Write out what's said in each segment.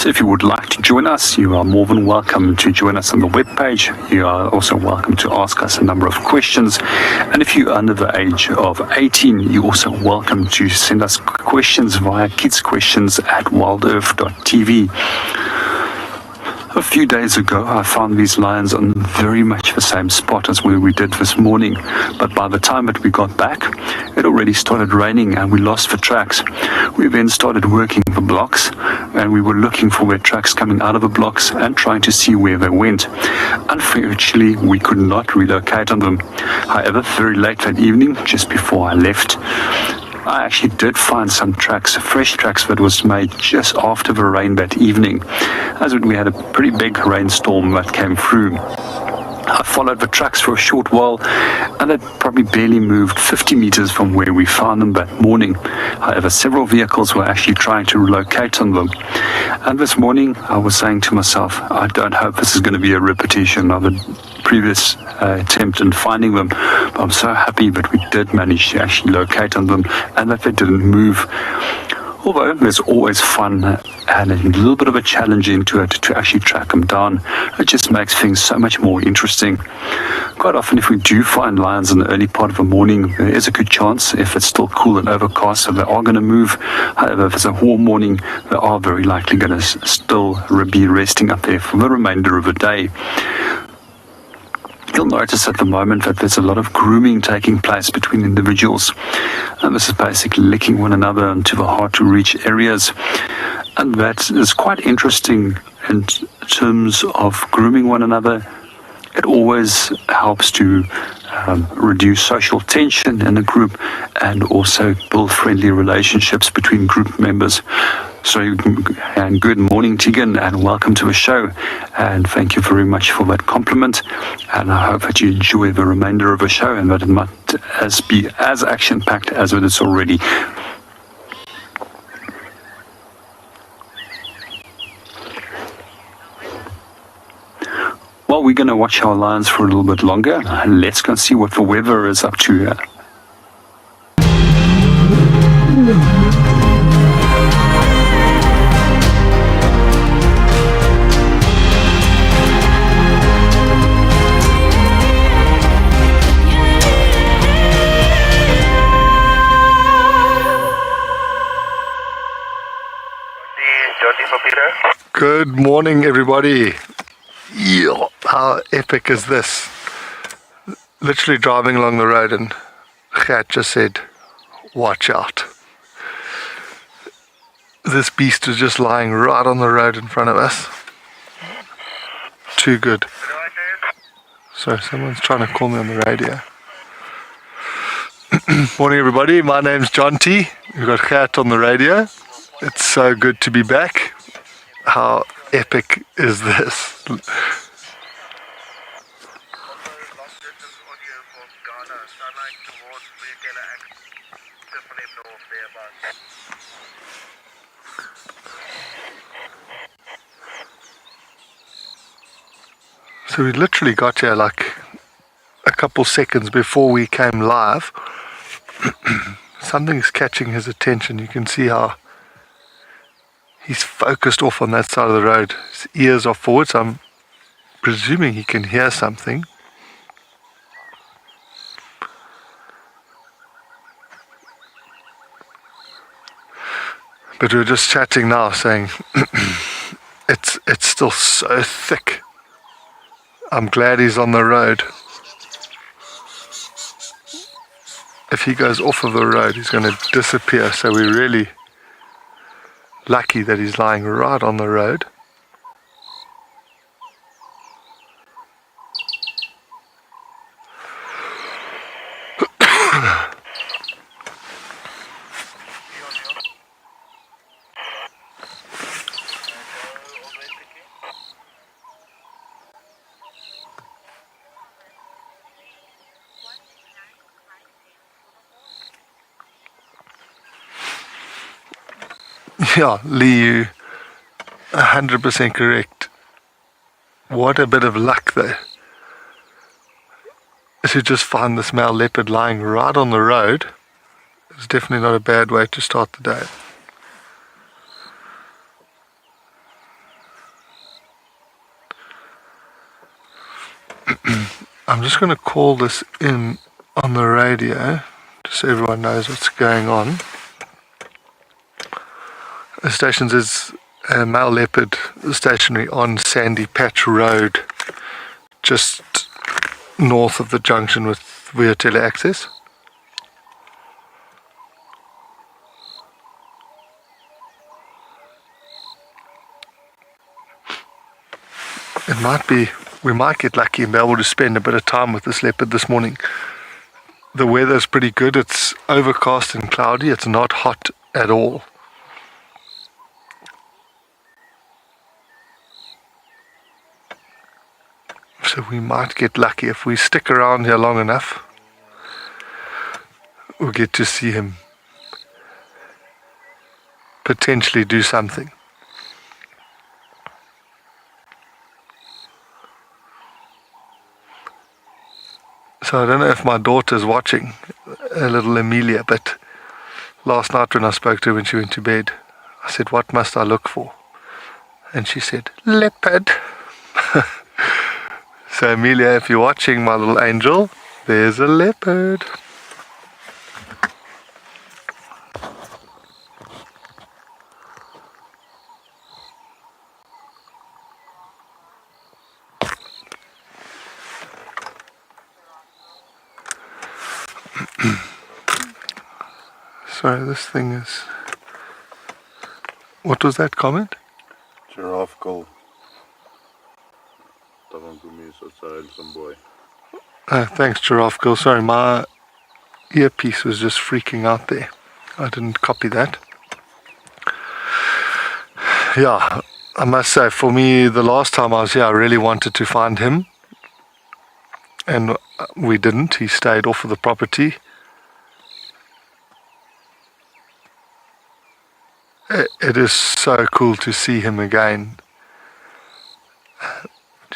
So if you would like to join us, you are more than welcome to join us on the webpage. You are also welcome to ask us a number of questions. And if you're under the age of 18, you're also welcome to send us questions via kidsquestions@wildearth.tv. A few days ago, I found these lions on very much the same spot as where we did this morning, but by the time that we got back, it already started raining and we lost the tracks. We then started working the blocks, and we were looking for their tracks coming out of the blocks and trying to see where they went. Unfortunately, we could not relocate on them. However, very late that evening, just before I left, I actually did find some tracks, fresh tracks that was made just after the rain that evening, as we had a pretty big rainstorm that came through. I followed the tracks for a short while, and they probably barely moved 50 meters from where we found them that morning. However, several vehicles were actually trying to relocate on them. And this morning, I was saying to myself, I don't hope this is going to be a repetition of the previous attempt in finding them. But I'm so happy that we did manage to actually locate on them and that they didn't move. Although there's always fun and a little bit of a challenge into it to actually track them down. It just makes things so much more interesting. Quite often if we do find lions in the early part of the morning, there is a good chance, if it's still cool and overcast, that they are going to move. However, if it's a warm morning, they are very likely going to still be resting up there for the remainder of the day. You'll notice at the moment that there's a lot of grooming taking place between individuals, and this is basically licking one another into the hard-to-reach areas, and that is quite interesting in terms of grooming one another. It always helps to reduce social tension in a group and also build friendly relationships between group members. So, and good morning, Tegan, and welcome to the show. And thank you very much for that compliment. And I hope that you enjoy the remainder of the show and that it might be as action-packed as it is already. Well, we're going to watch our lions for a little bit longer. Let's go and see what the weather is up to here. Good morning, everybody. Yeah, how epic is this? Literally driving along the road and Gert just said, watch out. This beast is just lying right on the road in front of us. Too good. So someone's trying to call me on the radio. Morning, everybody. My name's John T. We've got Gert on the radio. It's so good to be back. How epic is this? So we literally got here like a couple seconds before we came live. Something's catching his attention. You can see how he's focused off on that side of the road. His ears are forward, so I'm presuming he can hear something. But we're just chatting now, saying it's still so thick. I'm glad he's on the road. If he goes off of the road, he's going to disappear. So we're really lucky that he's lying right on the road. Yeah, Lee, you 100% correct. What a bit of luck though. To just find this male leopard lying right on the road. It's definitely not a bad way to start the day. I'm just going to call this in on the radio, just so everyone knows what's going on. The stations is a male leopard stationary on Sandy Patch Road, just north of the junction with Via Teleaccess. It might be, we might get lucky and be able to spend a bit of time with this leopard this morning. The weather's pretty good. It's overcast and cloudy. It's not hot at all. So we might get lucky if we stick around here long enough. We'll get to see him potentially do something. So I don't know if my daughter's watching, a little Amelia, but last night when I spoke to her when she went to bed, I said, "What must I look for?" And she said, "Leopard." So Amelia, if you're watching, my little angel, there's a leopard. Sorry, this thing is... What was that comment? Giraffe call. Some boy. Thanks, Giraffe Girl. Sorry, my earpiece was just freaking out there. I didn't copy that. Yeah, I must say, for me, the last time I was here, I really wanted to find him. And we didn't. He stayed off of the property. It is so cool to see him again.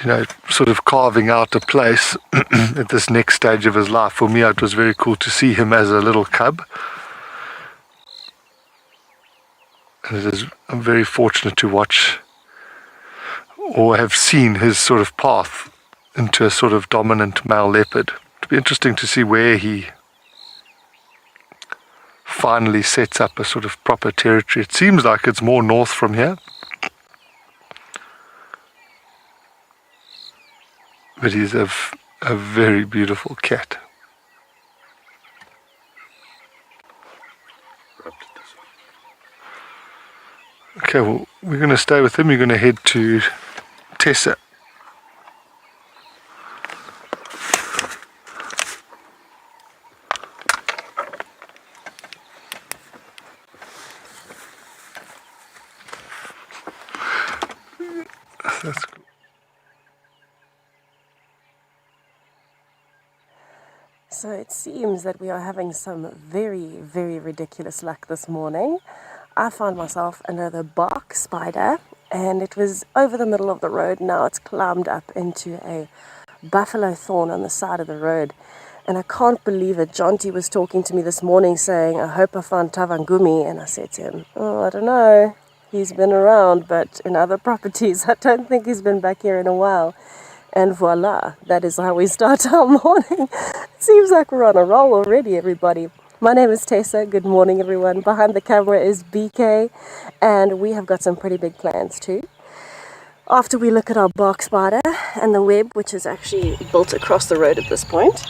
You know, sort of carving out a place at this next stage of his life. For me, it was very cool to see him as a little cub. And I'm very fortunate to watch or have seen his sort of path into a sort of dominant male leopard. It'll be interesting to see where he finally sets up a sort of proper territory. It seems like it's more north from here. But he's a very beautiful cat. Okay, well, we're going to stay with him. You're going to head to Tessa. That's cool. So it seems that we are having some very, very ridiculous luck this morning. I found myself another bark spider, and it was over the middle of the road. Now it's climbed up into a buffalo thorn on the side of the road. And I can't believe it. Jonty was talking to me this morning saying, "I hope I found Tavangumi." And I said to him, "Oh, I don't know. He's been around, but in other properties, I don't think he's been back here in a while." And voila, that is how we start our morning. It seems like we're on a roll already, everybody. My name is Tessa. Good morning, everyone. Behind the camera is BK, and we have got some pretty big plans too. After we look at our bark spider and the web, which is actually built across the road at this point,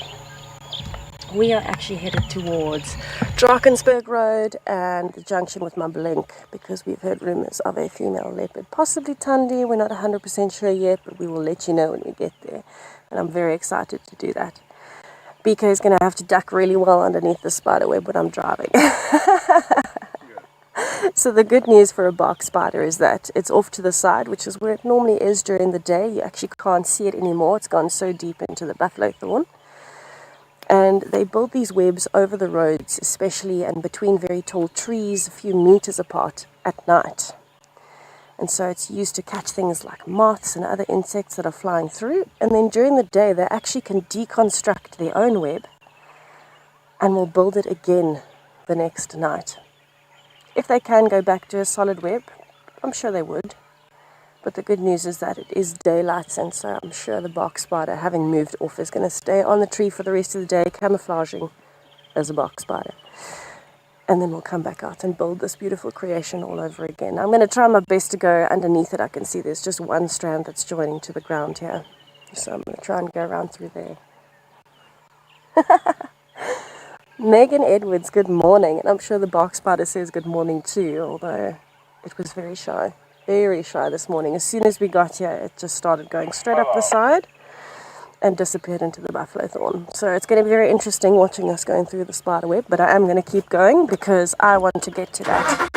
we are actually headed towards Drakensberg Road and the junction with Mablink, because we've heard rumors of a female leopard, possibly Tundi. We're not 100% sure yet, but we will let you know when we get there. And I'm very excited to do that. BK is going to have to duck really well underneath the spider web when I'm driving. So the good news for a bark spider is that it's off to the side, which is where it normally is during the day. You actually can't see it anymore. It's gone so deep into the buffalo thorn. And they build these webs over the roads, especially and between very tall trees, a few meters apart at night. And so it's used to catch things like moths and other insects that are flying through. And then during the day, they actually can deconstruct their own web and will build it again the next night. If they can go back to a solid web, I'm sure they would. But the good news is that it is daylight, and so I'm sure the box spider, having moved off, is going to stay on the tree for the rest of the day, camouflaging as a box spider. And then we'll come back out and build this beautiful creation all over again. I'm going to try my best to go underneath it. I can see there's just one strand that's joining to the ground here. So I'm going to try and go around through there. Megan Edwards, good morning. And I'm sure the box spider says good morning too, although it was very shy this morning. As soon as we got here, it just started going straight up the side and disappeared into the buffalo thorn. So it's going to be very interesting watching us going through the spider web, but I am going to keep going because I want to get to that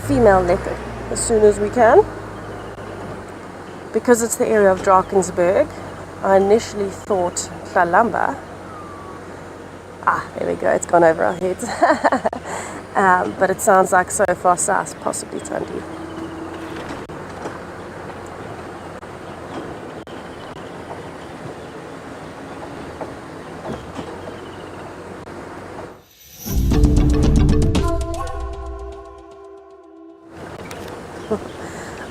female leopard as soon as we can. Because it's the area of Drakensberg, I initially thought Tlalamba. There we go, it's gone over our heads. But it sounds like so far south, possibly Tundi.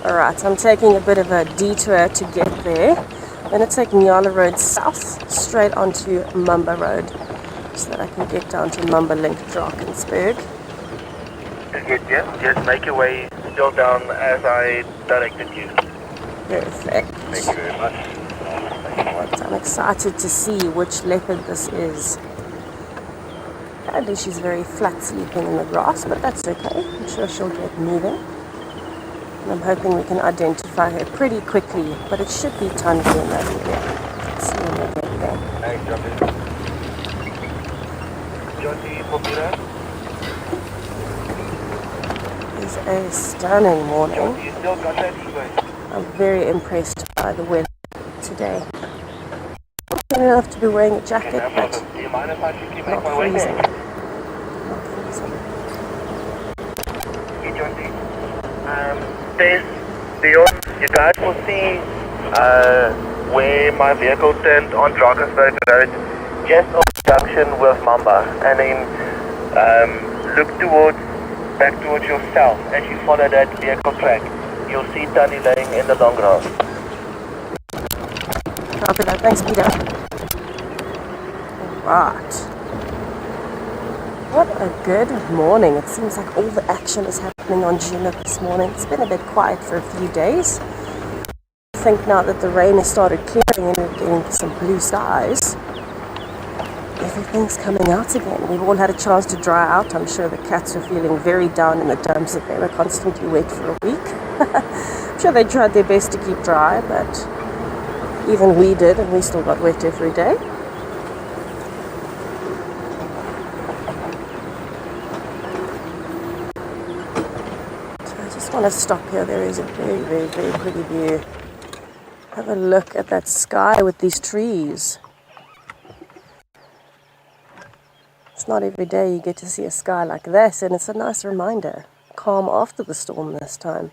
Alright, I'm taking a bit of a detour to get there. I'm going to take Nyala Road south, straight onto Mumba Road, so that I can get down to Mumba Link Drakensberg. To get there, just make your way still down as I directed you. Perfect. Thank you very much. I'm excited to see which leopard this is. Apparently she's very flat sleeping in the grass, but that's okay. I'm sure she'll get moving. And I'm hoping we can identify her pretty quickly, but it should be Tundi in that area. Let's see when we get there. Hey, Johnny, popular? It's a stunning morning. You still got that e-bike? I'm very impressed by the weather today. I don't have to be wearing a jacket, but Do you mind if I quickly make not my way freezing. there? Not freezing. Hey, Johnny. There's beyond, you guys will see where my vehicle turned on Drakensberg Road, just off junction with Mamba, and then look back towards yourself. As you follow that vehicle track, you'll see Tundi laying in the long grass. Copy that. Thanks, Peter. Alright. What a good morning. It seems like all the action is happening on Juna this morning. It's been a bit quiet for a few days. I think now that the rain has started clearing and we're getting some blue skies, everything's coming out again. We've all had a chance to dry out. I'm sure the cats are feeling very down in the dumps that they were constantly wet for a week. I'm sure they tried their best to keep dry, but even we did, and we still got wet every day. I want to stop here. There is a very, very, very pretty view. Have a look at that sky with these trees. It's not every day you get to see a sky like this, and it's a nice reminder. Calm after the storm this time.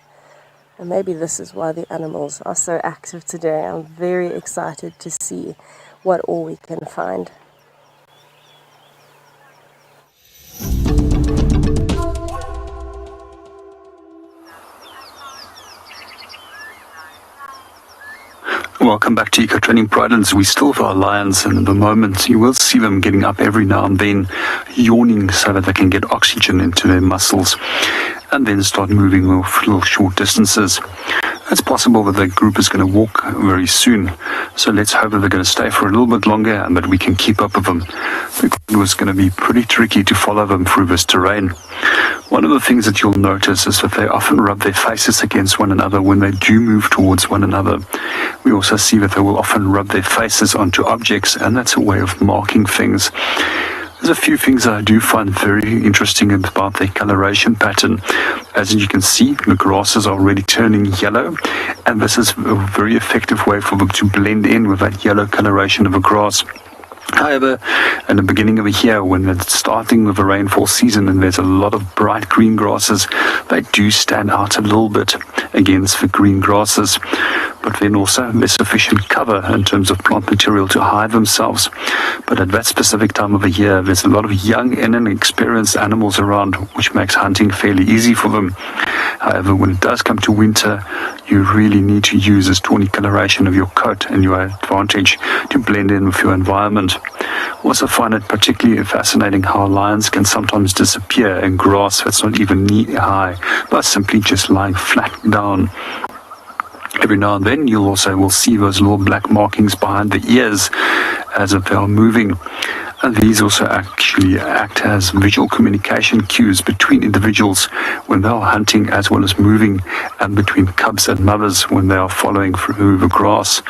And maybe this is why the animals are so active today. I'm very excited to see what all we can find. Welcome back to Eco Training Pride. We still have our lions, and at the moment you will see them getting up every now and then, yawning so that they can get oxygen into their muscles, and then start moving off little short distances. It's possible that the group is going to walk very soon, so let's hope that they're going to stay for a little bit longer and that we can keep up with them. It was going to be pretty tricky to follow them through this terrain. One of the things that you'll notice is that they often rub their faces against one another when they do move towards one another. We also see that they will often rub their faces onto objects, and that's a way of marking things. There's a few things that I do find very interesting about their coloration pattern. As you can see, the grasses are already turning yellow, and this is a very effective way for them to blend in with that yellow coloration of the grass. However, in the beginning of the year, when it's starting with the rainfall season and there's a lot of bright green grasses, they do stand out a little bit against the green grasses. But then also there's sufficient cover in terms of plant material to hide themselves. But at that specific time of the year, there's a lot of young and inexperienced animals around, which makes hunting fairly easy for them. However, when it does come to winter, you really need to use this tawny coloration of your coat and your advantage to blend in with your environment. Also find it particularly fascinating how lions can sometimes disappear in grass that's not even knee-high by simply just lying flat down. Every now and then you'll will see those little black markings behind the ears as if they are moving. And these also actually act as visual communication cues between individuals when they are hunting, as well as moving, and between cubs and mothers when they are following through the grass.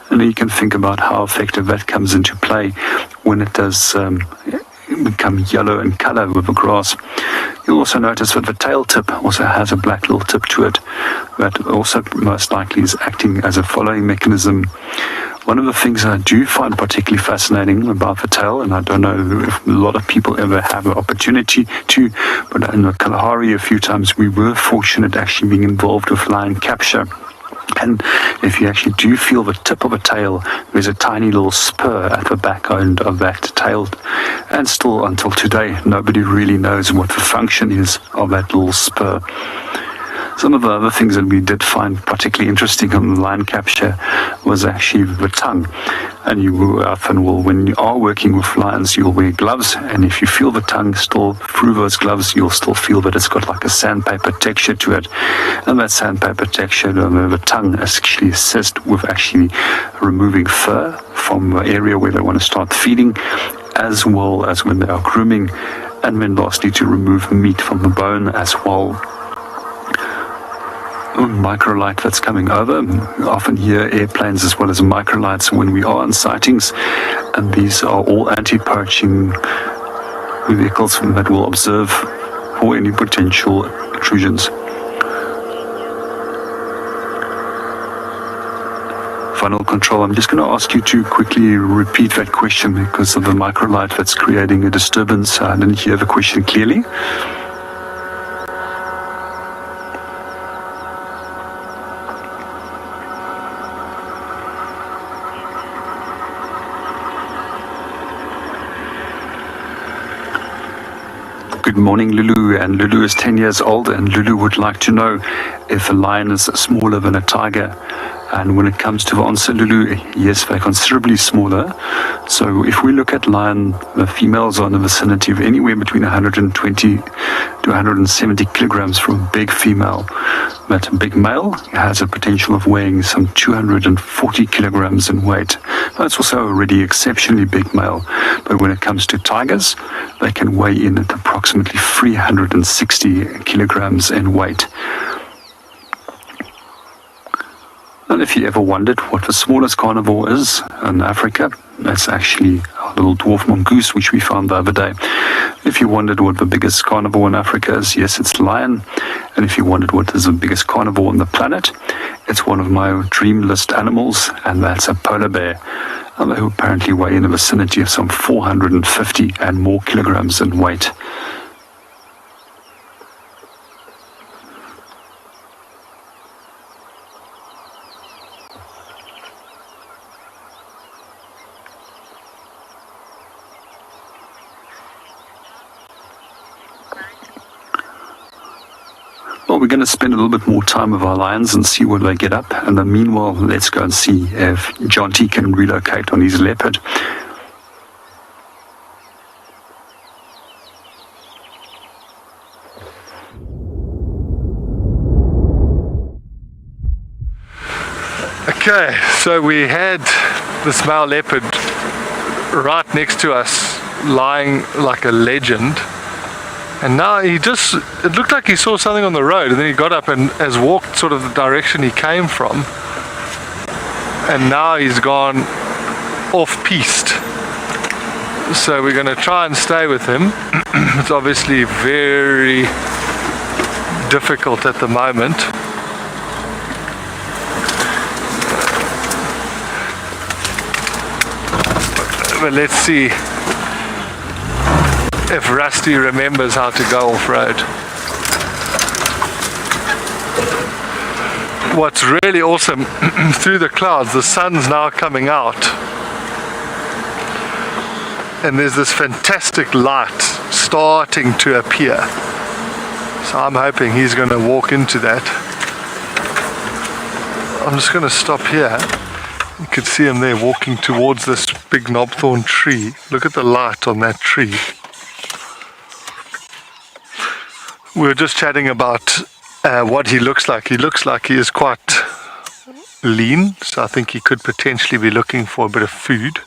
And you can think about how effective that comes into play when it does become yellow in color with the grass. You'll also notice that the tail tip also has a black little tip to it that also most likely is acting as a following mechanism. One of the things I do find particularly fascinating about the tail, and I don't know if a lot of people ever have the opportunity to, but in the Kalahari a few times we were fortunate actually being involved with lion capture. And if you actually do feel the tip of a tail, there's a tiny little spur at the back end of that tail. And still until today, nobody really knows what the function is of that little spur. Some of the other things that we did find particularly interesting on the lion capture was actually the tongue. And you often will, when you are working with lions, you'll wear gloves. And if you feel the tongue still through those gloves, you'll still feel that it's got like a sandpaper texture to it. And that sandpaper texture, the tongue actually assists with actually removing fur from the area where they want to start feeding, as well as when they are grooming. And then lastly, to remove meat from the bone as well. Microlight that's coming over. We often hear airplanes as well as microlights when we are on sightings, and these are all anti-poaching vehicles that will observe for any potential intrusions. Final control, I'm just going to ask you to quickly repeat that question because of the microlight that's creating a disturbance. I didn't hear the question clearly. Good morning, Lulu, and Lulu is 10 years old, and Lulu would like to know if a lion is smaller than a tiger. And when it comes to the answer, Lulu, yes, they're considerably smaller. So if we look at lion, the females are in the vicinity of anywhere between 120 to 170 kilograms for a big female. But a big male has a potential of weighing some 240 kilograms in weight. That's also already exceptionally big male. But when it comes to tigers, they can weigh in at approximately 360 kilograms in weight. And if you ever wondered what the smallest carnivore is in Africa, that's actually a little dwarf mongoose, which we found the other day. If you wondered what the biggest carnivore in Africa is, yes, it's lion. And if you wondered what is the biggest carnivore on the planet, it's one of my dream list animals, and that's a polar bear. And they apparently weigh in the vicinity of some 450 and more kilograms in weight. Well, we're going to spend a little bit more time with our lions and see what they get up. And then meanwhile, let's go and see if John T can relocate on his leopard. Okay, so we had this male leopard right next to us, lying like a legend. And now it looked like he saw something on the road, and then he got up and has walked sort of the direction he came from. And now he's gone off-piste. So we're going to try and stay with him. It's obviously very difficult at the moment. But let's see if Rusty remembers how to go off-road. What's really awesome, through the clouds, the sun's now coming out. And there's this fantastic light starting to appear. So I'm hoping he's going to walk into that. I'm just going to stop here. You can see him there walking towards this big knobthorn tree. Look at the light on that tree. We were just chatting about what he looks like. He looks like he is quite lean, so I think he could potentially be looking for a bit of food.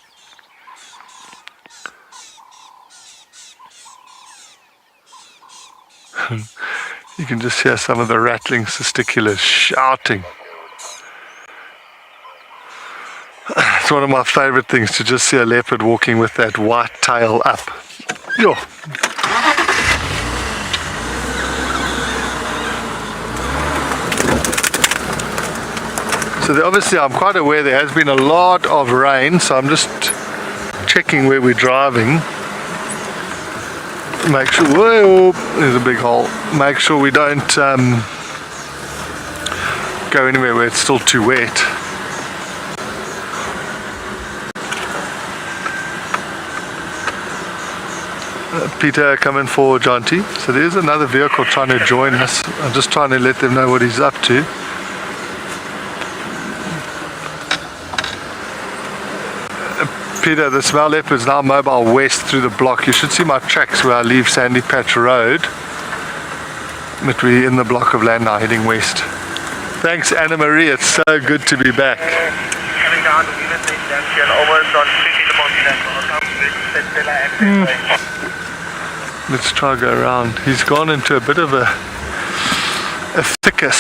You can just hear some of the rattling testiculars shouting. It's one of my favorite things to just see a leopard walking with that white tail up. Yo. So obviously I'm quite aware there has been a lot of rain, so I'm just checking where we're driving. Make sure, whoa, there's a big hole. Make sure we don't go anywhere where it's still too wet. Peter coming for Jonty. So there's another vehicle trying to join us. I'm just trying to let them know what he's up to. Peter, the smell leopard's now mobile west through the block. You should see my tracks where I leave Sandy Patch Road. But we're in the block of land now, heading west. Thanks, Anna Marie. It's so good to be back. Coming down to Unity Junction, almost on City Let's try to go around. He's gone into a bit of a thicket.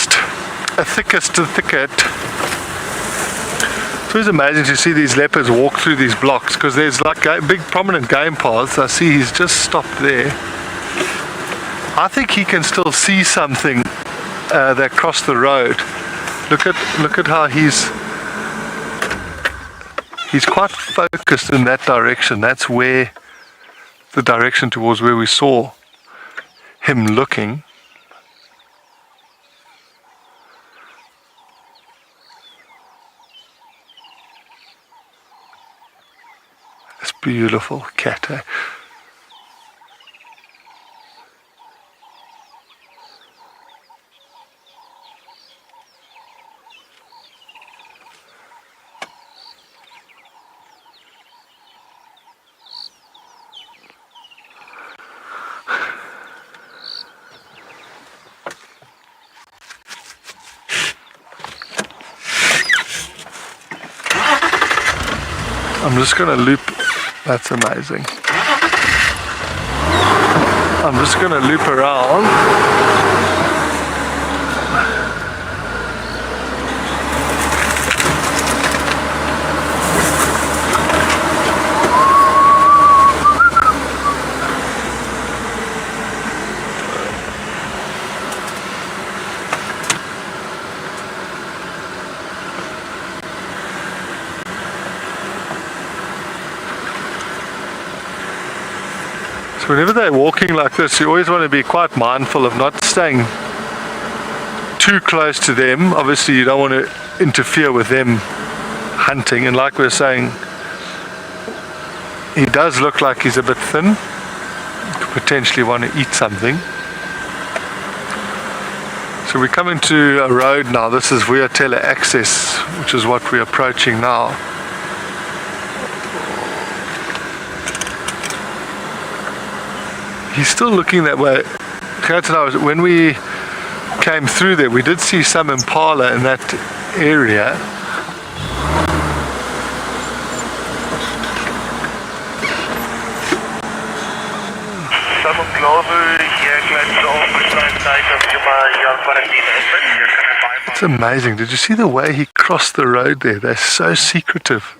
So it's amazing to see these leopards walk through these blocks, because there's like big prominent game paths. I see he's just stopped there. I think he can still see something that crossed the road. Look at how he's quite focused in that direction. That's where the direction towards where we saw him looking. It's beautiful cat. Eh? I'm just going to loop. That's amazing. I'm just going to loop around. Whenever they're walking like this, you always want to be quite mindful of not staying too close to them. Obviously, you don't want to interfere with them hunting. And like we were saying, he does look like he's a bit thin. Could potentially want to eat something. So we're coming to a road now. This is Vuyatela access, which is what we're approaching now. He's still looking that way. When we came through there, we did see some impala in that area. It's amazing. Did you see the way he crossed the road there? They're so secretive.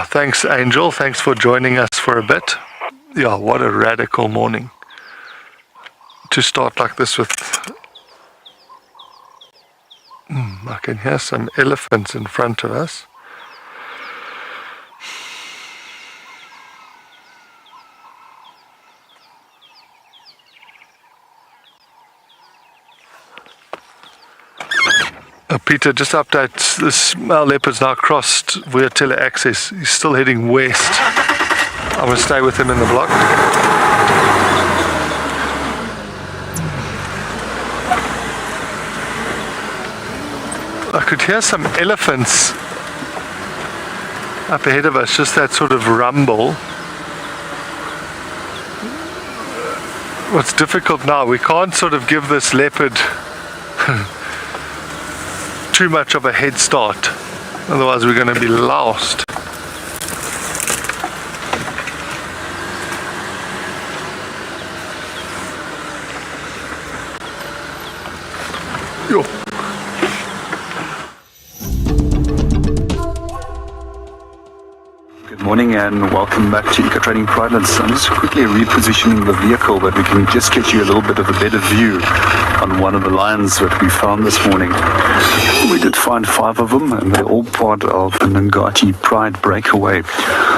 Thanks, Angel. Thanks for joining us for a bit. Yeah, what a radical morning. To start like this with... I can hear some elephants in front of us. Peter, just update. This male leopard's now crossed via access. He's still heading west. I'm going to stay with him in the block. I could hear some elephants up ahead of us, just that sort of rumble. What's difficult now, we can't sort of give this leopard too much of a head start, otherwise we're going to be lost. Yo. Good morning and welcome back to Eco Trading Pridelands. I'm just quickly repositioning the vehicle, but we can just get you a little bit of a better view on one of the lions that we found this morning. We did find 5 of them, and they're all part of the Ngati Pride breakaway.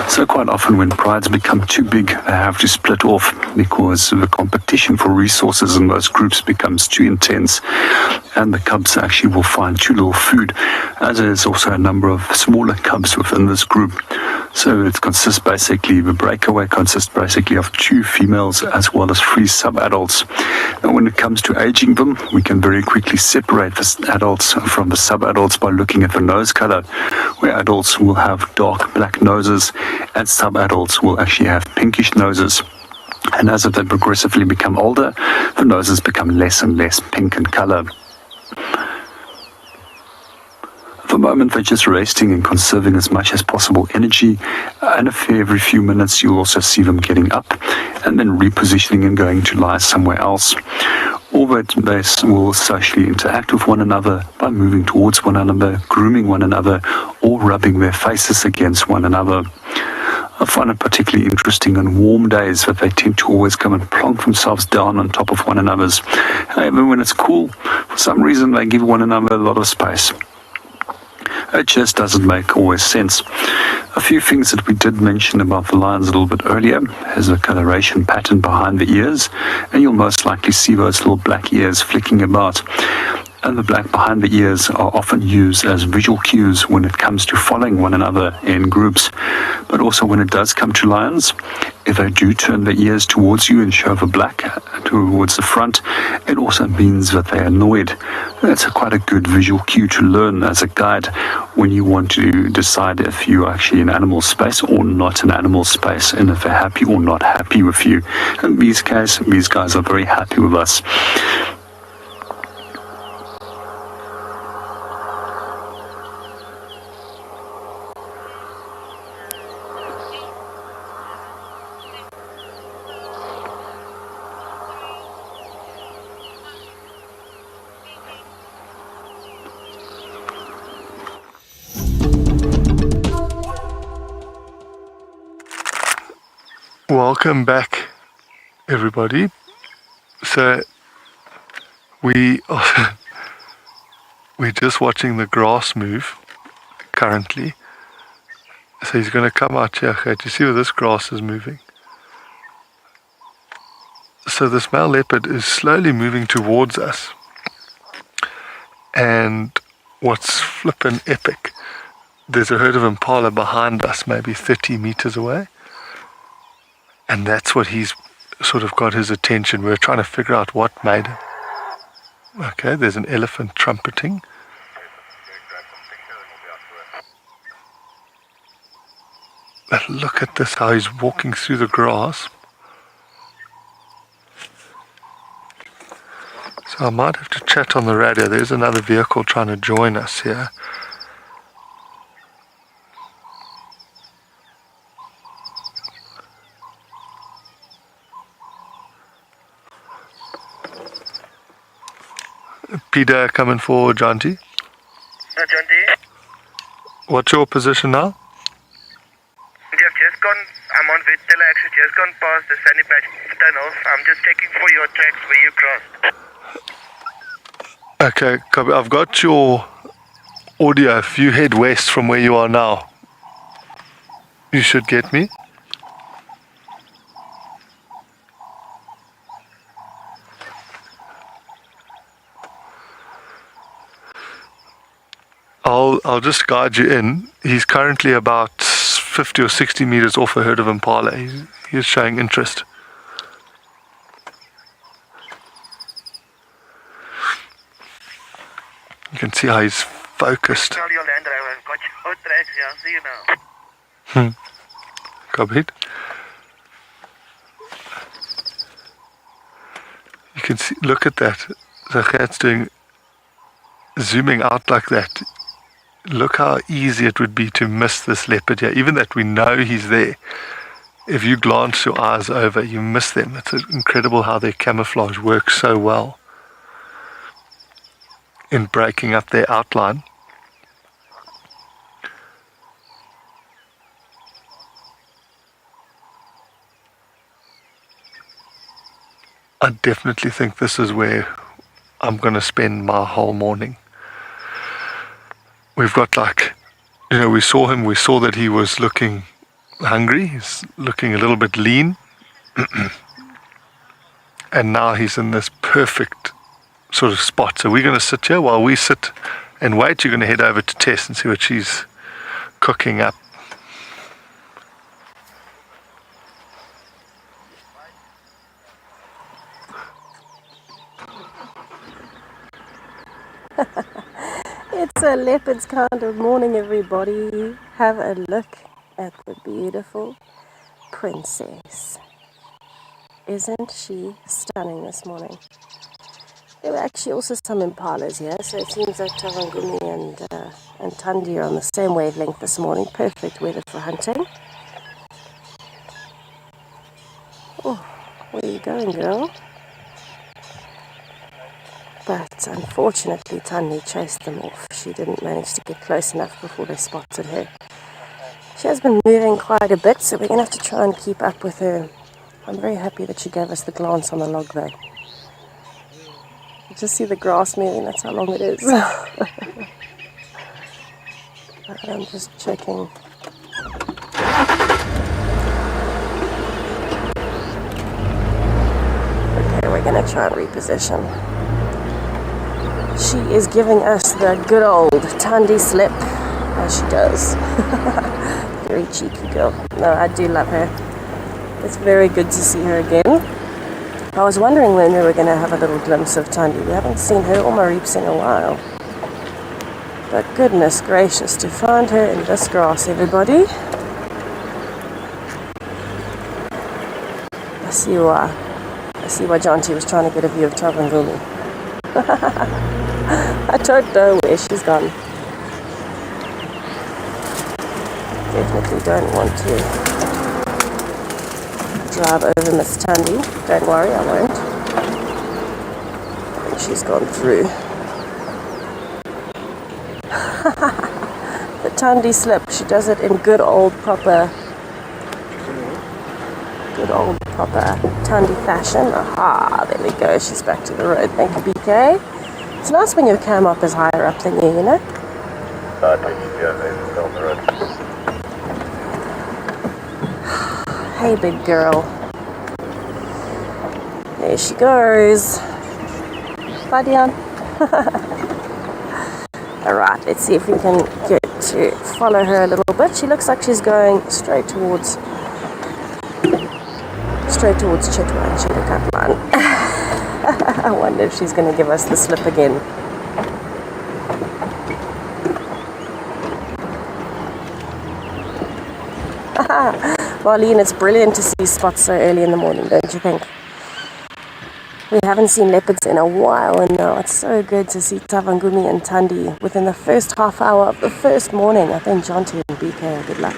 So quite often when prides become too big, they have to split off because the competition for resources in those groups becomes too intense, and the cubs actually will find too little food, as there's also a number of smaller cubs within this group. So the breakaway consists basically of 2 females as well as 3 sub-adults. And when it comes to aging them, we can very quickly separate the adults from the sub-adults by looking at the nose color, where adults will have dark black noses and sub-adults will actually have pinkish noses. And as they progressively become older, the noses become less and less pink in color. At the moment, they're just resting and conserving as much as possible energy, and every few minutes you'll also see them getting up and then repositioning and going to lie somewhere else. All that they will socially interact with one another by moving towards one another, grooming one another, or rubbing their faces against one another. I find it particularly interesting on warm days that they tend to always come and plonk themselves down on top of one another's. However, when it's cool, for some reason they give one another a lot of space. It just doesn't make always sense. A few things that we did mention about the lions a little bit earlier is a coloration pattern behind the ears, and you'll most likely see those little black ears flicking about. And the black behind the ears are often used as visual cues when it comes to following one another in groups. But also when it does come to lions, if they do turn their ears towards you and show the black towards the front, it also means that they're annoyed. That's quite a good visual cue to learn as a guide when you want to decide if you're actually in animal space or not in animal space, and if they're happy or not happy with you. In these cases, these guys are very happy with us. Welcome back, everybody. So we're just watching the grass move currently. So he's going to come out here. Okay, do you see where this grass is moving? So this male leopard is slowly moving towards us. And what's flippin' epic, there's a herd of impala behind us, maybe 30 meters away. And that's what he's sort of got his attention. We're trying to figure out what made him. Okay, there's an elephant trumpeting. But look at this, how he's walking through the grass. So I might have to chat on the radio. There's another vehicle trying to join us here. Peter coming for John T. John D. What's your position now? You've just gone, I'm on Vitella actually, just gone past the Sunny Patch tunnels. I'm just checking for your tracks where you crossed. Okay, copy. I've got your audio. If you head west from where you are now, you should get me. I'll just guide you in. He's currently about 50 or 60 meters off a herd of impala. He's showing interest. You can see how he's focused. Tell your Land Rover, I've got your tracks here. See you now. Copied. You can see, look at that. The cat's zooming out like that. Look how easy it would be to miss this leopard here. Even that we know he's there. If you glance your eyes over, you miss them. It's incredible how their camouflage works so well in breaking up their outline. I definitely think this is where I'm going to spend my whole morning. We've got we saw him, we saw that he was looking hungry, he's looking a little bit lean. And now he's in this perfect sort of spot. So we're going to sit here while we sit and wait. You're going to head over to Tess and see what she's cooking up. It's a leopard's kind of morning, everybody. Have a look at the beautiful princess. Isn't she stunning this morning? There were actually also some impalas here, so it seems that Tavangumi and Thandi are on the same wavelength this morning. Perfect weather for hunting. Oh, where are you going, girl? But unfortunately, Thandi chased them off. She didn't manage to get close enough before they spotted her. She has been moving quite a bit, so we're going to have to try and keep up with her. I'm very happy that she gave us the glance on the log, though. You just see the grass moving, that's how long it is. I'm just checking. Okay, we're going to try and reposition. She is giving us the good old Thandi slip, as she does. Very cheeky girl. No, I do love her. It's very good to see her again. I was wondering when we were going to have a little glimpse of Thandi. We haven't seen her or Marips in a while. But goodness gracious, to find her in this grass, everybody. I see why Jonty was trying to get a view of Tavangumi. I don't know where she's gone. Definitely don't want to drive over Miss Thandi. Don't worry, I won't. I think she's gone through. The Thandi slip, she does it in good old proper Thandi fashion. Aha, there we go, she's back to the road. Thank you, BK. It's nice when your cam up is higher up than you know? Hey, big girl. There she goes. Bye, Dion. Alright, let's see if we can get to follow her a little bit. She looks like she's going straight towards Chitwa and Chittakatlan. I wonder if she's going to give us the slip again. Marlene, it's brilliant to see spots so early in the morning, don't you think? We haven't seen leopards in a while, and now it's so good to see Tavangumi and Thandi within the first half hour of the first morning. I think Jonty and BK are good luck.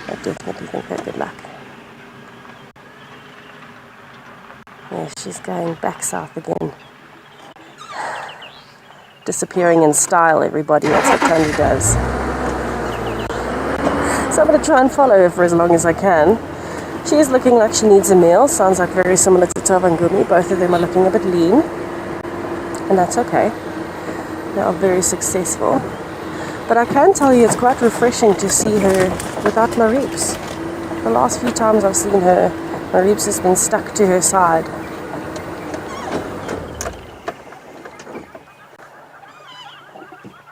I definitely think they're good luck. Yeah, she's going back south again. Disappearing in style, everybody. That's what Thandi does. So I'm going to try and follow her for as long as I can. She is looking like she needs a meal. Sounds like very similar to Tavangumi. Both of them are looking a bit lean. And that's okay. They are very successful. But I can tell you it's quite refreshing to see her without Marips. The last few times I've seen her, Marips has been stuck to her side.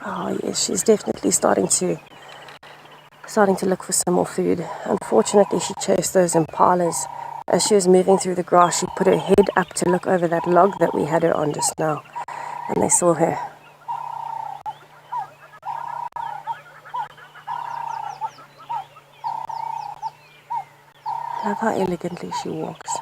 Oh, Yes, she's definitely starting to look for some more food. Unfortunately, she chased those impalas. As she was moving through the grass, she put her head up to look over that log that we had her on just now, and they saw her. I love how elegantly she walks.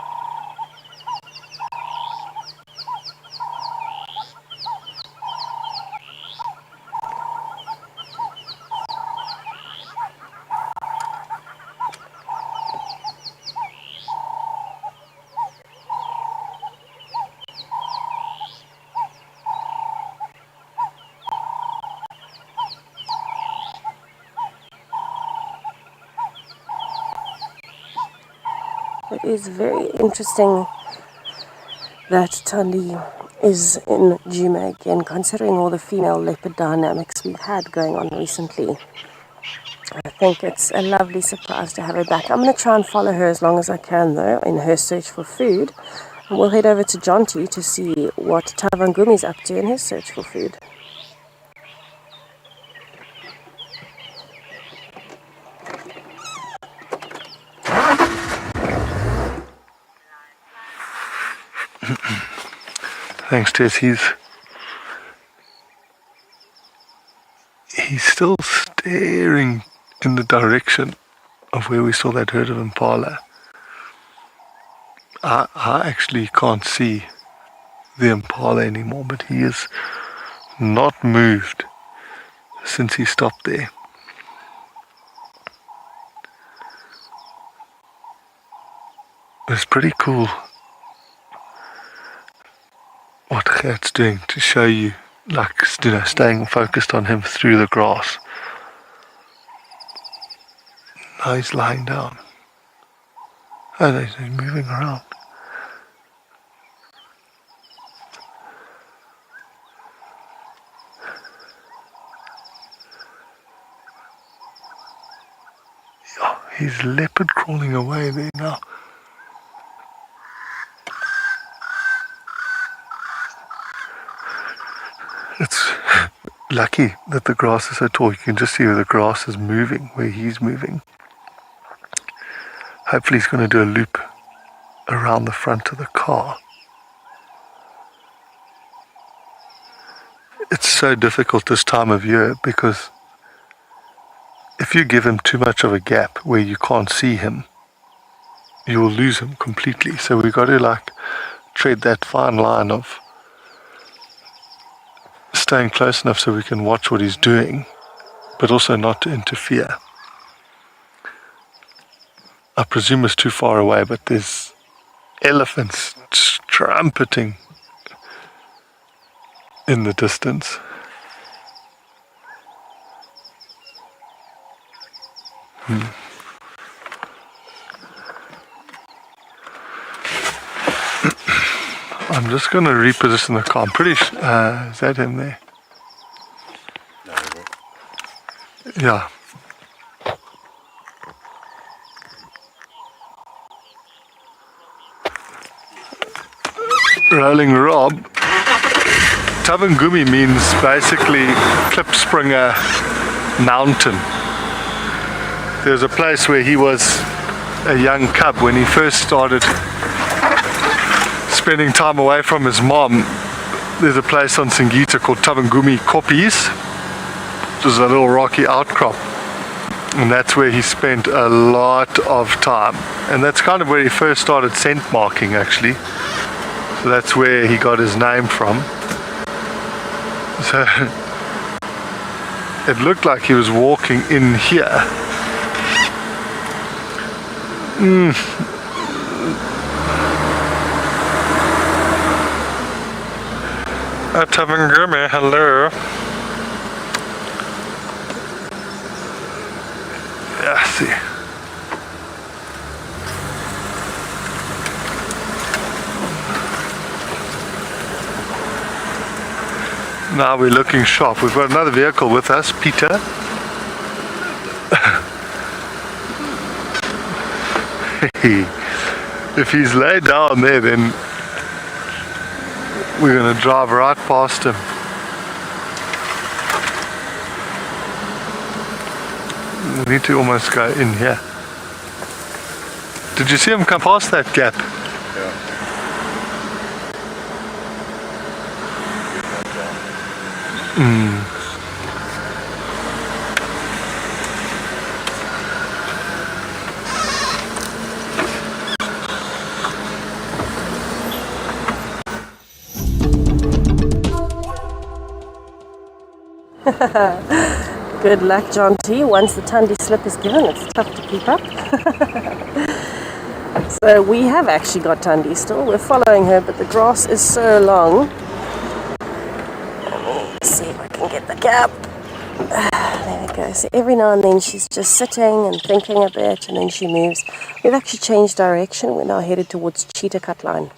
It is very interesting that Tandi is in Djuma again, considering all the female leopard dynamics we've had going on recently. I think it's a lovely surprise to have her back. I'm going to try and follow her as long as I can, though, in her search for food. And we'll head over to Jonty to see what Tavangumi's up to in his search for food. Thanks, Tess. He's still staring in the direction of where we saw that herd of impala. I actually can't see the impala anymore, but he is not moved since he stopped there. It's pretty cool what Gert's doing to show you, like, staying focused on him through the grass. Now he's lying down. Oh no, he's moving around. Oh, he's leopard crawling away there now. It's lucky that the grass is so tall. You can just see where the grass is moving, where he's moving. Hopefully he's going to do a loop around the front of the car. It's so difficult this time of year because if you give him too much of a gap where you can't see him, you will lose him completely. So we've got to tread that fine line of staying close enough so we can watch what he's doing, but also not to interfere. I presume it's too far away, but there's elephants trumpeting in the distance. I'm just going to reposition the car. I'm pretty sure. Is that him there? Yeah. Rolling Rob. Tavangumi means basically Klipspringer mountain. There's a place where he was a young cub when he first started spending time away from his mom. There's a place on Singita called Tavangumi Koppies, which is a little rocky outcrop, and that's where he spent a lot of time, and that's kind of where he first started scent marking, actually. So that's where he got his name from. So it looked like he was walking in here. Tavangumi, hello. Yeah, see. Now we're looking sharp. We've got another vehicle with us, Peter. If he's laid down there, then we're going to drive right past him. We need to almost go in here. Did you see him come past that gap? Yeah. Good luck, John T. Once the Tundi slip is given, it's tough to keep up. So we have actually got Tundi still. We're following her, but the grass is so long. Let's see if I can get the gap. There we go. So every now and then she's just sitting and thinking a bit, and then she moves. We've actually changed direction. We're now headed towards Cheetah Cut Line.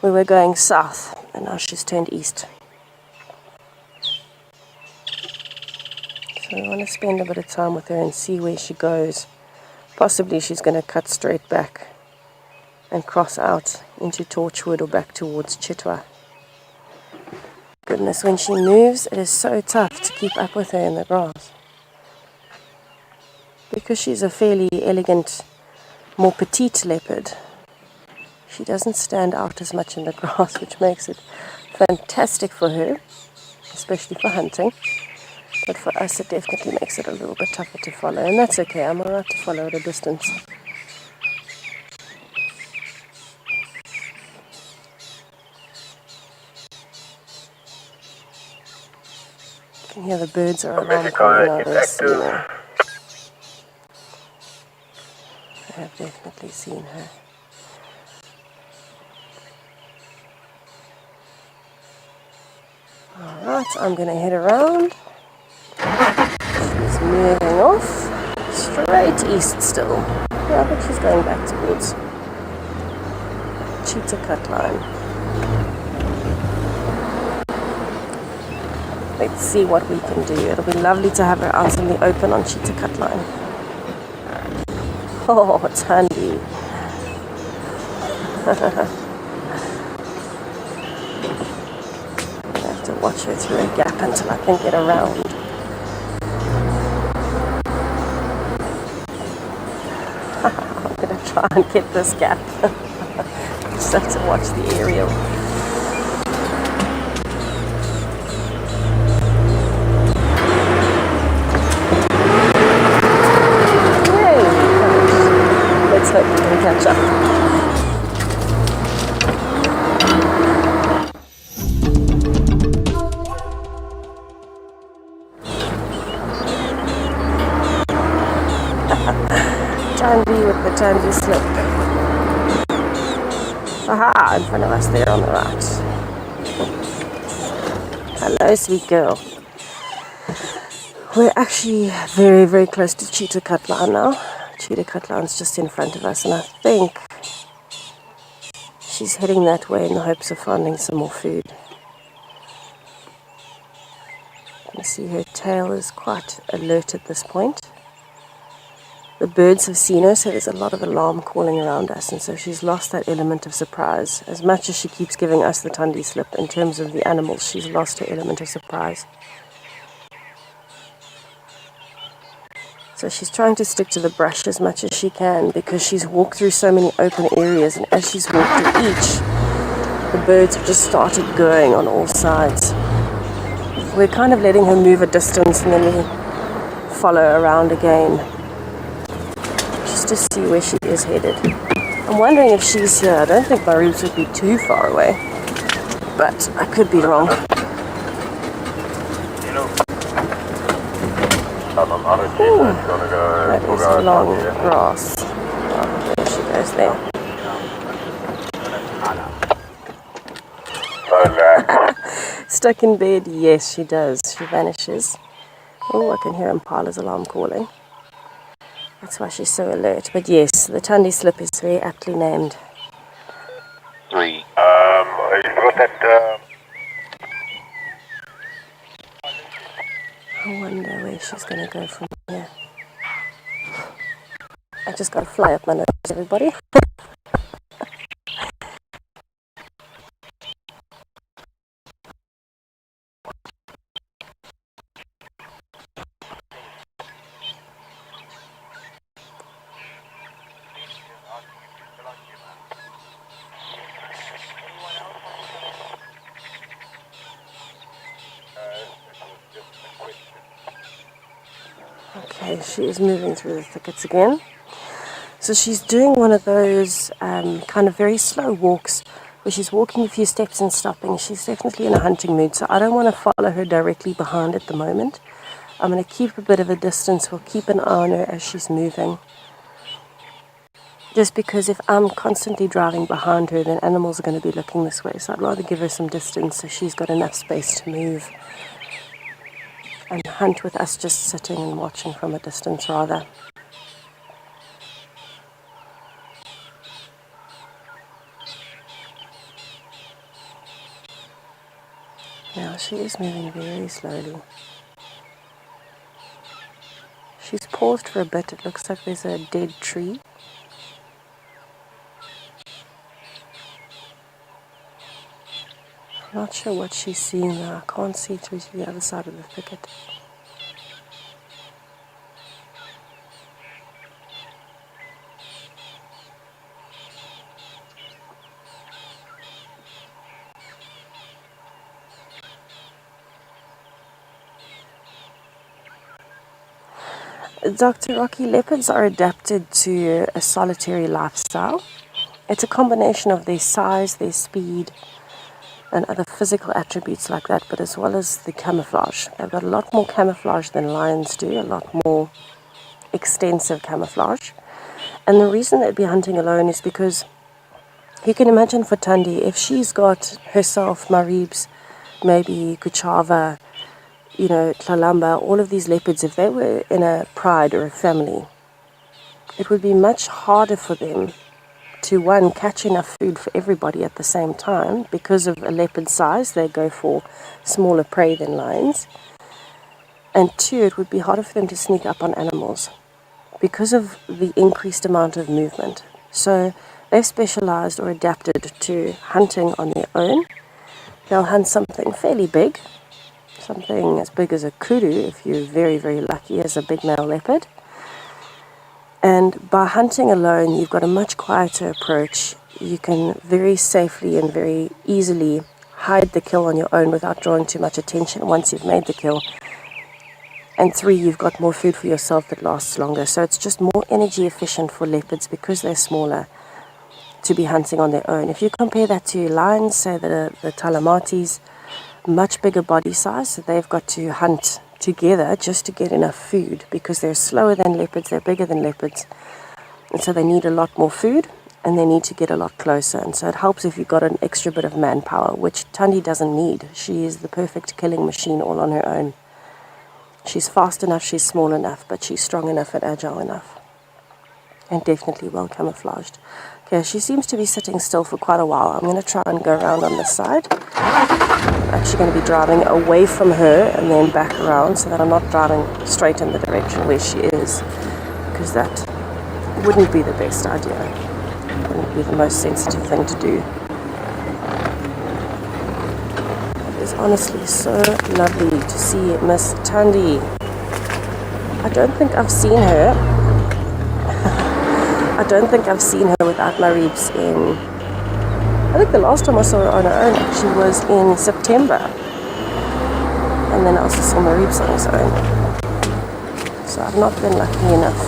We were going south, and now she's turned east. So I want to spend a bit of time with her and see where she goes. Possibly she's going to cut straight back and cross out into Torchwood or back towards Chitwa. Goodness, when she moves, it is so tough to keep up with her in the grass. Because she's a fairly elegant, more petite leopard, she doesn't stand out as much in the grass, which makes it fantastic for her, especially for hunting. But for us, it definitely makes it a little bit tougher to follow. And that's okay, I'm alright to follow at a distance. You can hear the birds are around calling now. They've seen her. I have definitely seen her. Alright, I'm going to head around. She's moving off, straight east still. Yeah, but she's going back towards Cheetah Cut Line. Let's see what we can do. It'll be lovely to have her out in the open on Cheetah Cut Line. Oh, it's handy. I have to watch her through a gap until I can get around. I'm going to try and get this gap. Just have to watch the aerial. Yay! Let's hope we can catch up. Tandy with the Tandy slip. Aha, in front of us there on the right. Hello, sweet girl. We're actually very, very close to Cheetah Cut Line now. Cheetah Cut Line's just in front of us, and I think she's heading that way in the hopes of finding some more food. You see her tail is quite alert at this point. The birds have seen her, so there's a lot of alarm calling around us, and so she's lost that element of surprise. As much as she keeps giving us the Tundi slip in terms of the animals, she's lost her element of surprise. So she's trying to stick to the brush as much as she can because she's walked through so many open areas, and as she's walked through each, the birds have just started going on all sides. We're kind of letting her move a distance and then we follow around again, to see where she is headed. I'm wondering if she's here. I don't think my roots would be too far away, but I could be wrong. Ooh, that is long grass. Oh, there she goes there. Stuck in bed? Yes, she does. She vanishes. Oh, I can hear Impala's alarm calling. That's why she's so alert. But yes, the Tundi slip is very aptly named. You got that, I wonder where she's going to go from here. I just got to fly up my nose, everybody. Okay, she is moving through the thickets again. So she's doing one of those kind of very slow walks where she's walking a few steps and stopping. She's definitely in a hunting mood, so I don't want to follow her directly behind at the moment. I'm going to keep a bit of a distance. We'll keep an eye on her as she's moving. Just because if I'm constantly driving behind her, then animals are going to be looking this way. So I'd rather give her some distance so she's got enough space to move and hunt with us just sitting and watching from a distance rather. Now she is moving very slowly. She's paused for a bit. It looks like there's a dead tree. I'm not sure what she's seeing now. I can't see through to the other side of the thicket. Dr. Rocky, leopards are adapted to a solitary lifestyle. It's a combination of their size, their speed, and other physical attributes like that, but as well as the camouflage. They've got a lot more camouflage than lions do, a lot more extensive camouflage. And the reason they'd be hunting alone is because you can imagine for Thandi, if she's got herself, Maribs, maybe Kuchava, Tlalamba, all of these leopards, if they were in a pride or a family, it would be much harder for them to, one, catch enough food for everybody at the same time. Because of a leopard's size, they go for smaller prey than lions. And two, it would be harder for them to sneak up on animals because of the increased amount of movement. So they've specialized or adapted to hunting on their own. They'll hunt something fairly big, something as big as a kudu, if you're very, very lucky, as a big male leopard. And by hunting alone, you've got a much quieter approach. You can very safely and very easily hide the kill on your own without drawing too much attention once you've made the kill. And three, you've got more food for yourself that lasts longer. So it's just more energy efficient for leopards because they're smaller to be hunting on their own. If you compare that to lions, say the Talamatis, much bigger body size, so they've got to hunt together just to get enough food because they're slower than leopards, they're bigger than leopards, and so they need a lot more food and they need to get a lot closer. And so it helps if you've got an extra bit of manpower, which Thandi doesn't need. She is the perfect killing machine all on her own. She's fast enough, she's small enough, but she's strong enough and agile enough, and definitely well camouflaged. Okay, she seems to be sitting still for quite a while. I'm going to try and go around on this side. I'm actually going to be driving away from her and then back around so that I'm not driving straight in the direction where she is, because that wouldn't be the best idea. It wouldn't be the most sensitive thing to do. It is honestly so lovely to see Miss Thandi. I don't think I've seen her. I don't think I've seen her without Maribs in... I think the last time I saw her on her own actually was in September. And then I also saw Maribs on his own. So I've not been lucky enough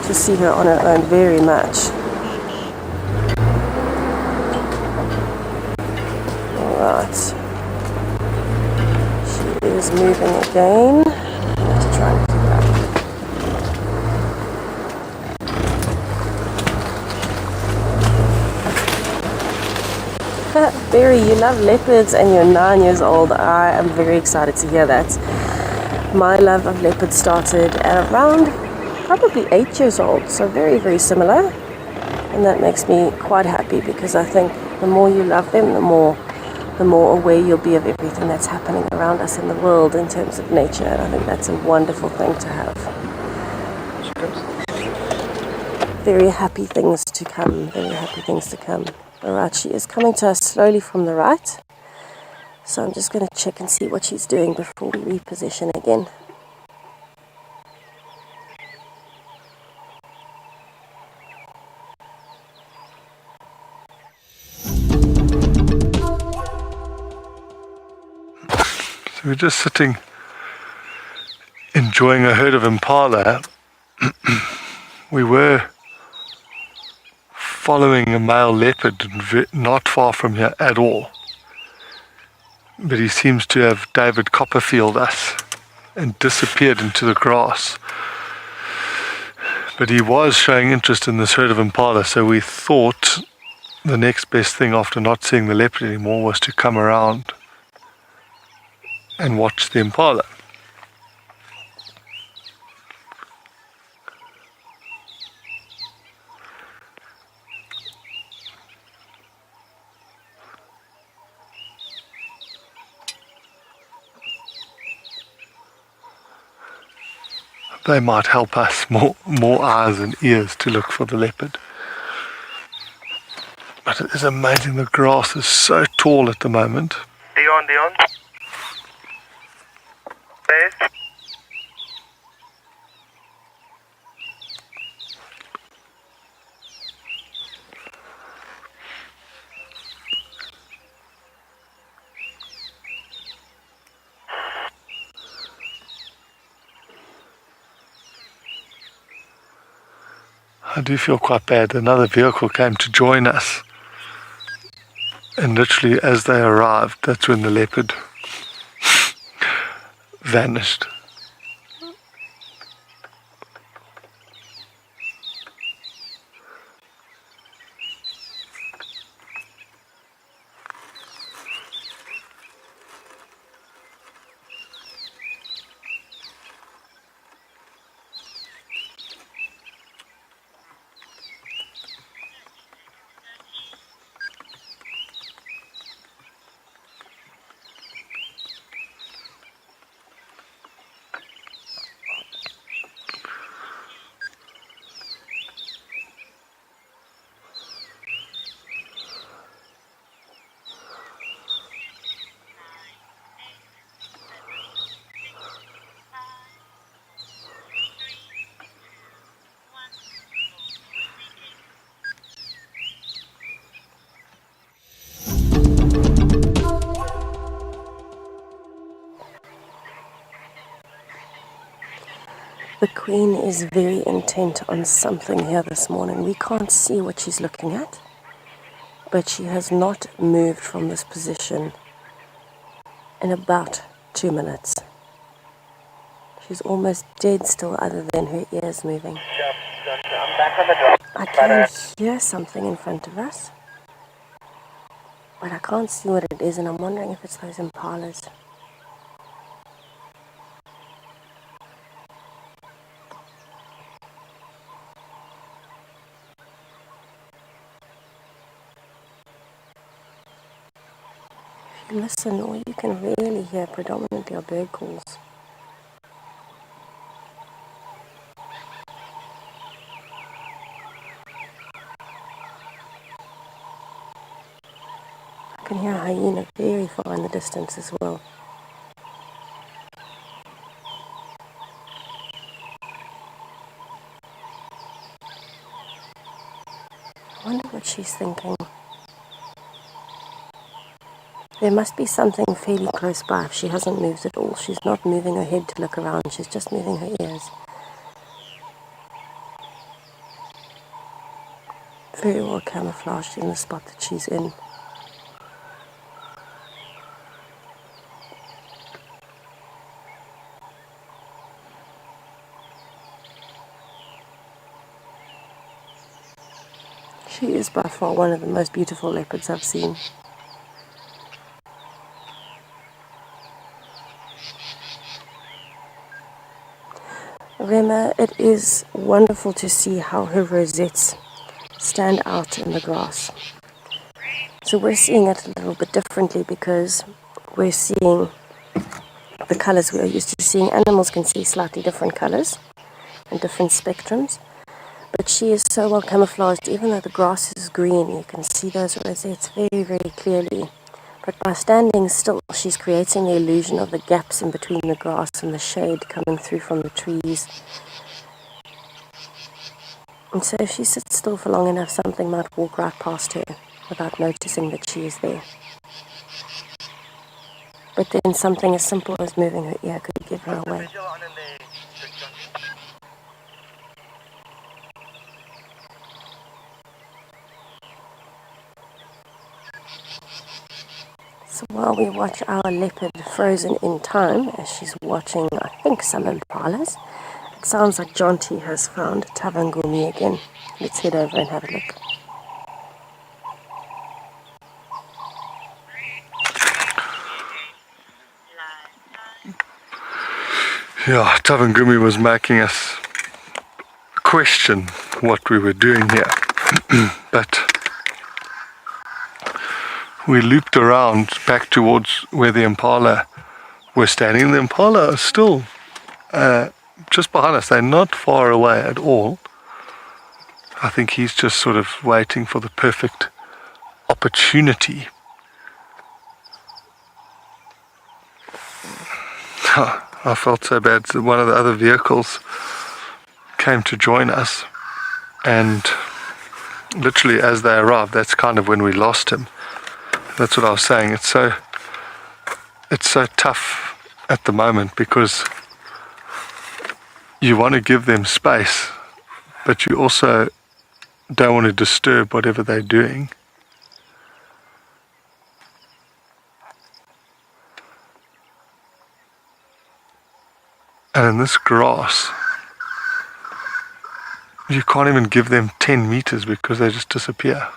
to see her on her own very much. Alright. She is moving again. I need to try and keep up. Barry, you love leopards and you're 9 years old. I am very excited to hear that. My love of leopards started at around probably 8 years old, so very, very similar. And that makes me quite happy because I think the more you love them, the more aware you'll be of everything that's happening around us in the world in terms of nature. And I think that's a wonderful thing to have. Very happy things to come, very happy things to come. Alright, she is coming to us slowly from the right. So I'm just going to check and see what she's doing before we reposition again. So we're just sitting, enjoying enjoying a herd of impala, we were following a male leopard not far from here at all. But he seems to have David Copperfield us and disappeared into the grass. But he was showing interest in this herd of impala, so we thought the next best thing after not seeing the leopard anymore was to come around and watch the impala. They might help us, more eyes and ears to look for the leopard. But it is amazing, the grass is so tall at the moment. Dion. Base. I do feel quite bad. Another vehicle came to join us. And literally as they arrived, that's when the leopard vanished. The Queen is very intent on something here this morning. We can't see what she's looking at, but she has not moved from this position in about 2 minutes. She's almost dead still other than her ears moving. I'm back on the drop. I can hear something in front of us, but I can't see what it is, and I'm wondering if it's those impalas. If you listen, all you can really hear predominantly are bird calls. I can hear a hyena very far in the distance as well. I wonder what she's thinking. There must be something fairly close by if she hasn't moved at all. She's not moving her head to look around, she's just moving her ears. Very well camouflaged in the spot that she's in. She is by far one of the most beautiful leopards I've seen. Rema, it is wonderful to see how her rosettes stand out in the grass. So we're seeing it a little bit differently because we're seeing the colors we are used to seeing. Animals can see slightly different colors and different spectrums, but she is so well camouflaged. Even though the grass is green, you can see those rosettes very, very clearly. But by standing still, she's creating the illusion of the gaps in between the grass and the shade coming through from the trees. And so if she sits still for long enough, something might walk right past her without noticing that she is there. But then something as simple as moving her ear could give her away. So while we watch our leopard frozen in time, as she's watching, I think, some impalas, it sounds like Jonty has found Tavangumi again. Let's head over and have a look. Yeah, Tavangumi was making us question what we were doing here. But we looped around back towards where the impala were standing. The impala are still just behind us. They're not far away at all. I think he's just sort of waiting for the perfect opportunity. I felt so bad that one of the other vehicles came to join us, and literally as they arrived, that's kind of when we lost him. That's what I was saying. It's so tough at the moment because you want to give them space, but you also don't want to disturb whatever they're doing. And in this grass, you can't even give them 10 meters because they just disappear.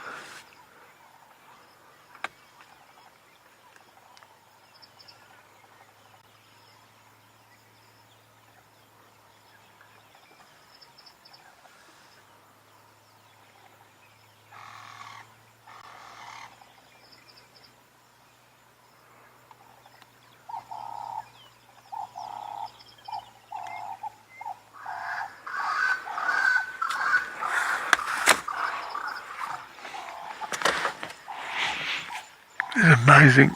It's amazing.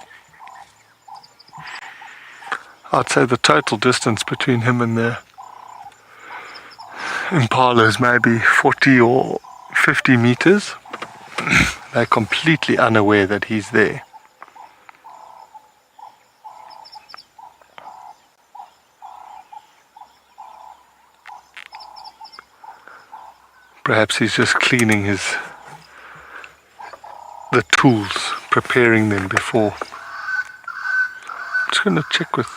I'd say the total distance between him and the impala is maybe 40 or 50 meters. They're completely unaware that he's there. Perhaps he's just cleaning the tools, preparing them before. I'm just going to check with...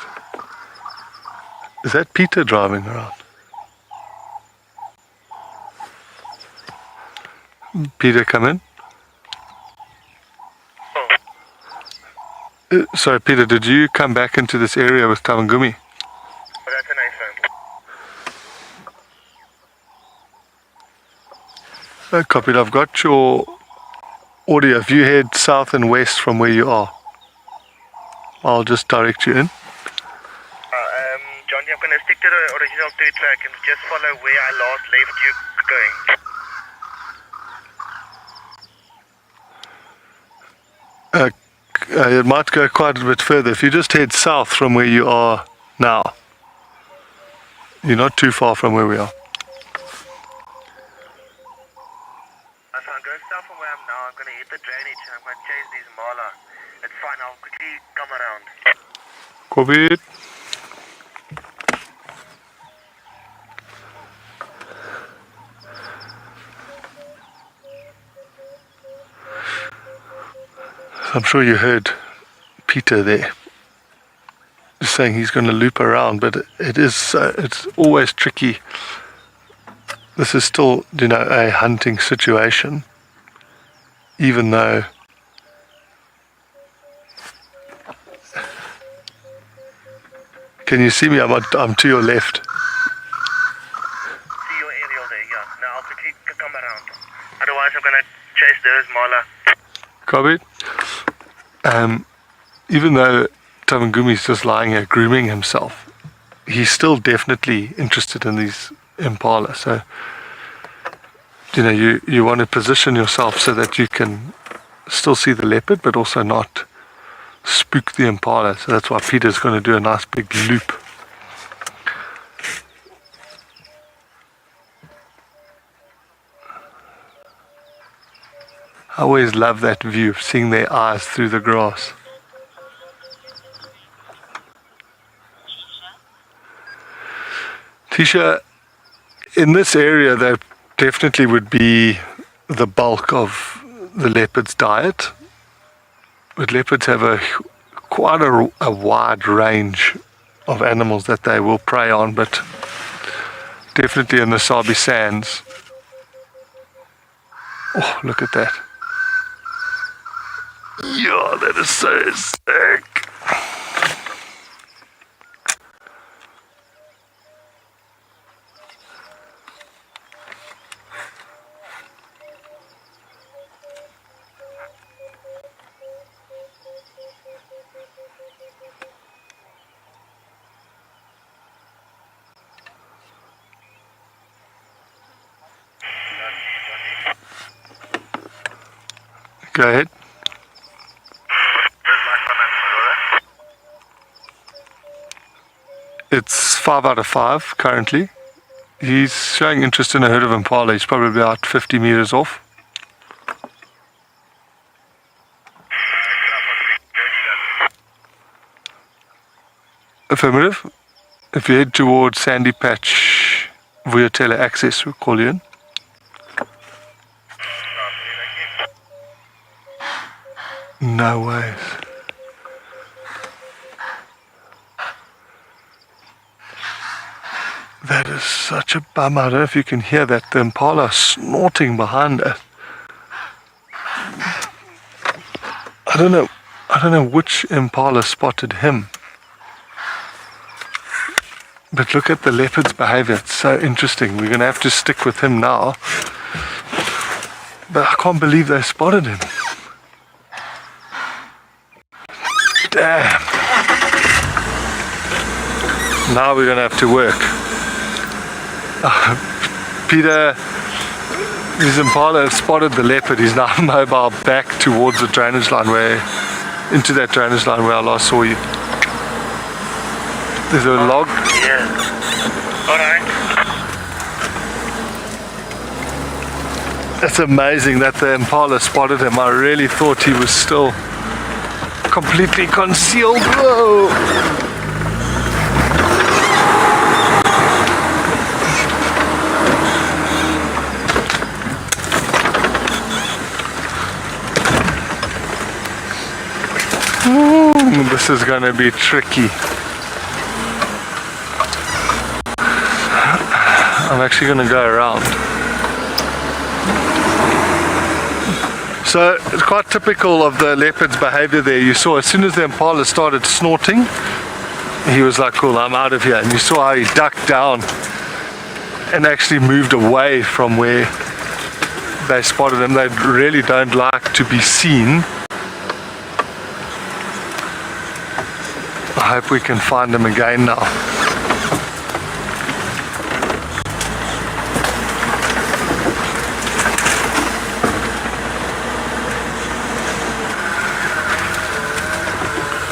Is that Peter driving around? Peter, come in. Sorry, Peter, did you come back into this area with Tavangumi? That's a nice one. Copied. I've got your audio. If you head south and west from where you are, I'll just direct you in. Johnny, I'm going to stick to the original 2-track and just follow where I last left you going. It might go quite a bit further. If you just head south from where you are now, you're not too far from where we are. If I'm going south from where I'm now, I'm going to hit the drainage and I'm going to chase these mala. It's fine, I'll quickly come around. Copied. I'm sure you heard Peter there just saying he's going to loop around, but it's always tricky. This is still, a hunting situation, even though can you see me? I'm to your left. See your aerial there, yeah. Now I'll quickly come around. Otherwise I'm going to chase those mala. Copied. Even though Tavangumi's just lying here grooming himself, he's still definitely interested in these impala. So, you want to position yourself so that you can still see the leopard, but also not spook the impala. So that's why Peter's going to do a nice big loop. I always love that view, seeing their eyes through the grass. Tisha, in this area there definitely would be the bulk of the leopard's diet. But leopards have a quite a wide range of animals that they will prey on, but definitely in the Sabi Sands. Oh, look at that. Yeah, that is so sick. Go ahead. It's 5 out of 5 currently. He's showing interest in a herd of impala. He's probably about 50 meters off. Affirmative. If you head towards Sandy Patch Vuyatela access, we'll call you in. No ways. That is such a bummer. I don't know if you can hear that. The impala snorting behind it. I don't know which impala spotted him. But look at the leopard's behavior. It's so interesting. We're going to have to stick with him now. But I can't believe they spotted him. Damn. Now we're going to have to work. Peter, his impala have spotted the leopard. He's now mobile back towards the drainage line into that drainage line where I last saw you. There's a log. Yeah. Alright. It's amazing that the impala spotted him. I really thought he was still completely concealed. Whoa! This is going to be tricky. I'm actually going to go around. So it's quite typical of the leopard's behavior there. You saw as soon as the impala started snorting, he was like, cool, I'm out of here. And you saw how he ducked down and actually moved away from where they spotted him. They really don't like to be seen. I hope we can find him again now.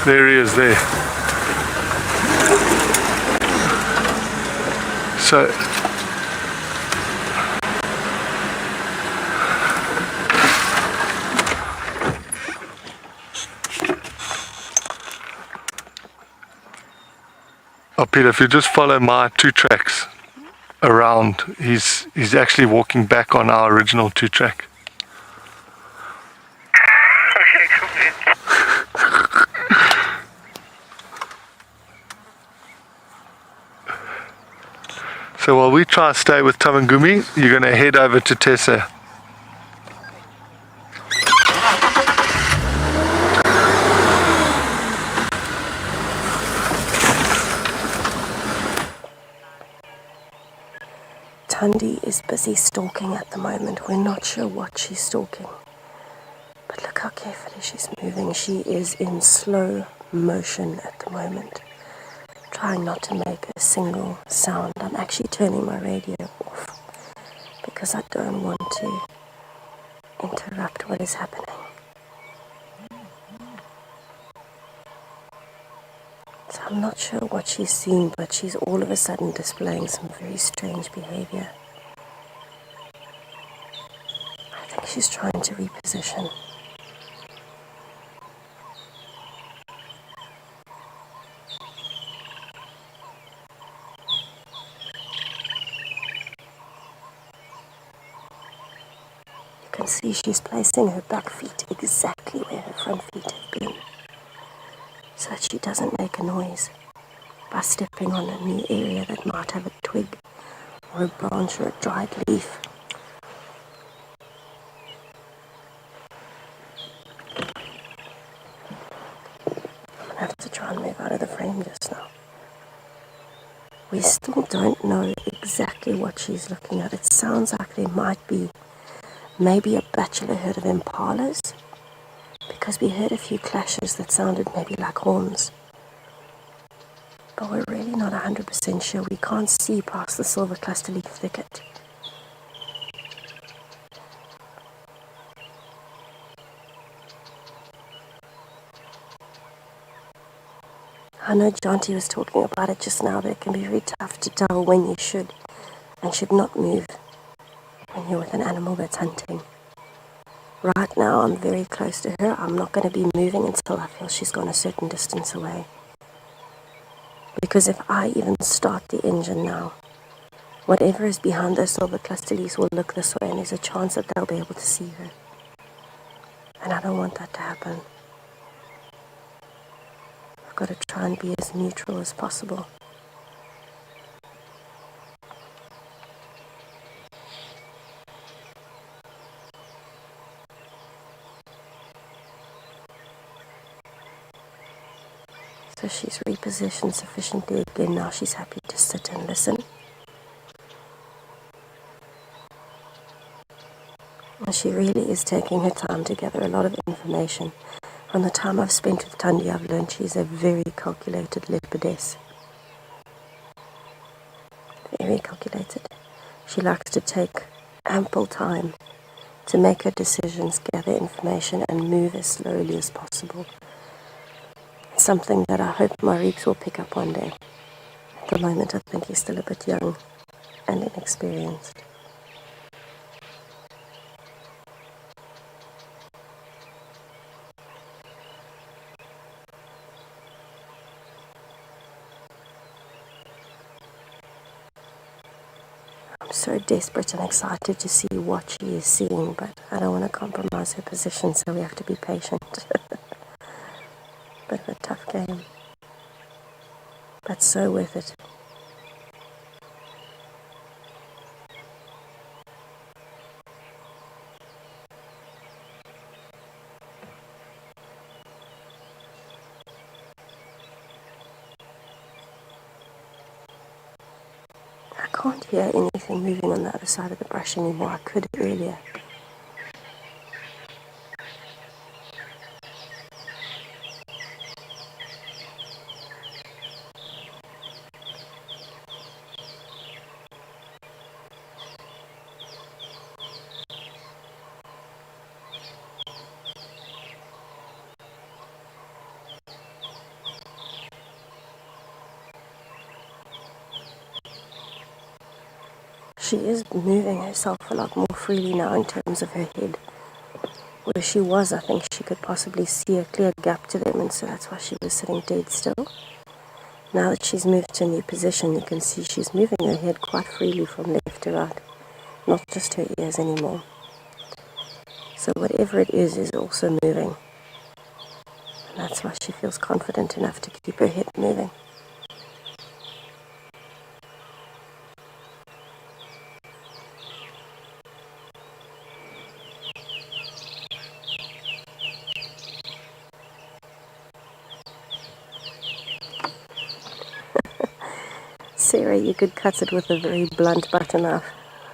There he is there. So Peter, if you just follow my 2 tracks around, he's actually walking back on our original 2 track. Okay, complete. So while we try to stay with Tamangumi, you're going to head over to Tessa. Tundi is busy stalking at the moment. We're not sure what she's stalking. But look how carefully she's moving. She is in slow motion at the moment, trying not to make a single sound. I'm actually turning my radio off because I don't want to interrupt what is happening. So I'm not sure what she's seeing, but she's all of a sudden displaying some very strange behavior. I think she's trying to reposition. You can see she's placing her back feet exactly where her front feet have been. so that she doesn't make a noise by stepping on a new area that might have a twig or a branch or a dried leaf. I'm gonna have to try and move out of the frame just now. We still don't know exactly what she's looking at. It sounds like there might be maybe a bachelor herd of impalas, because we heard a few clashes that sounded maybe like horns. But we're really not 100% sure. We can't see past the silver cluster leaf thicket. I know Jonty was talking about it just now, that it can be very tough to tell when you should and should not move when you're with an animal that's hunting. Right now, I'm very close to her. I'm not going to be moving until I feel she's gone a certain distance away. Because if I even start the engine now, whatever is behind those silver cluster leaves will look this way, and there's a chance that they'll be able to see her. And I don't want that to happen. I've got to try and be as neutral as possible. So she's repositioned sufficiently again. Now she's happy to sit and listen. And she really is taking her time to gather a lot of information. From the time I've spent with Thandi, I've learned she's a very calculated leopardess. Very calculated. She likes to take ample time to make her decisions, gather information, and move as slowly as possible. It's something that I hope my Reeks will pick up one day. At the moment, I think he's still a bit young and inexperienced. I'm so desperate and excited to see what she is seeing, but I don't want to compromise her position, so we have to be patient. Bit of a tough game, but so worth it. I can't hear anything moving on the other side of the brush anymore. I could earlier. She is moving herself a lot more freely now in terms of her head. Where she was, I think she could possibly see a clear gap to them, and so that's why she was sitting dead still. Now that she's moved to a new position, you can see she's moving her head quite freely from left to right, not just her ears anymore. So whatever it is also moving. And that's why she feels confident enough to keep her head moving. Sarah, you could cut it with a very blunt butter knife.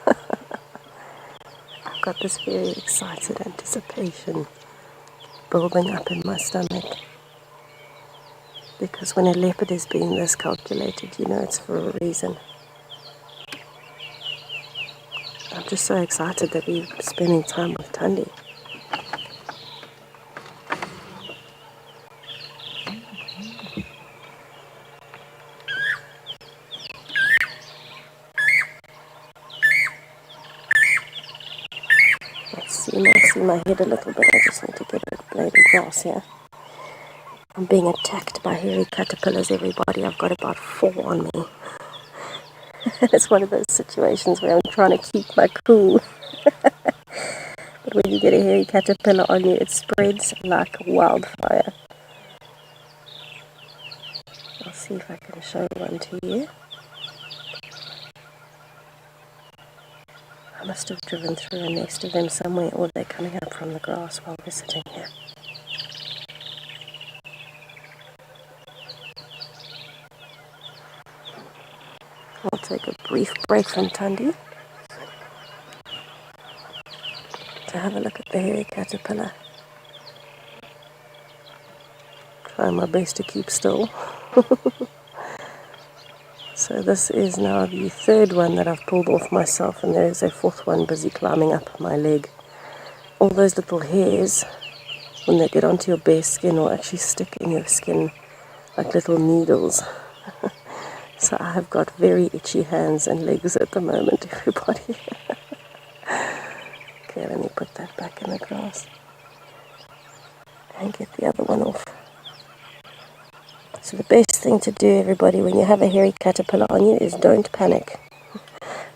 I've got this very excited anticipation building up in my stomach. Because when a leopard is being this calculated, you know it's for a reason. I'm just so excited that we're spending time with Thandi. See my head a little bit. I just need to get a blade of grass here. I'm being attacked by hairy caterpillars, everybody. I've got about 4 on me. It's one of those situations where I'm trying to keep my cool. But when you get a hairy caterpillar on you, it spreads like wildfire. show one to you. I must have driven through a nest of them somewhere, or they're coming up from the grass while we're sitting here. I'll take a brief break from Tundi to have a look at the hairy caterpillar. Try my best to keep still. So this is now the third one that I've pulled off myself, and there is a fourth one busy climbing up my leg. All those little hairs, when they get onto your bare skin, will actually stick in your skin like little needles. So I have got very itchy hands and legs at the moment, everybody. Okay, let me put that back in the grass and get the other one off. So the best thing to do, everybody, when you have a hairy caterpillar on you is don't panic.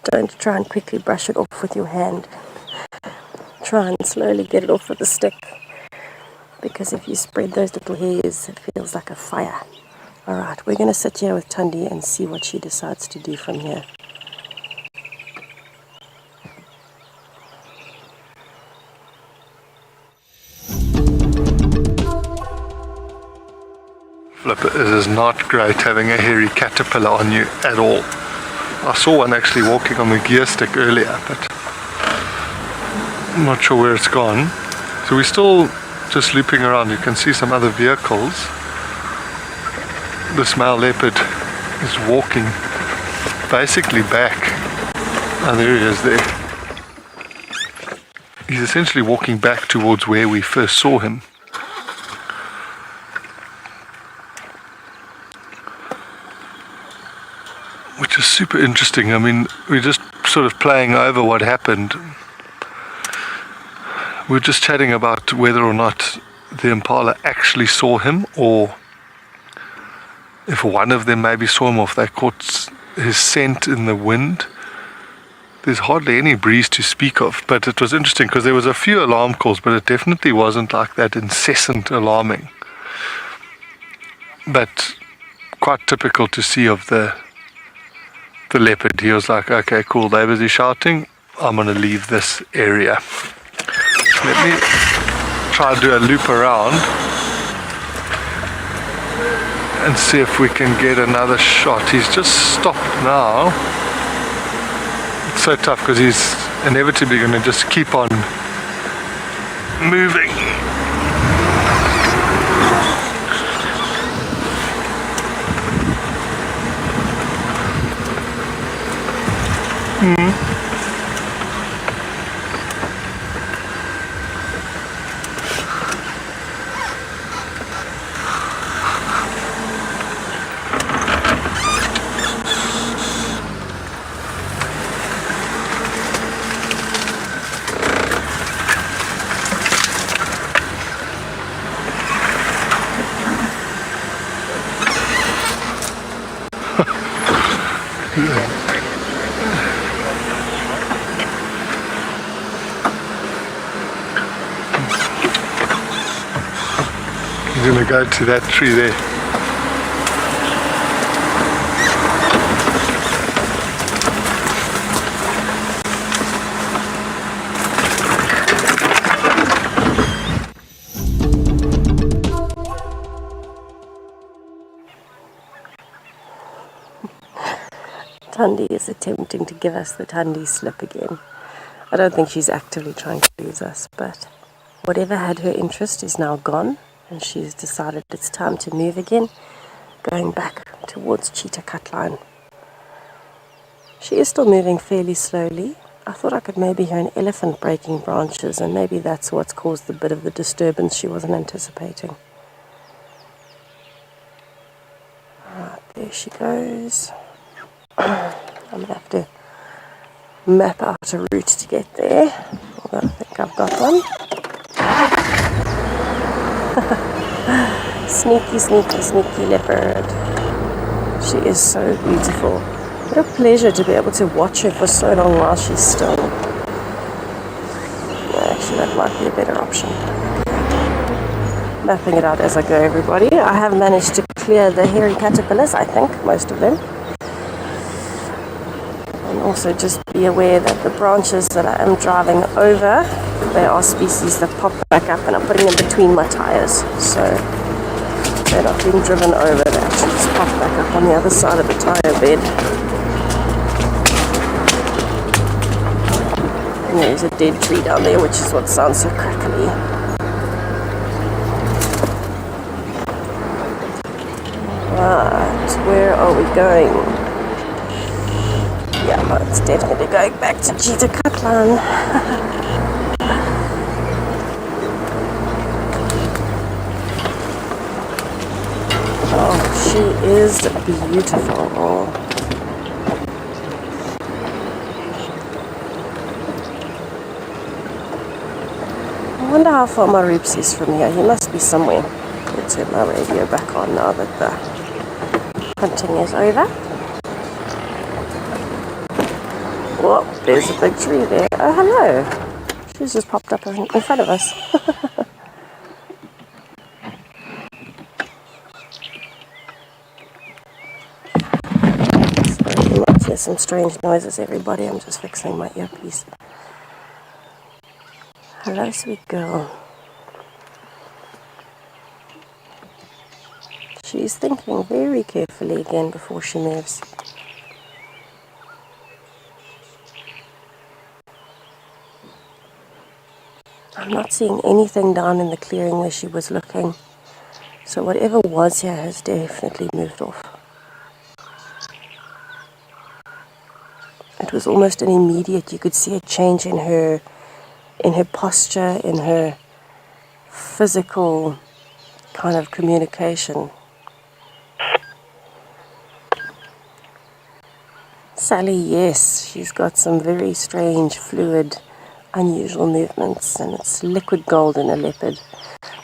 Don't try and quickly brush it off with your hand. Try and slowly get it off with a stick, because if you spread those little hairs, it feels like a fire. Alright, we're going to sit here with Tundi and see what she decides to do from here. Flip, it is not great having a hairy caterpillar on you at all. I saw one actually walking on the gear stick earlier, but I'm not sure where it's gone. So we're still just looping around. You can see some other vehicles. This male leopard is walking basically back. Oh, there he is there. He's essentially walking back towards where we first saw him. Which is super interesting. I mean, we're just sort of playing over what happened. We're just chatting about whether or not the impala actually saw him, or if one of them maybe saw him, or if they caught his scent in the wind. There's hardly any breeze to speak of, but it was interesting because there was a few alarm calls, but it definitely wasn't like that incessant alarming. But quite typical to see of the leopard. He was like, okay, cool, they're busy shouting, I'm going to leave this area. Let me try and do a loop around and see if we can get another shot. He's just stopped now. It's so tough because he's inevitably going to just keep on moving. He's going to go to that tree there. Tundi is attempting to give us the Tundi slip again. I don't think she's actively trying to lose us, but whatever had her interest is now gone, and she's decided it's time to move again, going back towards Cheetah Cut Line. She is still moving fairly slowly. I thought I could maybe hear an elephant breaking branches, and maybe that's what's caused a bit of the disturbance she wasn't anticipating. Alright, there she goes. I'm going to have to map out a route to get there. Although I think I've got one. Sneaky, sneaky, sneaky leopard. She is so beautiful. What a pleasure to be able to watch her for so long while she's still. Actually, that might be a better option. Mapping it out as I go, everybody. I have managed to clear the hairy caterpillars, I think, most of them. And also just be aware that the branches that I am driving over, they are species that pop back up, and I'm putting them between my tires. So they're not being driven over, they actually just pop back up on the other side of the tire bed. And there's a dead tree down there, which is what sounds so crackly. Right, where are we going? Yeah, it's definitely going back to Cheetah Cutland. Oh, she is beautiful. I wonder how far my Roops is from here. He must be somewhere. I'll turn my radio back on now that the hunting is over. Whoa, there's a big tree there. Oh, hello. She's just popped up in front of us. Sorry, you might hear some strange noises, everybody. I'm just fixing my earpiece. Hello, sweet girl. She's thinking very carefully again before she moves. I'm not seeing anything down in the clearing where she was looking. So whatever was here has definitely moved off. It was almost an immediate, you could see a change in her posture, in her physical kind of communication. Sally, yes, she's got some very strange, fluid, unusual movements, and it's liquid gold in a leopard.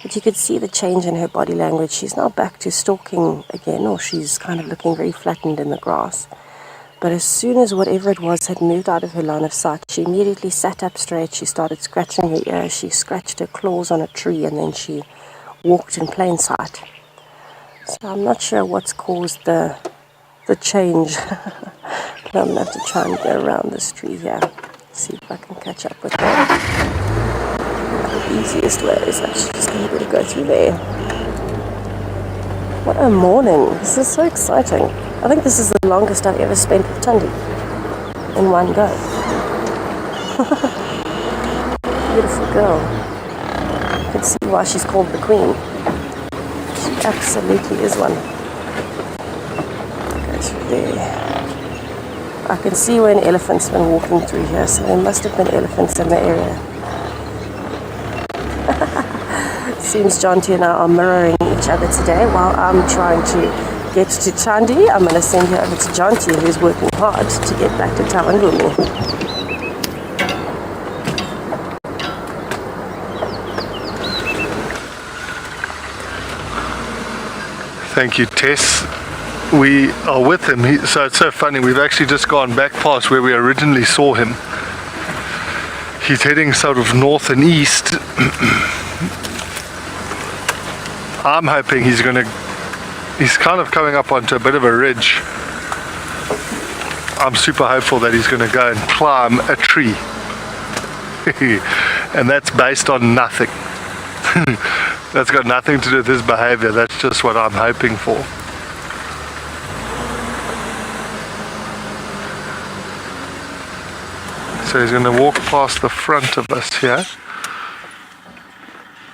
But you could see the change in her body language. She's now back to stalking again, or she's kind of looking very flattened in the grass. But as soon as whatever it was had moved out of her line of sight, she immediately sat up straight. She started scratching her ear. She scratched her claws on a tree, and then she walked in plain sight. So I'm not sure what's caused the change. But I'm going to have to try and go around this tree here. See if I can catch up with her. The easiest way is actually just going to go through there. What a morning. This is so exciting. I think this is the longest I've ever spent with Tundi in one go. Beautiful girl. You can see why she's called the queen. She absolutely is one. Go through there. I can see where an elephant's been walking through here, so there must have been elephants in the area. Seems Jonty and I are mirroring each other today while I'm trying to get to Chandi. I'm going to send her over to Jonty, who's working hard to get back to Tawangumi. Thank you, Tess. We are with him, so it's so funny, we've actually just gone back past where we originally saw him. He's heading sort of north and east. I'm hoping he's kind of coming up onto a bit of a ridge. I'm super hopeful that he's going to go and climb a tree. And that's based on nothing. That's got nothing to do with his behavior, that's just what I'm hoping for. So he's going to walk past the front of us here.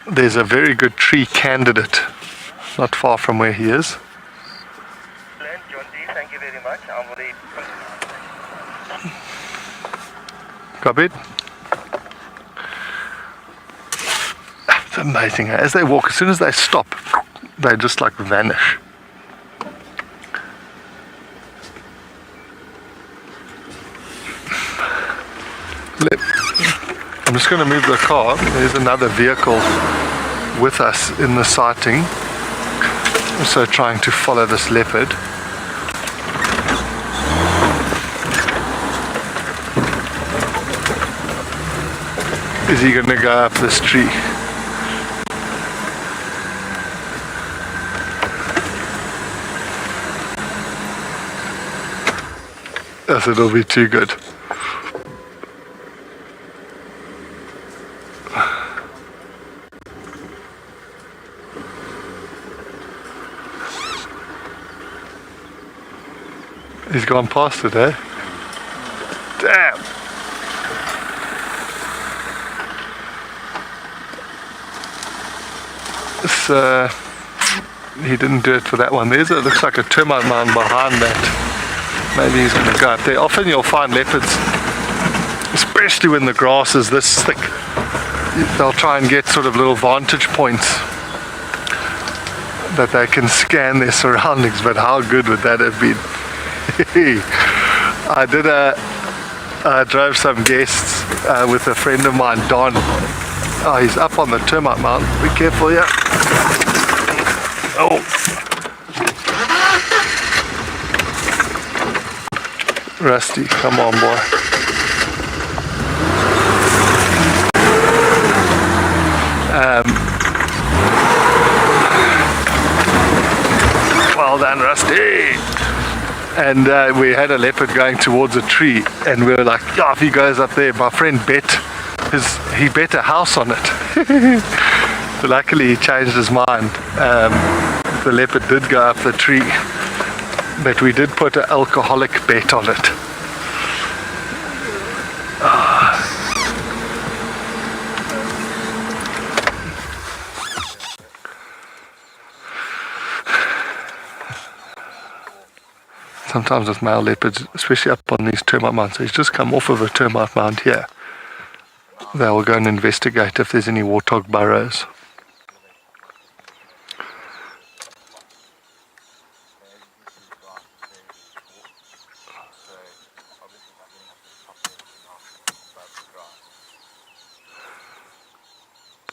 There's a very good tree candidate not far from where he is. John D, thank you very much. I'm ready. Copied? It's amazing. As they walk, as soon as they stop, they just like vanish. I'm just going to move the car. There's another vehicle with us in the sighting. Also trying to follow this leopard. Is he going to go up this tree? I said, it'll be too good. He's gone past it, eh? Damn! So, he didn't do it for that one. It looks like a termite mound behind that. Maybe he's going to go up there. Often you'll find leopards, especially when the grass is this thick, they'll try and get sort of little vantage points that they can scan their surroundings, but how good would that have been? I drove some guests with a friend of mine, Don. Oh, he's up on the termite mound. Be careful, yeah. Oh. Rusty, come on, boy. Well done, Rusty. And we had a leopard going towards a tree, and we were like, yeah, if he goes up there, my friend he bet a house on it. But luckily he changed his mind. The leopard did go up the tree, but we did put an alcoholic bet on it. Sometimes with male leopards, especially up on these termite mounds, so he's just come off of a termite mound here. They will go and investigate if there's any warthog burrows.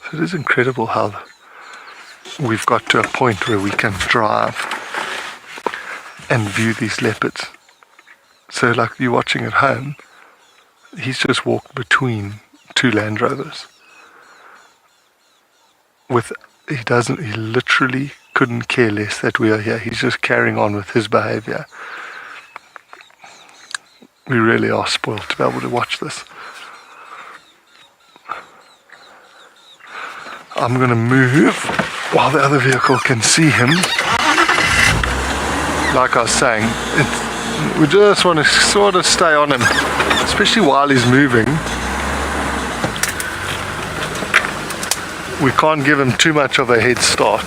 So it is incredible how we've got to a point where we can drive and view these leopards. So like you're watching at home, he's just walked between two Land Rovers. He literally couldn't care less that we are here. He's just carrying on with his behavior. We really are spoiled to be able to watch this. I'm going to move while the other vehicle can see him. Like I was saying, we just want to sort of stay on him, especially while he's moving. We can't give him too much of a head start.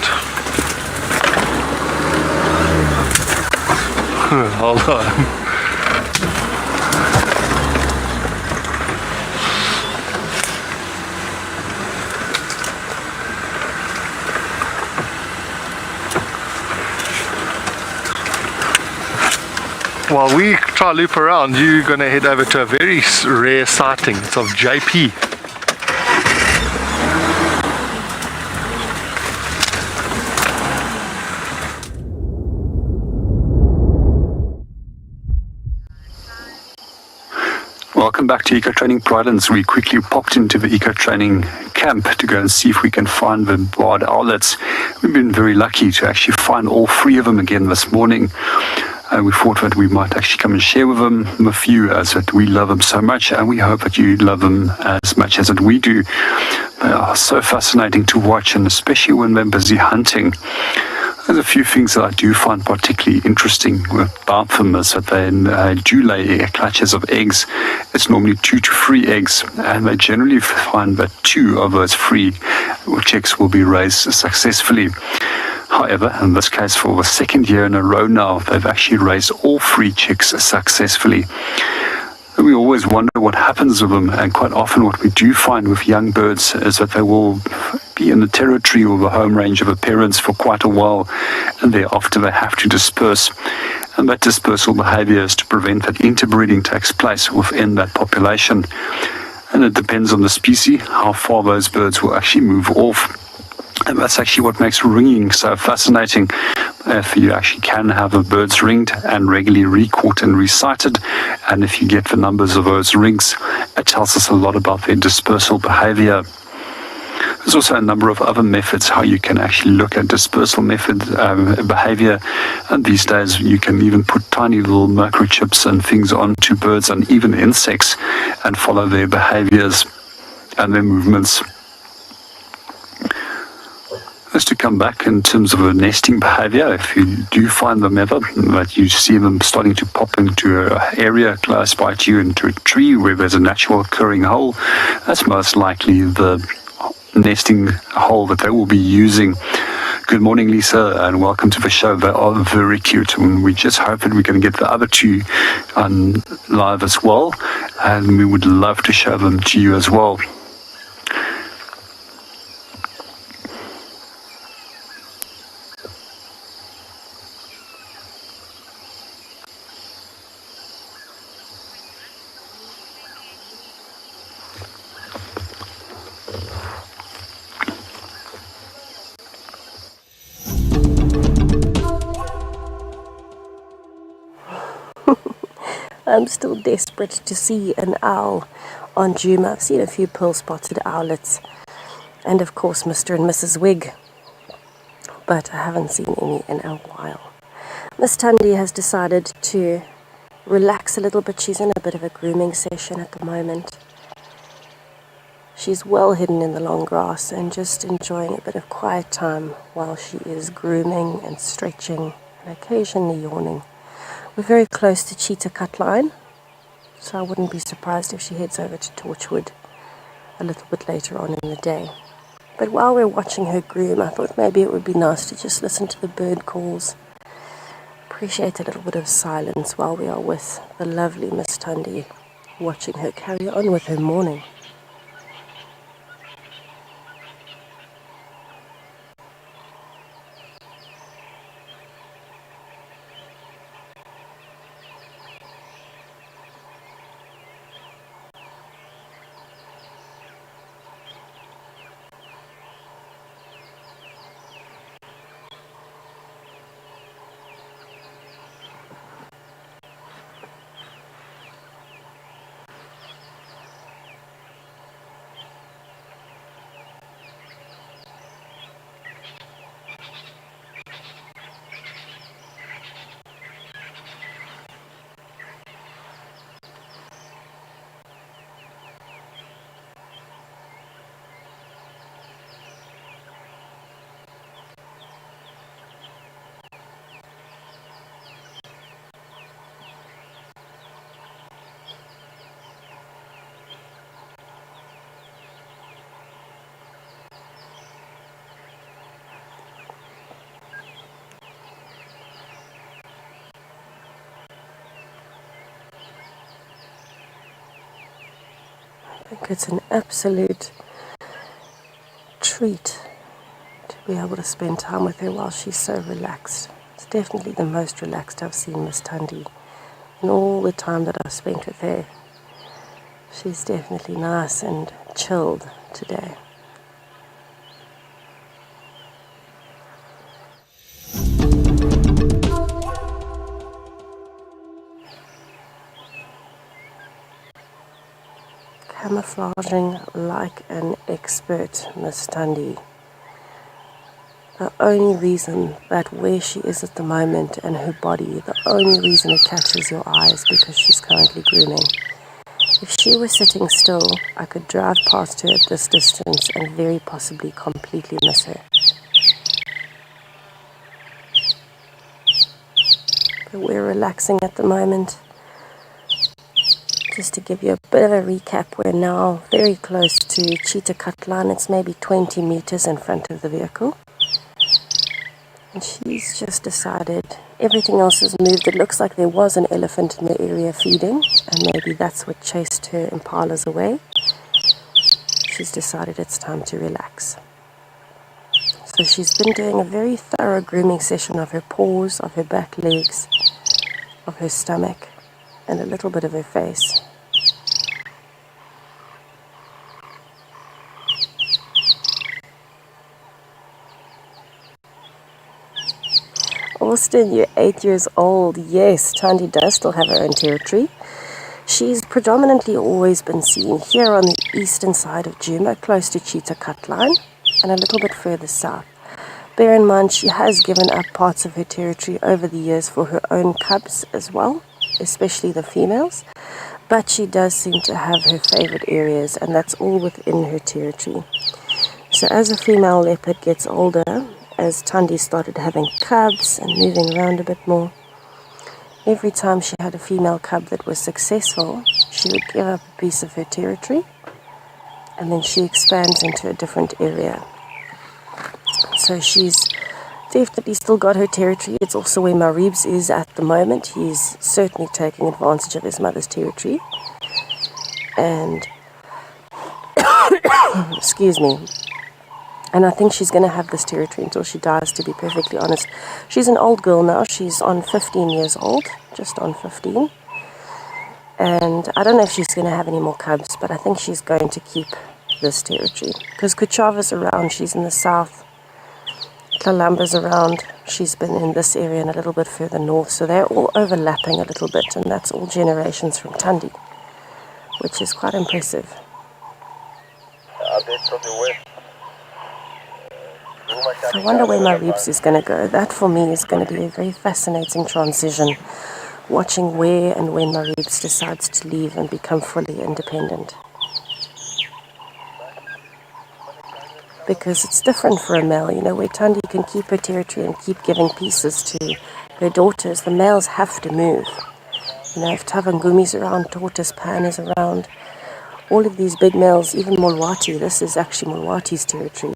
Hold on. While we try to loop around, you're going to head over to a very rare sighting. It's of JP. Welcome back to Eco Training Providence. We quickly popped into the Eco Training camp to go and see if we can find the barred owlets. We've been very lucky to actually find all three of them again this morning. We thought that we might actually come and share with them with you, as that we love them so much, and we hope that you love them as much as that we do. They are so fascinating to watch, and especially when they're busy hunting. There's a few things that I do find particularly interesting about them, is that they do lay clutches of eggs. It's normally 2 to 3 eggs, and they generally find that 2 of those 3 chicks will be raised successfully. However, in this case, for the second year in a row now, they've actually raised all 3 chicks successfully. We always wonder what happens with them, and quite often what we do find with young birds is that they will be in the territory or the home range of the parents for quite a while, and thereafter they have to disperse. And that dispersal behavior is to prevent that interbreeding takes place within that population. And it depends on the species, how far those birds will actually move off. And that's actually what makes ringing so fascinating. If you actually can have the birds ringed and regularly recaught and resighted, and if you get the numbers of those rings, it tells us a lot about their dispersal behavior. There's also a number of other methods how you can actually look at dispersal method behavior. And these days you can even put tiny little microchips and things onto birds and even insects and follow their behaviors and their movements. As to come back in terms of a nesting behavior, if you do find them ever, that you see them starting to pop into an area close by to you, into a tree where there's a natural occurring hole, that's most likely the nesting hole that they will be using. Good morning, Lisa, and welcome to the show. They are very cute, and we just hope that we can get the other two on live as well, and we would love to show them to you as well. I'm still desperate to see an owl on Juma. I've seen a few pearl-spotted owlets, and of course Mr. and Mrs. Wig, but I haven't seen any in a while. Miss Tundi has decided to relax a little bit. She's in a bit of a grooming session at the moment. She's well hidden in the long grass and just enjoying a bit of quiet time while she is grooming and stretching and occasionally yawning. We're very close to cheetah cut line, so I wouldn't be surprised if she heads over to Torchwood a little bit later on in the day. But while we're watching her groom, I thought maybe it would be nice to just listen to the bird calls, appreciate a little bit of silence while we are with the lovely Miss Tundi, watching her carry on with her morning. I think it's an absolute treat to be able to spend time with her while she's so relaxed. It's definitely the most relaxed I've seen Miss Tundi in all the time that I've spent with her. She's definitely nice and chilled today. Camouflaging like an expert, Miss Tundi. The only reason that where she is at the moment and her body, the only reason it catches your eye is because she's currently grooming. If she were sitting still, I could drive past her at this distance and very possibly completely miss her. But we're relaxing at the moment. Just to give you a bit of a recap, we're now very close to cheetah cut line. It's maybe 20 meters in front of the vehicle. And she's just decided everything else has moved. It looks like there was an elephant in the area feeding, and maybe that's what chased her impalas away. She's decided it's time to relax. So she's been doing a very thorough grooming session of her paws, of her back legs, of her stomach, and a little bit of her face. Austin, you're 8 years old. Yes, Tundi does still have her own territory. she's predominantly always been seen here on the eastern side of Djuma, close to Cheetah Cut Line, and a little bit further south. Bear in mind, she has given up parts of her territory over the years for her own cubs as well, especially the females, but she does seem to have her favorite areas, and that's all within her territory. So as a female leopard gets older, as Thandi started having cubs and moving around a bit more, every time she had a female cub that was successful, she would give up a piece of her territory, and then she expands into a different area. So she's definitely still got her territory. It's also where Maribs is at the moment. He's certainly taking advantage of his mother's territory. And, excuse me, and I think she's going to have this territory until she dies, to be perfectly honest. She's an old girl now. She's on 15 years old, just on 15. And I don't know if she's going to have any more cubs, but I think she's going to keep this territory. Because Kuchava's around, she's in the south. Kalamba's around, she's been in this area and a little bit further north. So they're all overlapping a little bit, and that's all generations from Thandi, which is quite impressive. I wonder where Maribs is going to go. That for me is going to be a very fascinating transition, watching where and when Maribs decides to leave and become fully independent. Because it's different for a male, you know, where Thandi can keep her territory and keep giving pieces to her daughters. The males have to move. You know, if Tavangumi's around, Tortoise Pan is around, all of these big males, even Mulwati, this is actually Mulwati's territory.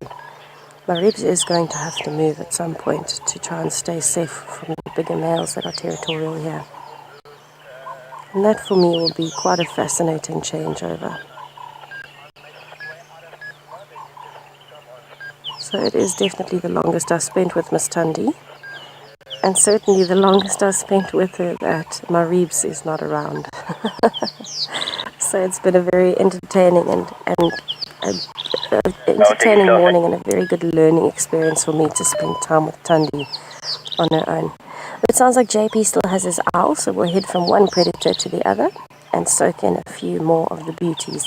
Maribs is going to have to move at some point to try and stay safe from the bigger males that are territorial here. And that for me will be quite a fascinating changeover. So it is definitely the longest I've spent with Miss Thandi, and certainly the longest I've spent with her that Maribs is not around. So it's been a very entertaining entertaining morning and a very good learning experience for me to spend time with Thandi on her own. But it sounds like JP still has his owl, so we'll head from one predator to the other and soak in a few more of the beauties.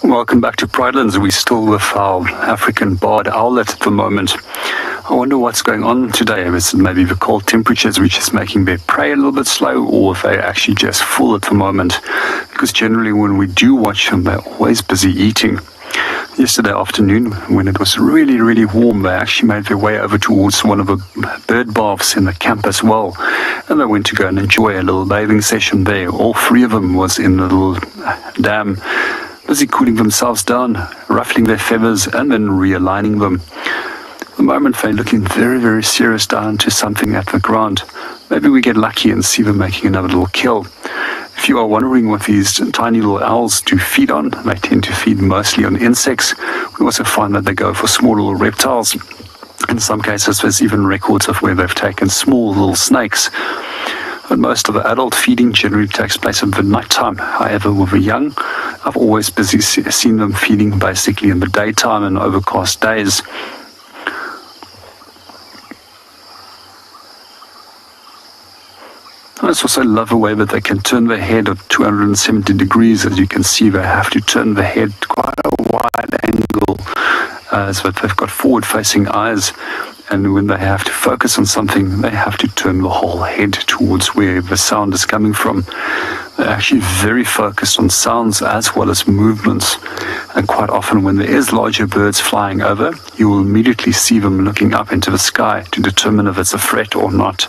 Welcome back to Pridelands. We're still with our African barred owlet at the moment. I wonder what's going on today. Is it maybe the cold temperatures which is making their prey a little bit slow, or if they're actually just full at the moment? Because generally when we do watch them, they're always busy eating. Yesterday afternoon, when it was really, really warm, they actually made their way over towards one of the bird baths in the camp as well. And they went to go and enjoy a little bathing session there. All three of them was in the little dam, busy cooling themselves down, ruffling their feathers and then realigning them. At the moment they're looking very, very serious down to something at the ground. Maybe we get lucky and see them making another little kill. If you are wondering what these tiny little owls do feed on, they tend to feed mostly on insects. We also find that they go for small little reptiles. In some cases there's even records of where they've taken small little snakes. But most of the adult feeding generally takes place in the nighttime. However, with the young, I've always seen them feeding basically in the daytime and overcast days. I also love the way that they can turn their head at 270 degrees. As you can see, they have to turn the head quite a wide angle, so that they've got forward-facing eyes. And when they have to focus on something, they have to turn the whole head towards where the sound is coming from. They're actually very focused on sounds as well as movements. And quite often when there is larger birds flying over, you will immediately see them looking up into the sky to determine if it's a threat or not.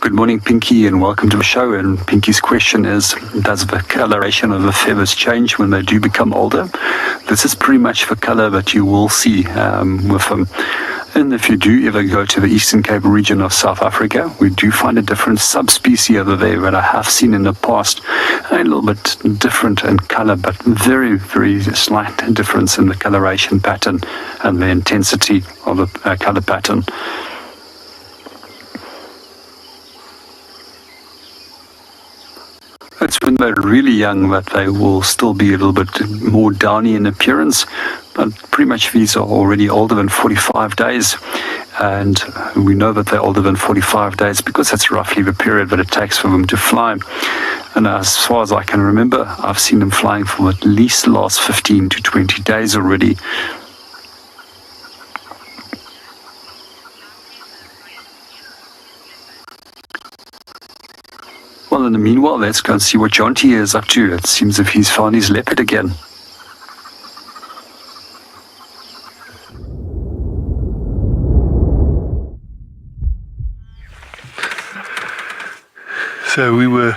Good morning, Pinky, and welcome to the show. And Pinky's question is, does the coloration of the feathers change when they do become older? This is pretty much the color that you will see with them. And if you do ever go to the Eastern Cape region of South Africa, we do find a different subspecies over there that I have seen in the past. A little bit different in color, but very, very slight difference in the coloration pattern and the intensity of the color pattern. It's when they're really young that they will still be a little bit more downy in appearance, but pretty much these are already older than 45 days. And we know that they're older than 45 days because that's roughly the period that it takes for them to fly. And as far as I can remember, I've seen them flying for at least the last 15 to 20 days already. Well, in the meanwhile, let's go and see what Jonty is up to. It seems if he's found his leopard again. So we were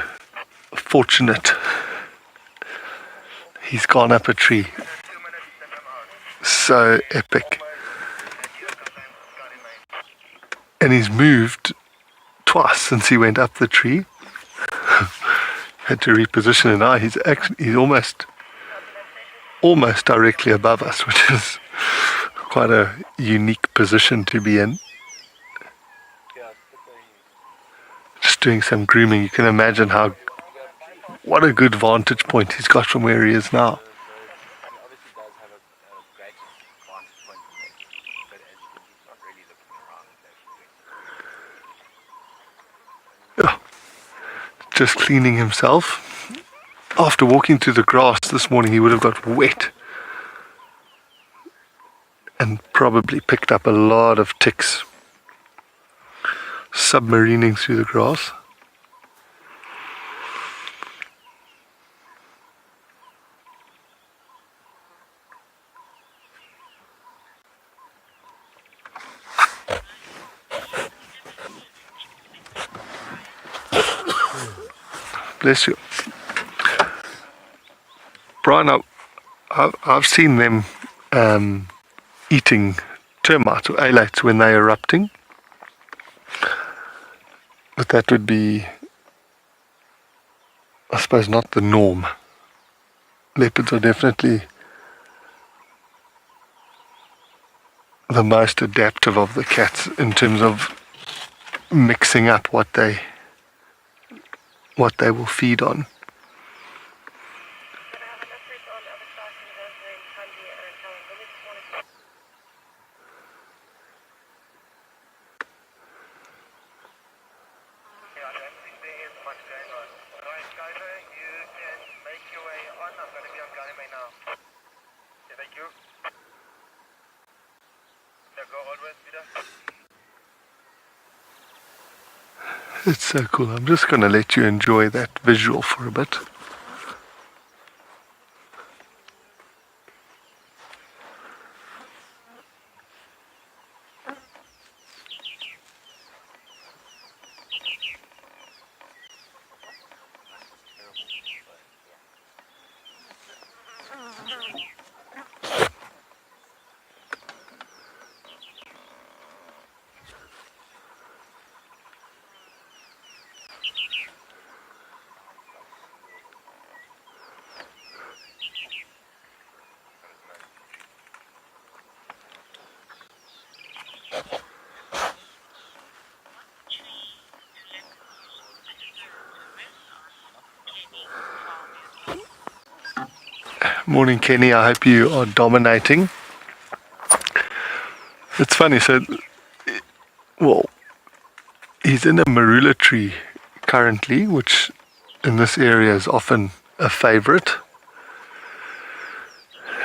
fortunate. He's gone up a tree. So epic. And he's moved twice since he went up the tree. Had to reposition, and now he's almost directly above us, which is quite a unique position to be in. Just doing some grooming. You can imagine what a good vantage point he's got from where he is now. Just cleaning himself. After walking through the grass this morning, he would have got wet and probably picked up a lot of ticks submarining through the grass. Bless you. Brian, I've seen them eating termites or alates when they're erupting. But that would be, I suppose, not the norm. Leopards are definitely the most adaptive of the cats in terms of mixing up what they will feed on. It's so cool. I'm just going to let you enjoy that visual for a bit. Morning, Kenny. I hope you are dominating. It's funny. So, well, he's in a marula tree currently, which in this area is often a favorite.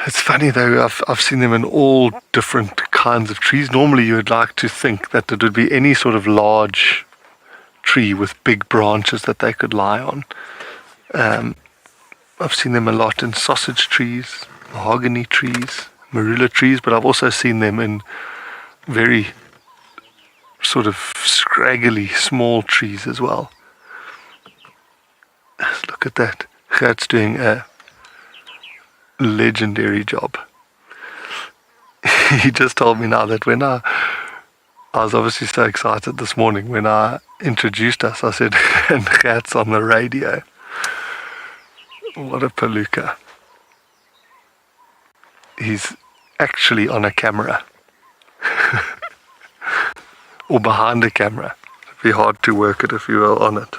It's funny though, I've seen them in all different kinds of trees. Normally you would like to think that it would be any sort of large tree with big branches that they could lie on. I've seen them a lot in sausage trees, mahogany trees, marula trees, but I've also seen them in very sort of scraggly small trees as well. Look at that. Gert's doing a legendary job. He just told me now that when I I was obviously so excited this morning when I introduced us. I said, and Gert's on the radio. What a palooka. He's actually on a camera. Or behind a camera. It'd be hard to work it if you were on it.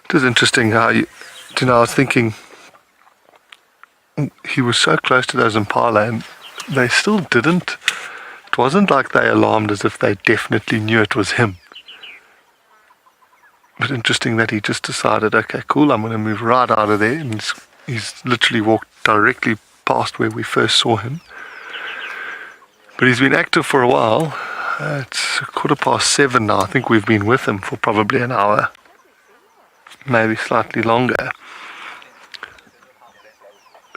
It is interesting how I was thinking, he was so close to those impala and they still didn't. It wasn't like they alarmed as if they definitely knew it was him. But interesting that he just decided, okay, cool, I'm going to move right out of there. And he's literally walked directly past where we first saw him. But he's been active for a while. It's 7:15 now. I think we've been with him for probably an hour. Maybe slightly longer.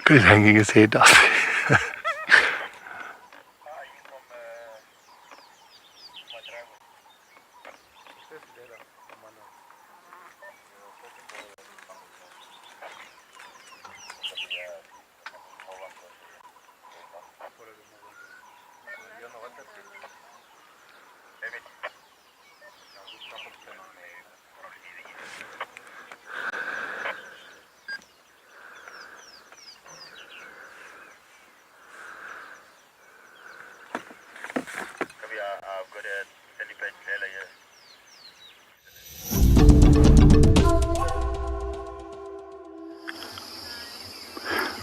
He's hanging his head up.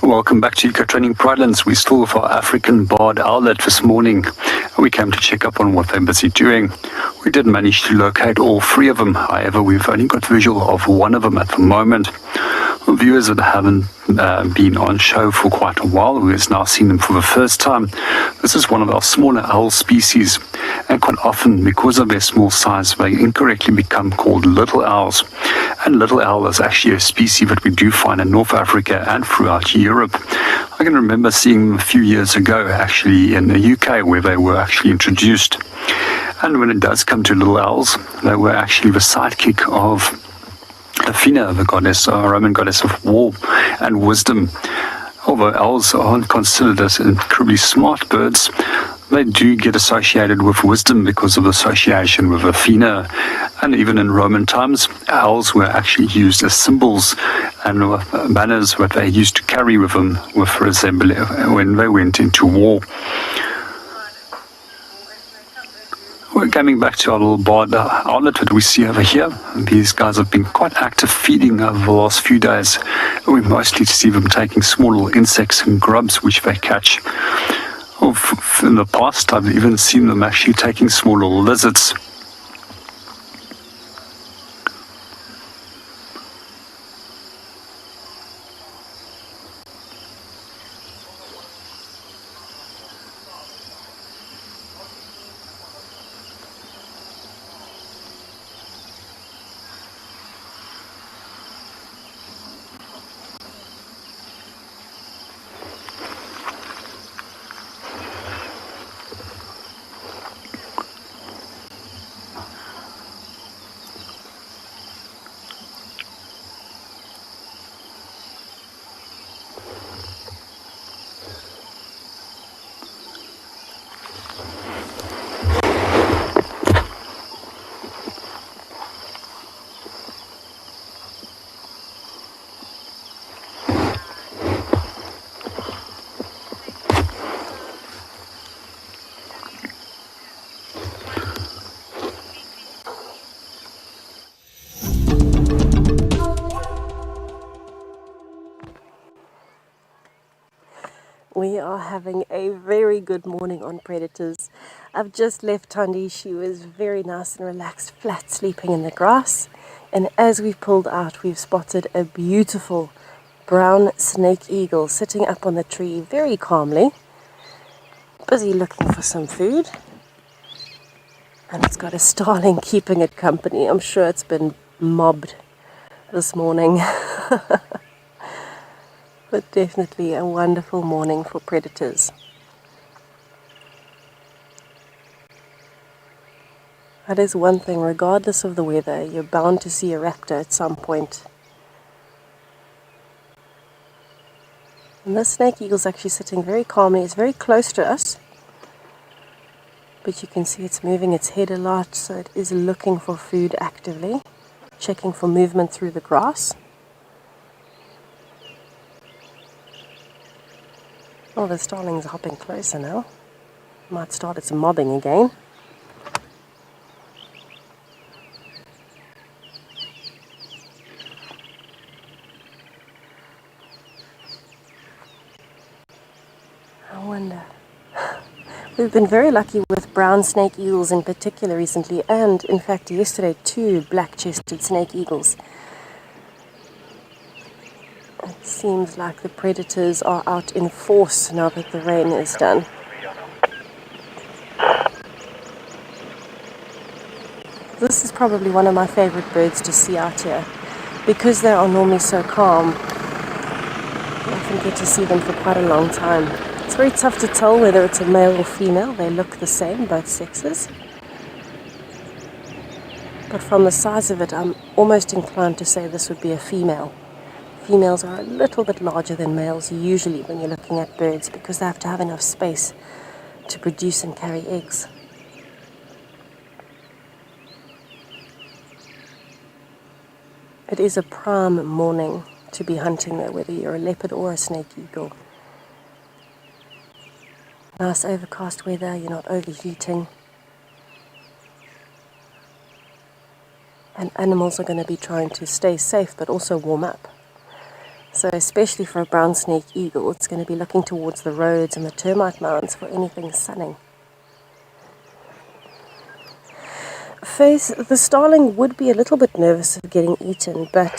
Welcome back to Eco Training Pridelands. We're still with our African barred owlet this morning. We came to check up on what they're busy doing. We did manage to locate all three of them. However, we've only got visual of one of them at the moment. For viewers that haven't been on show for quite a while, who has now seen them for the first time, this is one of our smaller owl species. And quite often, because of their small size, they incorrectly become called little owls. And little owl is actually a species that we do find in North Africa and throughout Europe. I can remember seeing them a few years ago, actually in the UK, where they were actually introduced. And when it does come to little owls, they were actually the sidekick of Athena, the goddess, Roman goddess of war and wisdom. Although owls aren't considered as incredibly smart birds, they do get associated with wisdom because of association with Athena. And even in Roman times, owls were actually used as symbols and banners that they used to carry with them when they went into war. We're coming back to our little barred owlet that we see over here. These guys have been quite active feeding over the last few days. We mostly see them taking small little insects and grubs which they catch. In the past, I've even seen them actually taking small little lizards. We are having a very good morning on Predators. I've just left Tandi. She was very nice and relaxed, flat sleeping in the grass. And as we've pulled out, we've spotted a beautiful brown snake eagle sitting up on the tree very calmly, busy looking for some food. And it's got a starling keeping it company. I'm sure it's been mobbed this morning. But definitely a wonderful morning for predators. That is one thing, regardless of the weather, you're bound to see a raptor at some point. And this snake eagle's actually sitting very calmly. It's very close to us, but you can see it's moving its head a lot, so it is looking for food actively, checking for movement through the grass. Oh, the starling's hopping closer now. Might start its mobbing again. I wonder. We've been very lucky with brown snake eagles in particular recently, and in fact yesterday 2 black-chested snake eagles. It seems like the predators are out in force now that the rain is done. This is probably one of my favorite birds to see out here. Because they are normally so calm, you often get to see them for quite a long time. It's very tough to tell whether it's a male or female. They look the same, both sexes. But from the size of it, I'm almost inclined to say this would be a female. Females are a little bit larger than males usually when you're looking at birds because they have to have enough space to produce and carry eggs. It is a prime morning to be hunting there, whether you're a leopard or a snake eagle. Nice overcast weather, you're not overheating. And animals are going to be trying to stay safe but also warm up. So especially for a brown snake eagle, it's going to be looking towards the roads and the termite mounds for anything sunning. Faith, the starling would be a little bit nervous of getting eaten, but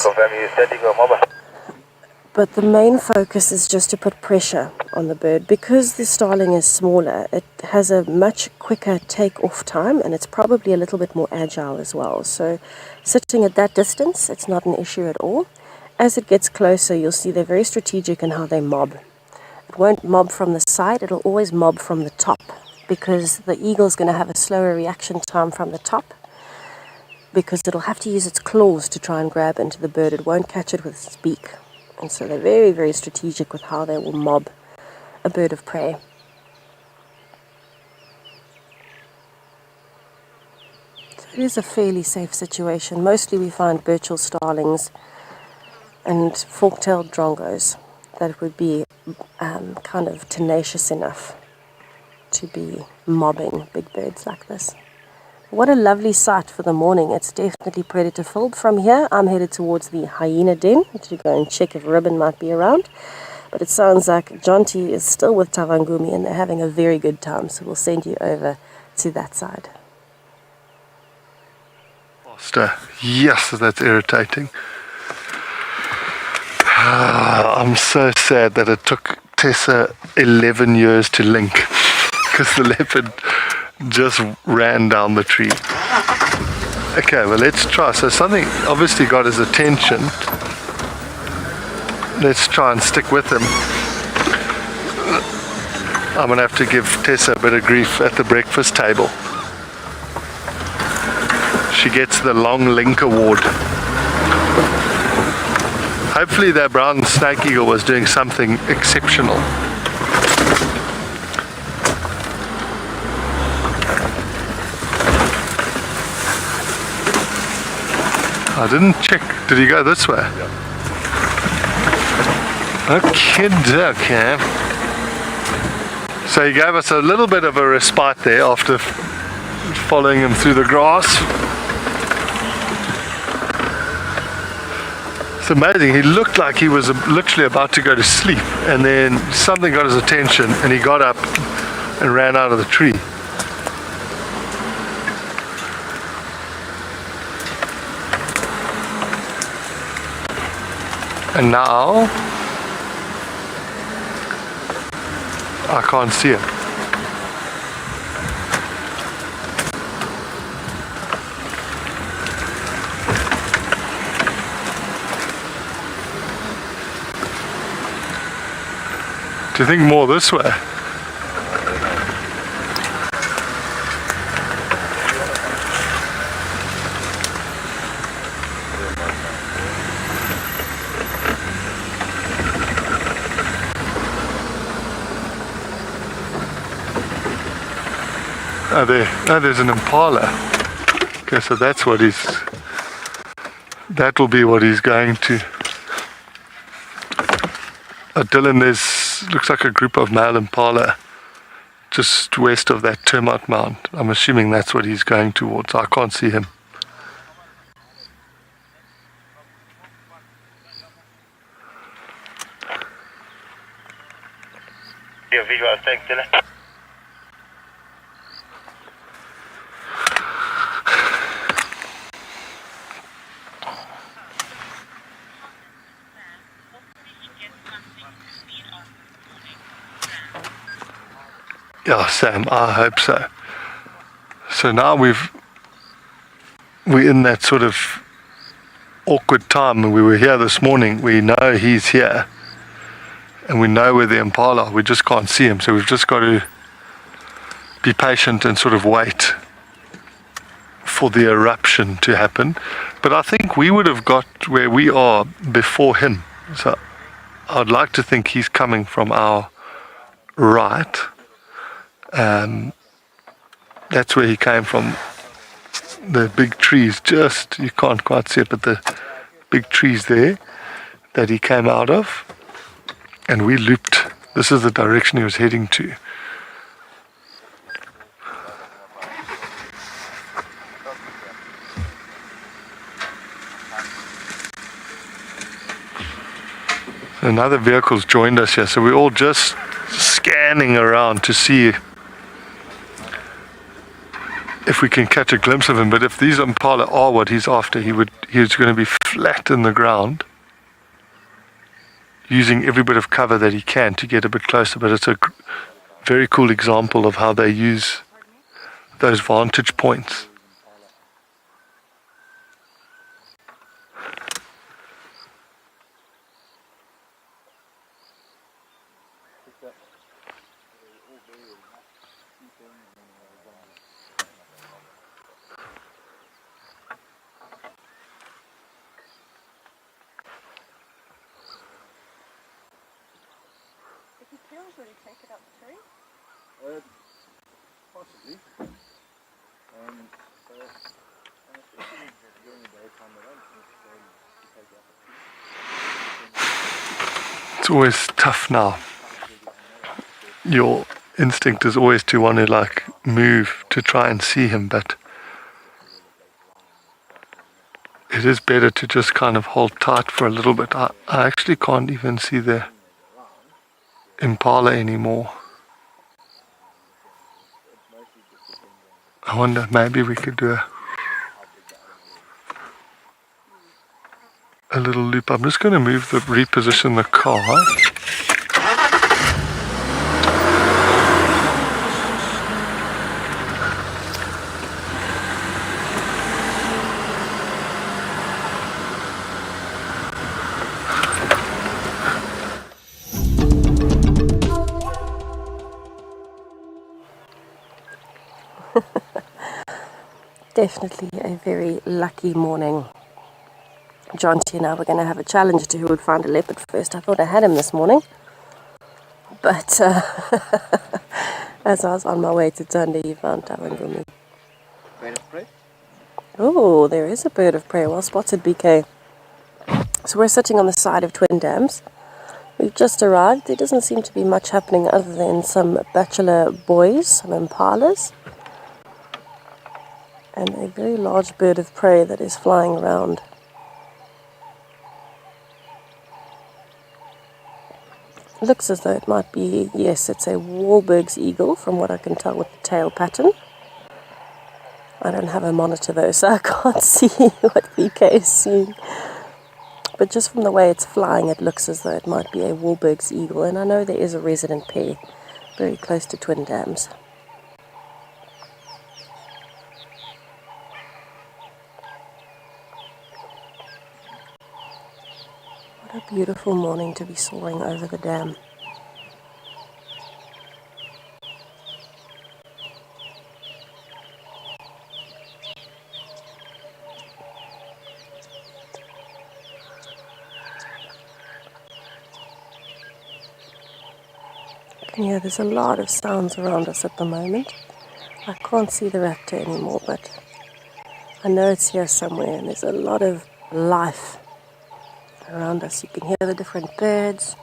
the main focus is just to put pressure on the bird. Because the starling is smaller, it has a much quicker take-off time, and it's probably a little bit more agile as well. So sitting at that distance, it's not an issue at all. As it gets closer, you'll see they're very strategic in how they mob. It won't mob from the side, it'll always mob from the top, because the eagle's going to have a slower reaction time from the top, because it'll have to use its claws to try and grab into the bird. It won't catch it with its beak. And so they're very, very strategic with how they will mob a bird of prey. So it is a fairly safe situation. Mostly we find Burchell starlings and fork-tailed drongos that would be kind of tenacious enough to be mobbing big birds like this. What a lovely sight for the morning. It's definitely predator filled. From here, I'm headed towards the hyena den to go and check if Ribbon might be around. But it sounds like Jonty is still with Tavangumi and they're having a very good time. So we'll send you over to that side. Yes, that's irritating. I'm so sad that it took Tessa 11 years to link because the leopard just ran down the tree. Okay, well, let's try. So something obviously got his attention. Let's try and stick with him. I'm going to have to give Tessa a bit of grief at the breakfast table. She gets the long link award. Hopefully that brown snake eagle was doing something exceptional. I didn't check. Did he go this way? Yeah. Okay. So he gave us a little bit of a respite there after following him through the grass. It's amazing. He looked like he was literally about to go to sleep, and then something got his attention and he got up and ran out of the tree. And now I can't see it. Do you think more this way? Oh, there's an impala. Okay, so that will be what he's going to. Dylan, looks like a group of male impala just west of that termite mound. I'm assuming that's what he's going towards. I can't see him. Your visual, thanks, Dylan. Yeah, Sam, I hope so. So now we're in that sort of awkward time. We were here this morning. We know he's here, and we know where the impala are. We just can't see him, so we've just got to be patient and sort of wait for the eruption to happen. But I think we would have got where we are before him. So I'd like to think he's coming from our right. That's where he came from. The big trees, just, you can't quite see it, but the big trees there that he came out of. And we looped. This is the direction he was heading to. Another vehicle's joined us here, so we're all just scanning around to see if we can catch a glimpse of him. But if these impala are what he's after, he's going to be flat in the ground, using every bit of cover that he can to get a bit closer. But it's a very cool example of how they use those vantage points. Possibly. It's always tough now. Your instinct is always to want to move to try and see him, but it is better to just kind of hold tight for a little bit. I actually can't even see the impala anymore. I wonder, maybe we could do a little loop. I'm just going to reposition the car. Definitely a very lucky morning. Jonty and I were going to have a challenge to who would find a leopard first. I thought I had him this morning. But as I was on my way to Dundee, he found Tavangumi. Bird of prey? Oh, there is a bird of prey. Well spotted, BK. So we're sitting on the side of Twin Dams. We've just arrived. There doesn't seem to be much happening other than some bachelor boys, some impalas, and a very large bird of prey that is flying around. Looks as though it might be, yes, it's a Wahlberg's eagle from what I can tell with the tail pattern. I don't have a monitor though, so I can't see what BK is seeing. But just from the way it's flying, it looks as though it might be a Wahlberg's eagle. And I know there is a resident pair very close to Twin Dams. What a beautiful morning to be soaring over the dam. Yeah, there's a lot of sounds around us at the moment. I can't see the raptor anymore, but I know it's here somewhere, and there's a lot of life around us. You can hear the different birds,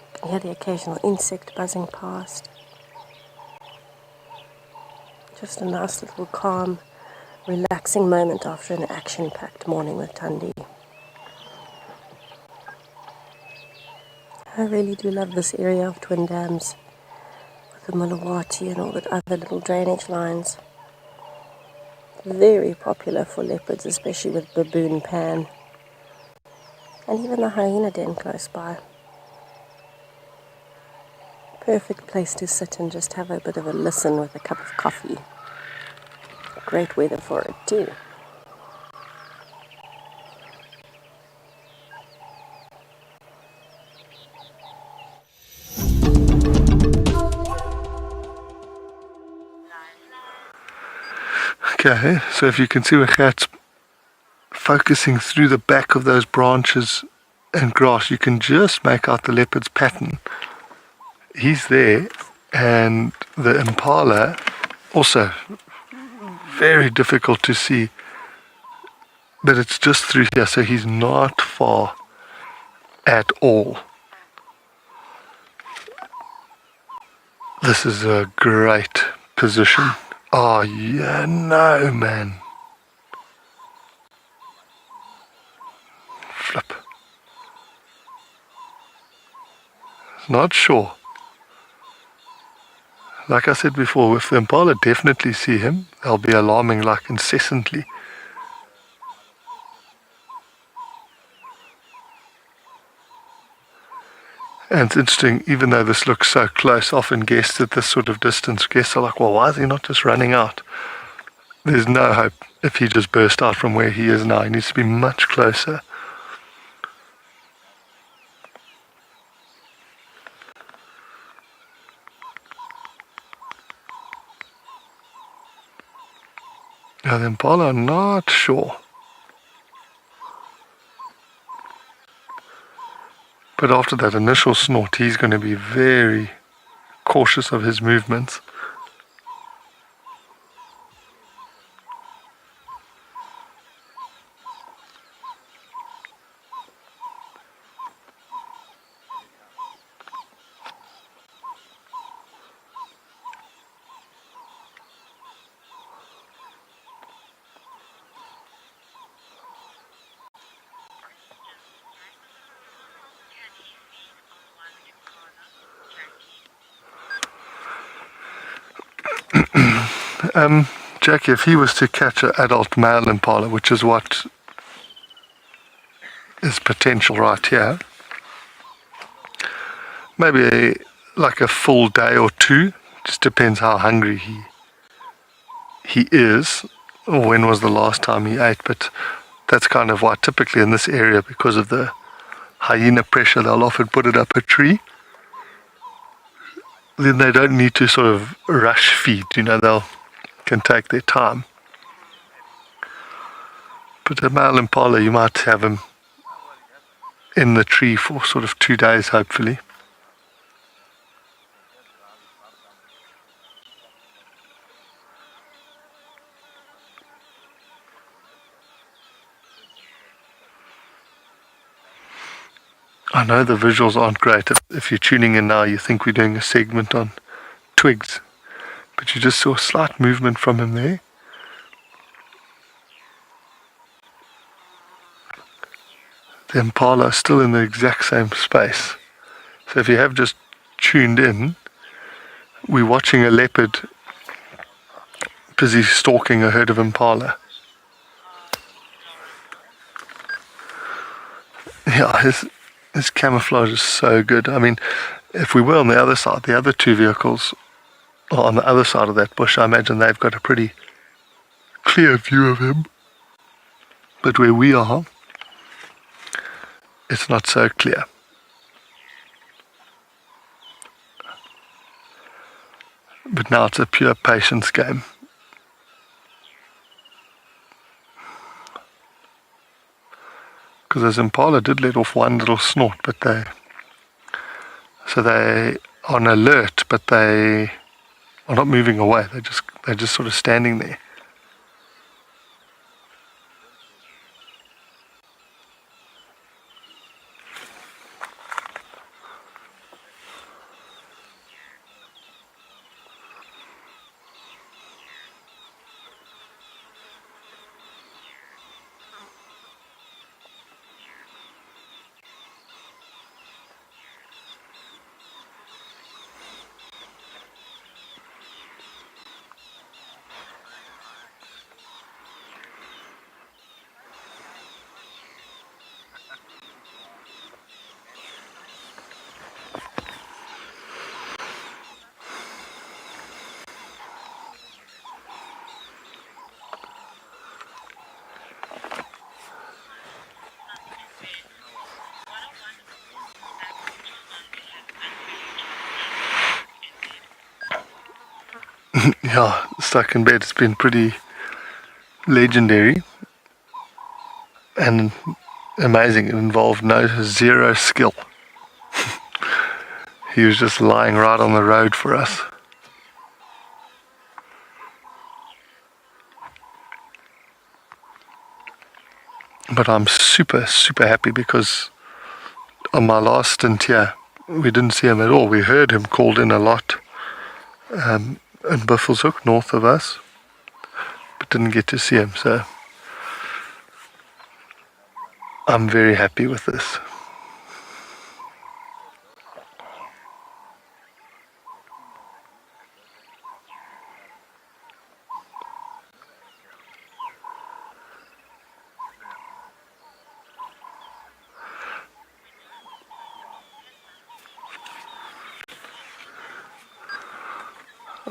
you can hear the occasional insect buzzing past. Just a nice little calm, relaxing moment after an action-packed morning with Thandi. I really do love this area of Twin Dams, with the Mulawati and all the other little drainage lines. Very popular for leopards, especially with baboon pan. And even the hyena den close by. Perfect place to sit and just have a bit of a listen with a cup of coffee. Great weather for it too. Okay, so if you can see where Gert's focusing through the back of those branches and grass, you can just make out the leopard's pattern. He's there, and the impala also very difficult to see, but it's just through here, so he's not far at all. This is a great position. Oh yeah, no man. Flip. Not sure. Like I said before, if the impala definitely see him, they'll be alarming like incessantly. And it's interesting, even though this looks so close, often guests at this sort of distance, guests are like, well, why is he not just running out? There's no hope if he just burst out from where he is now. He needs to be much closer. Now the impala, I'm not sure. But after that initial snort, he's going to be very cautious of his movements. Jackie, if he was to catch an adult male impala, which is what is potential right here, maybe like a full day or two, just depends how hungry he is, or when was the last time he ate, but that's kind of why typically in this area, because of the hyena pressure, they'll often put it up a tree. Then they don't need to sort of rush feed, they'll can take their time. But a male impala, you might have him in the tree for sort of 2 days, hopefully. I know the visuals aren't great. If you're tuning in now, you think we're doing a segment on twigs. But you just saw a slight movement from him there. The impala is still in the exact same space. So if you have just tuned in, we're watching a leopard busy stalking a herd of impala. Yeah, his camouflage is so good. I mean, if we were on the other side, the other two vehicles are on the other side of that bush, I imagine they've got a pretty clear view of him. But where we are, it's not so clear. But now it's a pure patience game. Because those impala did let off one little snort, but they are on alert, but they are not moving away. They're just They're just sort of standing there. Yeah, stuck in bed. It's been pretty legendary and amazing. It involved zero skill. He was just lying right on the road for us. But I'm super, super happy because on my last stint here, we didn't see him at all. We heard him called in a lot in Buffelshoek, north of us, but didn't get to see him. So I'm very happy with this.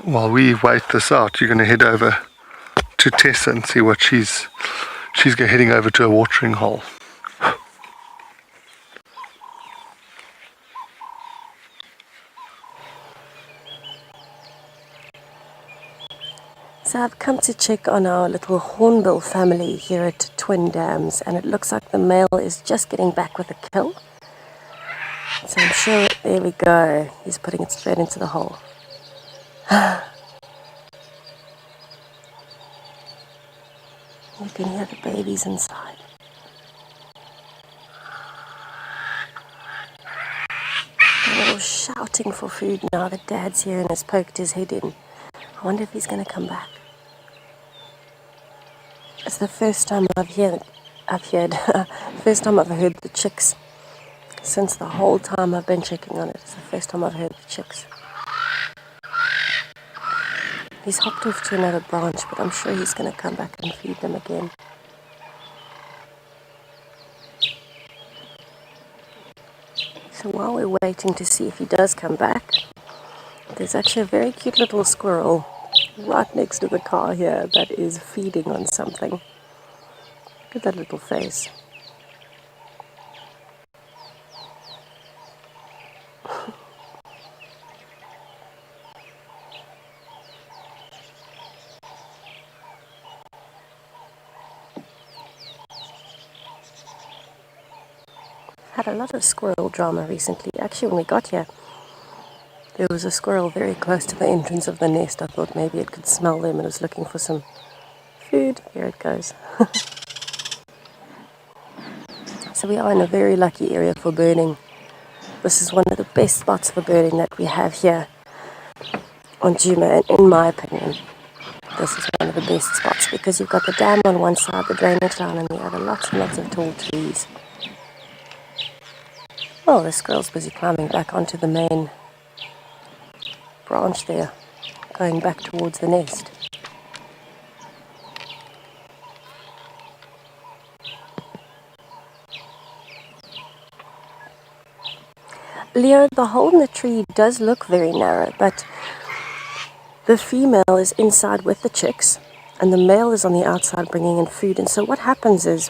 While we wait this out, you're going to head over to Tessa and see what she's heading over to a watering hole. So I've come to check on our little hornbill family here at Twin Dams, and it looks like the male is just getting back with a kill. So I'm sure, there we go, he's putting it straight into the hole. You can hear the babies inside. They're all shouting for food now that Dad's here and has poked his head in. I wonder if he's going to come back. It's the first time first time I've heard the chicks. Since the whole time I've been checking on it, it's the first time I've heard the chicks. He's hopped off to another branch, but I'm sure he's going to come back and feed them again. So while we're waiting to see if he does come back, there's actually a very cute little squirrel right next to the car here that is feeding on something. Look at that little face. Had a lot of squirrel drama recently. Actually, when we got here, there was a squirrel very close to the entrance of the nest. I thought maybe it could smell them and was looking for some food. Here it goes. So we are in a very lucky area for birding. This is one of the best spots for birding that we have here on Djuma, and in my opinion, this is one of the best spots because you've got the dam on one side, the drainage line on the other, lots and lots of tall trees. Oh, the squirrel's busy climbing back onto the main branch there, going back towards the nest. Leo, the hole in the tree does look very narrow, but the female is inside with the chicks, and the male is on the outside bringing in food. And so what happens is,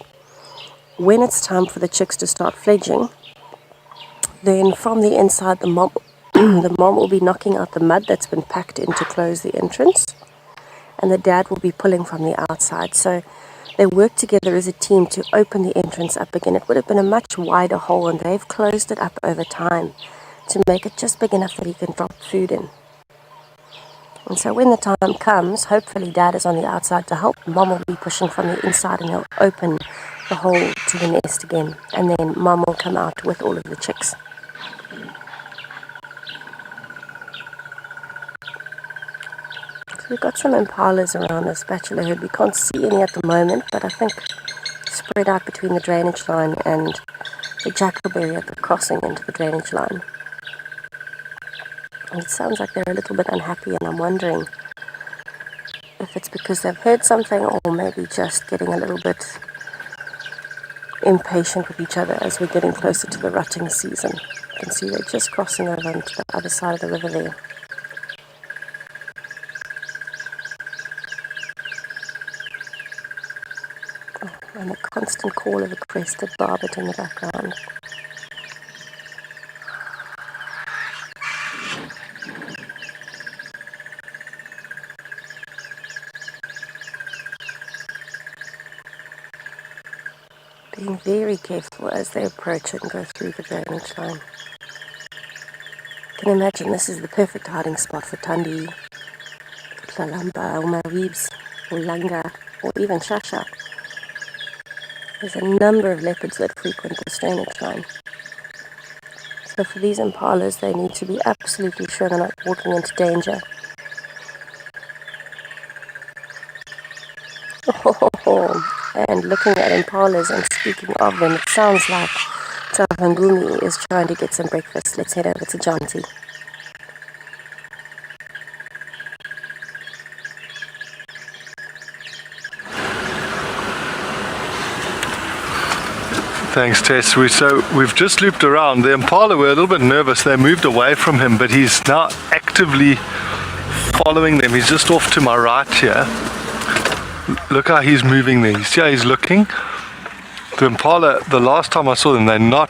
when it's time for the chicks to start fledging, then from the inside, the mom will be knocking out the mud that's been packed in to close the entrance, and the dad will be pulling from the outside. So they work together as a team to open the entrance up again. It would have been a much wider hole, and they've closed it up over time to make it just big enough that he can drop food in. And so when the time comes, hopefully Dad is on the outside to help. Mom will be pushing from the inside and he'll open the hole to the nest again. And then Mom will come out with all of the chicks. So we've got some impalas around this bachelor herd. We can't see any at the moment, but I think spread out between the drainage line and the jackleberry at the crossing into the drainage line. And it sounds like they're a little bit unhappy, and I'm wondering if it's because they've heard something or maybe just getting a little bit impatient with each other as we're getting closer to the rutting season. You can see they're just crossing over onto the other side of the river there. And the constant call of a crested barbet in the background. Being very careful as they approach and go through the drainage line. You can imagine this is the perfect hiding spot for Tandi, Tlalamba, or Maribs, or Langa, or even Shasha. There's a number of leopards that frequent this drainage line. So for these impalas, they need to be absolutely sure they're not walking into danger. And looking at impalas and speaking of them, it sounds like Tavangumi is trying to get some breakfast. Let's head over to Janti. Thanks, Tess. We've just looped around. The impala were a little bit nervous. They moved away from him, but he's now actively following them. He's just off to my right here. Look how he's moving there. You see how he's looking? The impala, the last time I saw them, they're not...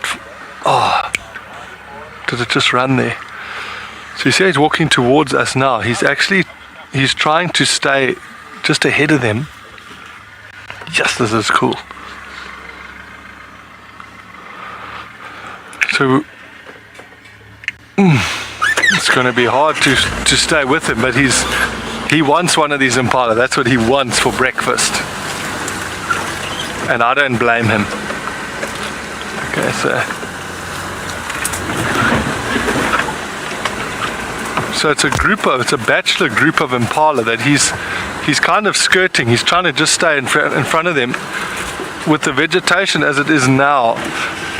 Oh, did it just run there? So you see he's walking towards us now. He's trying to stay just ahead of them. Yes, this is cool. So it's going to be hard to stay with him, but he wants one of these impala. That's what he wants for breakfast, and I don't blame him. Okay, so it's a bachelor group of impala that he's kind of skirting. He's trying to just stay in front of them. With the vegetation as it is now,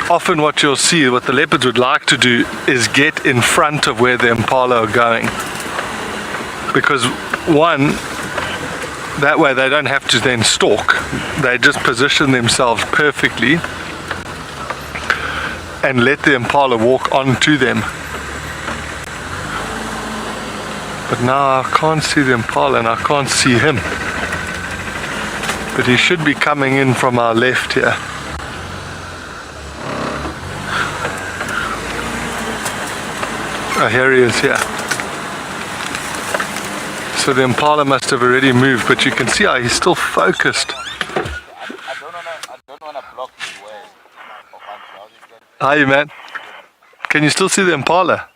often what you'll see, what the leopards would like to do is get in front of where the impala are going. Because one, that way they don't have to then stalk. They just position themselves perfectly and let the impala walk onto them. But now I can't see the impala and I can't see him. But he should be coming in from our left here. Oh, here he is here. So the impala must have already moved, but you can see how he's still focused. I don't want to block his way. Hi, man. Can you still see the impala?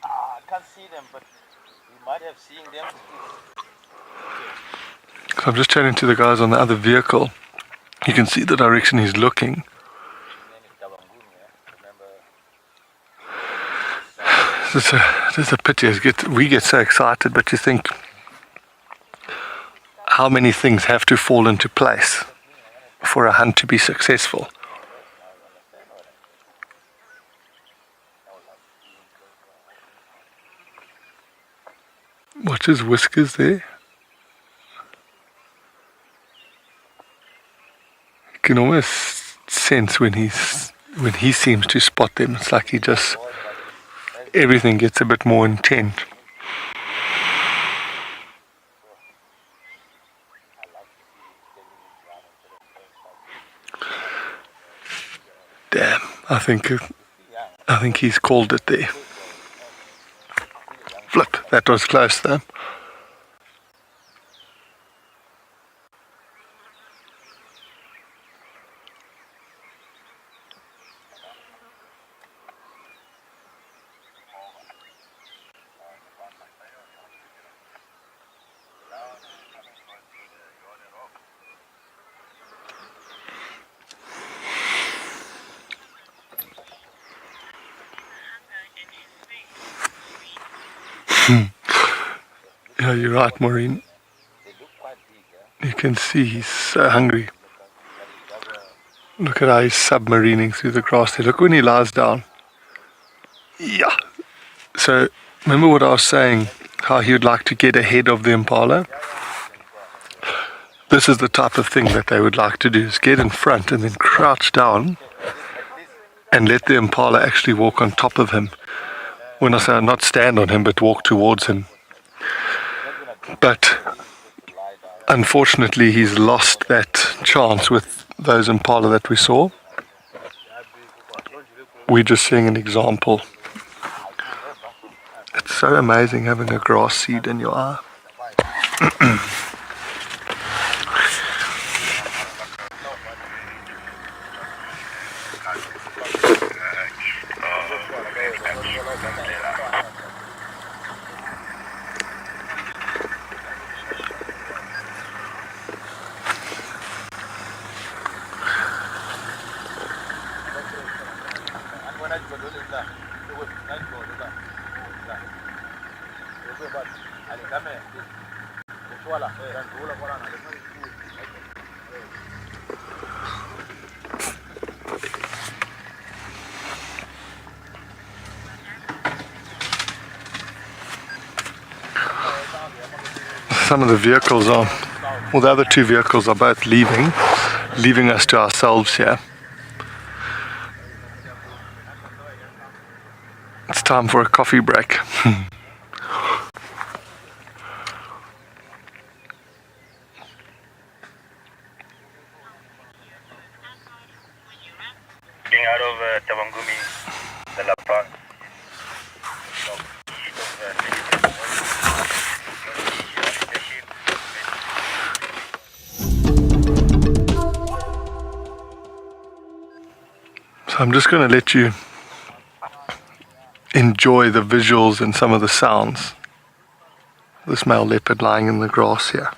I can't see them, but we might have seen them. So I'm just chatting to the guys on the other vehicle. You can see the direction he's looking. It's a pity. We get so excited, but you think how many things have to fall into place for a hunt to be successful. Watch his whiskers there. You can almost sense when he seems to spot them. It's like everything gets a bit more intent. Damn, I think he's called it there. Flip, that was close though. Yeah, you're right, Maureen. You can see he's so hungry. Look at how he's submarining through the grass there. Look when he lies down. Yeah. So, remember what I was saying, how he would like to get ahead of the impala? This is the type of thing that they would like to do, is get in front and then crouch down and let the impala actually walk on top of him. When I say not stand on him, but walk towards him. But unfortunately, he's lost that chance with those impala that we saw. We're just seeing an example. It's so amazing having a grass seed in your eye. Some of the vehicles are, well, the other two vehicles are both leaving us to ourselves here. It's time for a coffee break. Getting out of Tawangumi, the La Paz. So I'm just going to let you enjoy the visuals and some of the sounds. This male leopard lying in the grass here.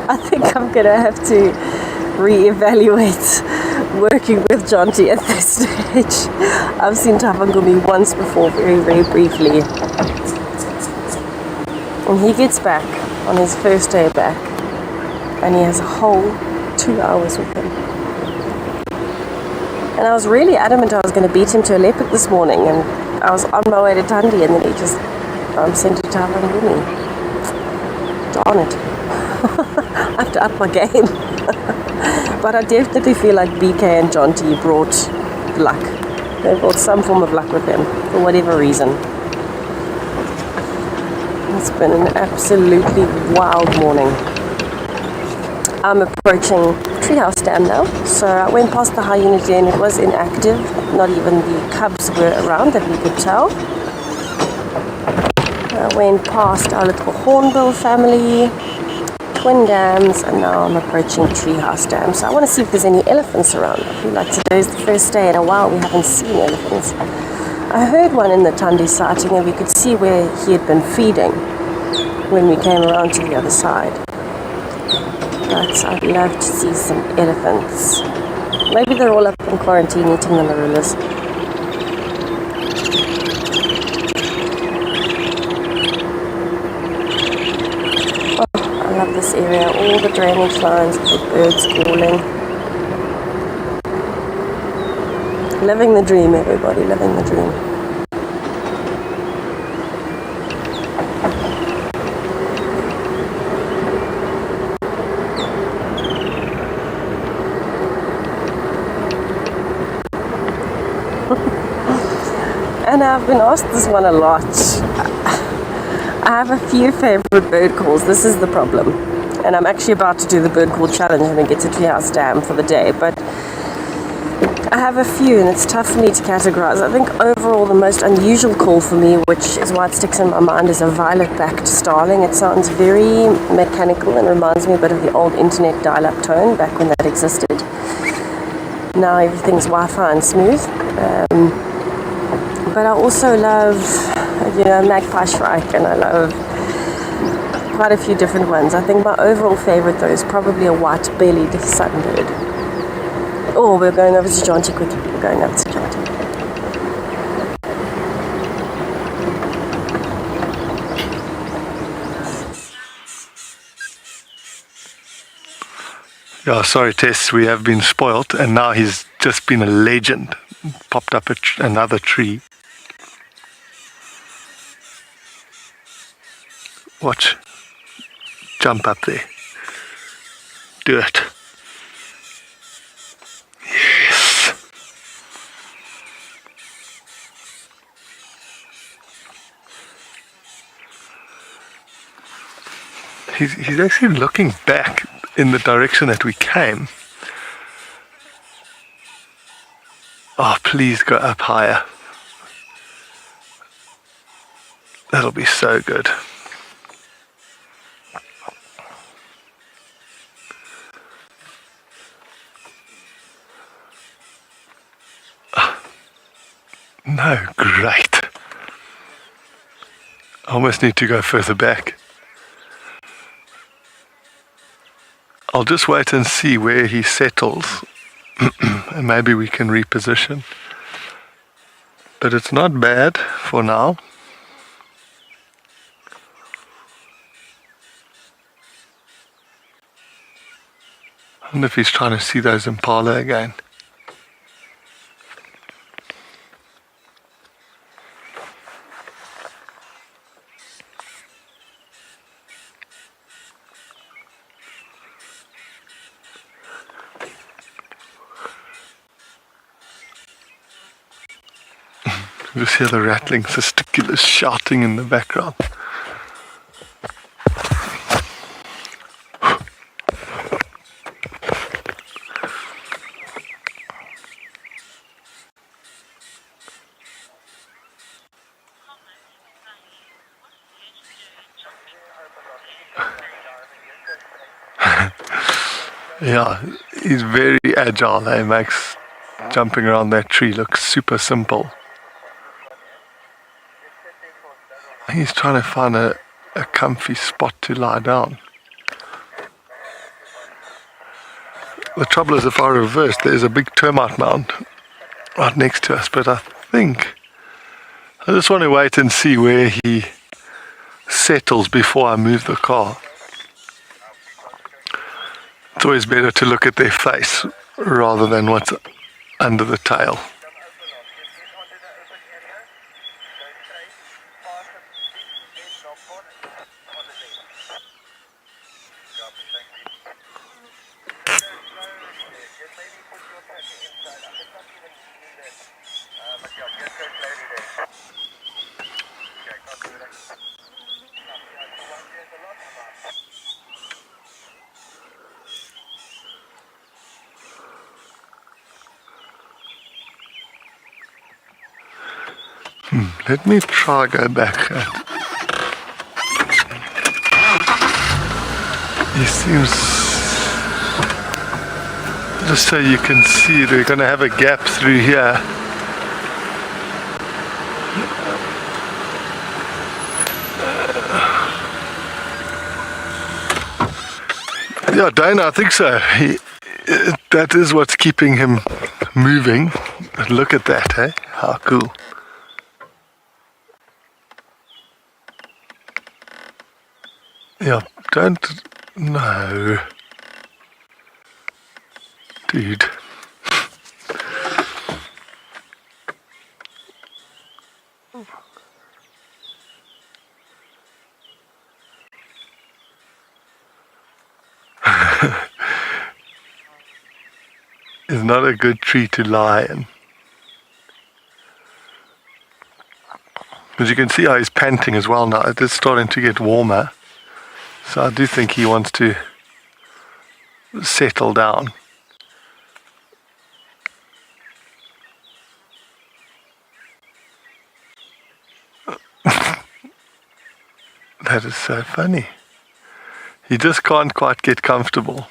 I think I'm gonna have to reevaluate working with Jonty at this stage. I've seen Tavangumi once before, very, very briefly. And he gets back on his first day back, and he has a whole 2 hours with him. And I was really adamant I was going to beat him to a leopard this morning, and I was on my way to Tundi, and then he just sent it to Havanguni. Darn it. I have to up my game. But I definitely feel like BK and John T brought luck. They brought some form of luck with them, for whatever reason. It's been an absolutely wild morning. I'm approaching Treehouse Dam now, so I went past the hyena den. It was inactive, not even the cubs were around that we could tell. I went past our little hornbill family, twin dams, and now I'm approaching Treehouse Dam. So I want to see if there's any elephants around. I feel like today's the first day in a while we haven't seen elephants. I heard one in the Tundi sighting, and we could see where he had been feeding when we came around to the other side. But I'd love to see some elephants. Maybe they're all up in quarantine eating the marulas. Oh, I love this area. All the drainage lines, the birds calling. Living the dream, everybody, living the dream. And I've been asked this one a lot. I have a few favorite bird calls. This is the problem. And I'm actually about to do the bird call challenge when we get to Treehouse Dam for the day. But I have a few, and it's tough for me to categorize. I think overall the most unusual call for me, which is why it sticks in my mind, is a violet-backed starling. It sounds very mechanical and reminds me a bit of the old internet dial-up tone back when that existed. Now everything's Wi-Fi and smooth. But I also love, magpie shrike, and I love quite a few different ones. I think my overall favorite though is probably a white-bellied sunbird. Oh, we're going over to Jonty quickly. We're going over to Jonty. Yeah, sorry Tess, we have been spoilt, and now he's just been a legend. Popped up another tree. Watch. Jump up there. Do it. Yes. He's actually looking back in the direction that we came. Oh, please go up higher. That'll be so good. No, great. I almost need to go further back. I'll just wait and see where he settles, and maybe we can reposition. But it's not bad for now. I wonder if he's trying to see those impala again. You just hear the rattling testiculars shouting in the background. Yeah, he's very agile. He makes jumping around that tree look super simple. He's trying to find a comfy spot to lie down. The trouble is, if I reverse, there's a big termite mound right next to us, but I think I just want to wait and see where he settles before I move the car. It's always better to look at their face rather than what's under the tail. Let me try go back. He seems, just so you can see, they're going to have a gap through here. Yeah, Dana, I think so. That is what's keeping him moving. Look at that, eh? How cool. Yeah, no. Dude. It's not a good tree to lie in. As you can see how he's panting as well now. It is starting to get warmer. So I do think he wants to settle down. That is so funny. He just can't quite get comfortable.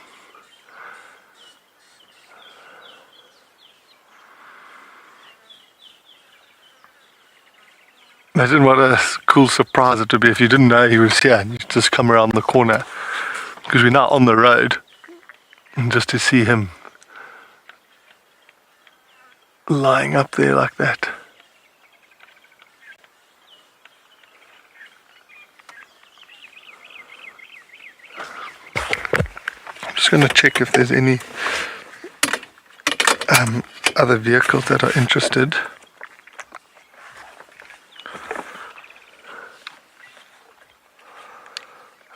Imagine what a cool surprise it would be if you didn't know he was here and you just come around the corner. Because we're now on the road. And just to see him lying up there like that. I'm just going to check if there's any other vehicles that are interested.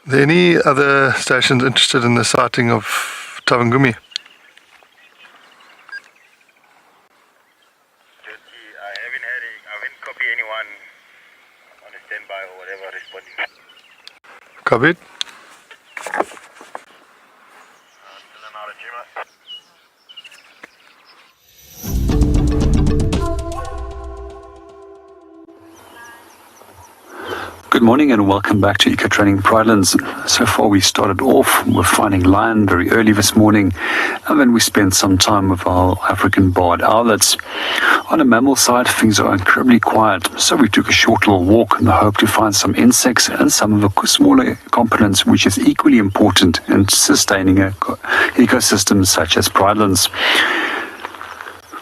Are there any other stations interested in the sighting of Tavangumi? I haven't copied anyone on a standby or whatever responding. Copied? Still an RG, Good morning and welcome back to Eco Training Pridelands. So far we started off with finding lion very early this morning, and then we spent some time with our African barred owlets. On the mammal side, things are incredibly quiet, so we took a short little walk in the hope to find some insects and some of the smaller components which is equally important in sustaining ecosystems such as pridelands.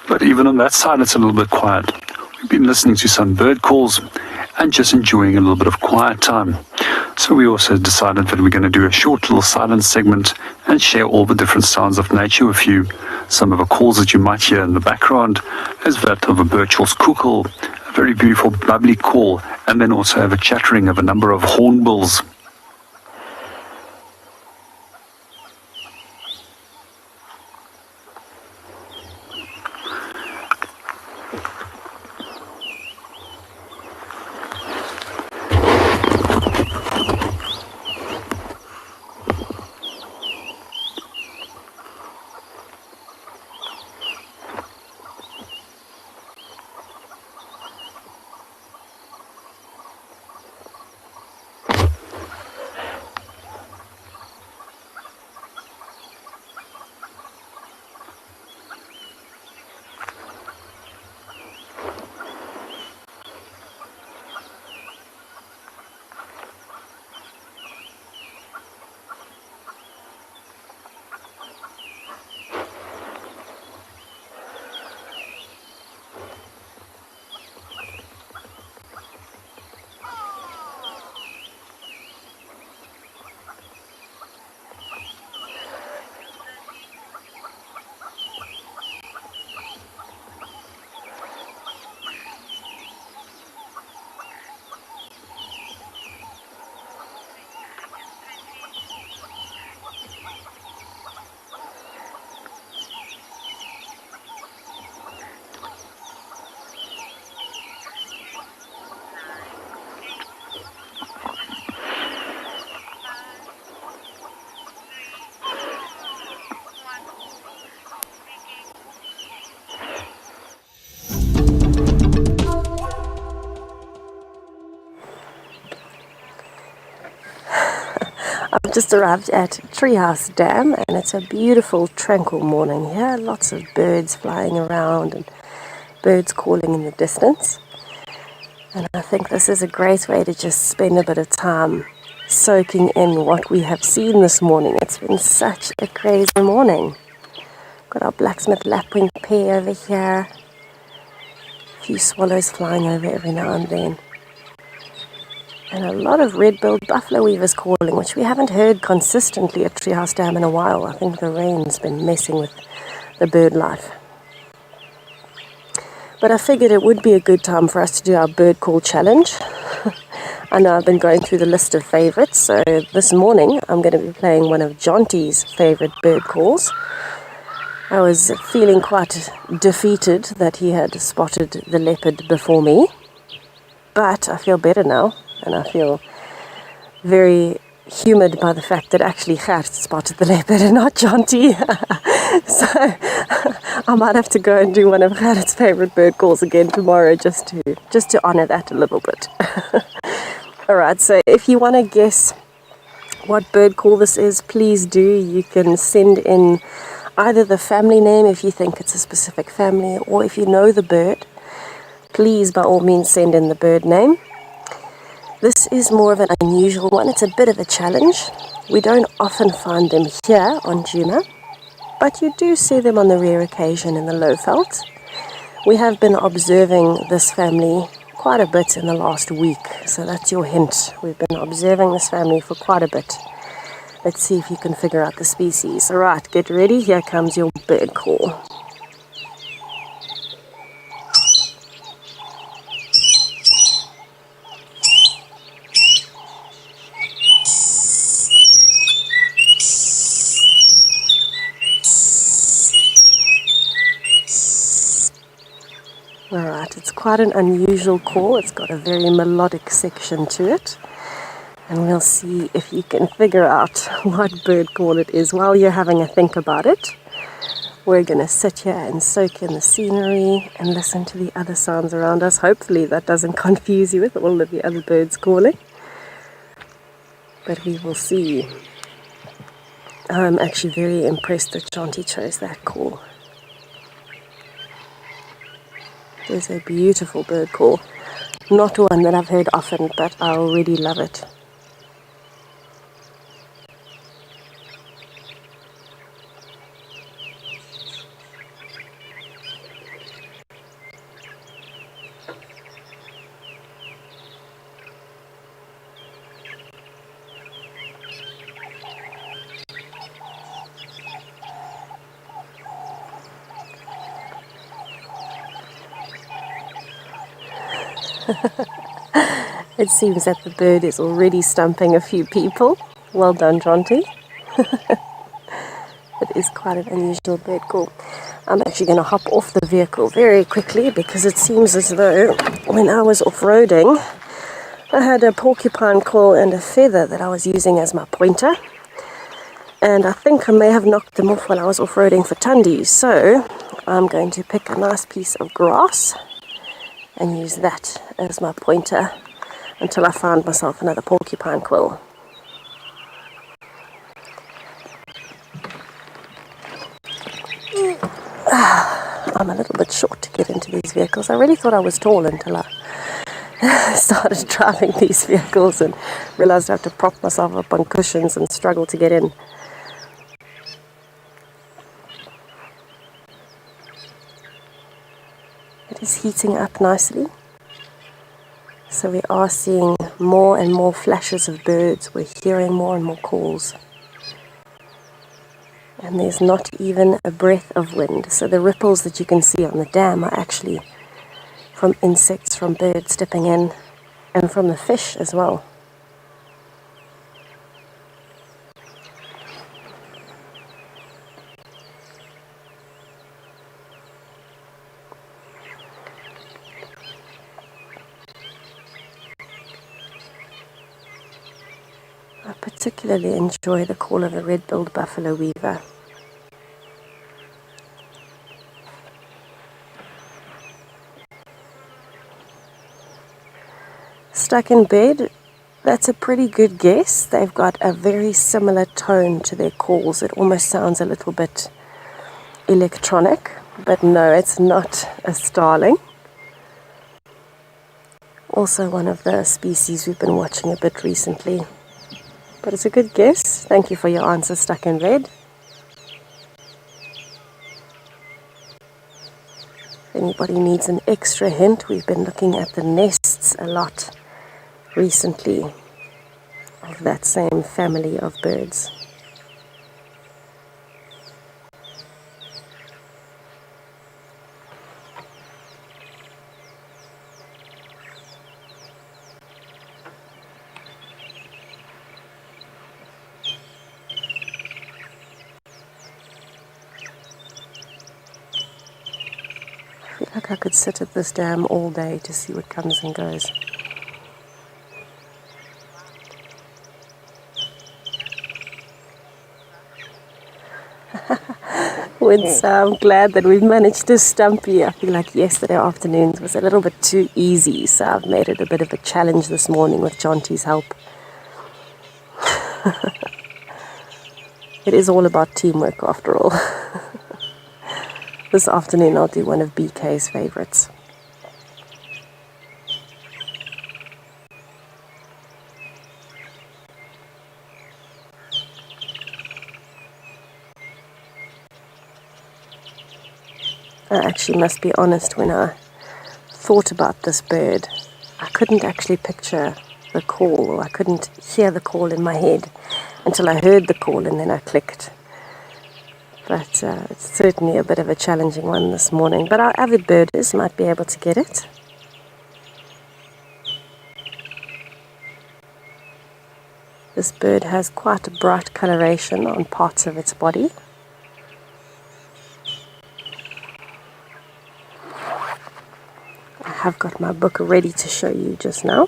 But even on that side it's a little bit quiet. We've been listening to some bird calls and just enjoying a little bit of quiet time. So we also decided that we're going to do a short little silence segment and share all the different sounds of nature with you. Some of the calls that you might hear in the background is that of a birchall's cuckoo, a very beautiful bubbly call, and then also have a chattering of a number of hornbills. Just arrived at Treehouse Dam, and it's a beautiful, tranquil morning here. Lots of birds flying around and birds calling in the distance. And I think this is a great way to just spend a bit of time soaking in what we have seen this morning. It's been such a crazy morning. Got our blacksmith lapwing pair over here. A few swallows flying over every now and then. And a lot of red-billed buffalo weavers calling, which we haven't heard consistently at Treehouse Dam in a while. I think the rain's been messing with the bird life. But I figured it would be a good time for us to do our bird call challenge. I know I've been going through the list of favorites, so this morning I'm going to be playing one of Jonty's favorite bird calls. I was feeling quite defeated that he had spotted the leopard before me, but I feel better now. And I feel very humoured by the fact that actually Gert spotted the leopard and not Jonty. So I might have to go and do one of Gert's favourite bird calls again tomorrow just to honour that a little bit. Alright, so if you want to guess what bird call this is, please do. You can send in either the family name if you think it's a specific family, or if you know the bird, please by all means send in the bird name. This is more of an unusual one. It's a bit of a challenge. We don't often find them here on Djuma, but you do see them on the rare occasion in the Lowveld. We have been observing this family quite a bit in the last week, so that's your hint. We've been observing this family for quite a bit. Let's see if you can figure out the species. All right, get ready. Here comes your bird call. Alright, it's quite an unusual call. It's got a very melodic section to it. And we'll see if you can figure out what bird call it is while you're having a think about it. We're going to sit here and soak in the scenery and listen to the other sounds around us. Hopefully that doesn't confuse you with all of the other birds calling. But we will see. I'm actually very impressed that Jonty chose that call. It is a beautiful bird call. Not one that I've heard often, but I already love it. It seems that the bird is already stumping a few people. Well done, Jonty. It is quite an unusual bird call. I'm actually going to hop off the vehicle very quickly because it seems as though when I was off-roading, I had a porcupine call and a feather that I was using as my pointer. And I think I may have knocked them off while I was off-roading for Tundi. So I'm going to pick a nice piece of grass and use that as my pointer until I find myself another porcupine quill. I'm a little bit short to get into these vehicles. I really thought I was tall until I started driving these vehicles and realized I have to prop myself up on cushions and struggle to get in. It is heating up nicely. So we are seeing more and more flashes of birds. We're hearing more and more calls. And there's not even a breath of wind. So the ripples that you can see on the dam are actually from insects, from birds dipping in, and from the fish as well. I particularly enjoy the call of the red-billed buffalo weaver. Stuck in bed, That's a pretty good guess. They've got a very similar tone to their calls. It almost sounds a little bit electronic, but no, it's not a starling. Also one of the species we've been watching a bit recently. But it's a good guess. Thank you for your answer, Stuck in Red. If anybody needs an extra hint, we've been looking at the nests a lot recently of that same family of birds. I feel like I could sit at this dam all day to see what comes and goes. I'm glad that we've managed to stump you. I feel like yesterday afternoon was a little bit too easy, so I've made it a bit of a challenge this morning with Jonty's help. It is all about teamwork after all. This afternoon I'll do one of BK's favorites. I actually must be honest, when I thought about this bird, I couldn't actually picture the call, or I couldn't hear the call in my head until I heard the call and then I clicked. But it's certainly a bit of a challenging one this morning, but our avid birders might be able to get it. This bird has quite a bright coloration on parts of its body. I have got my book ready to show you just now.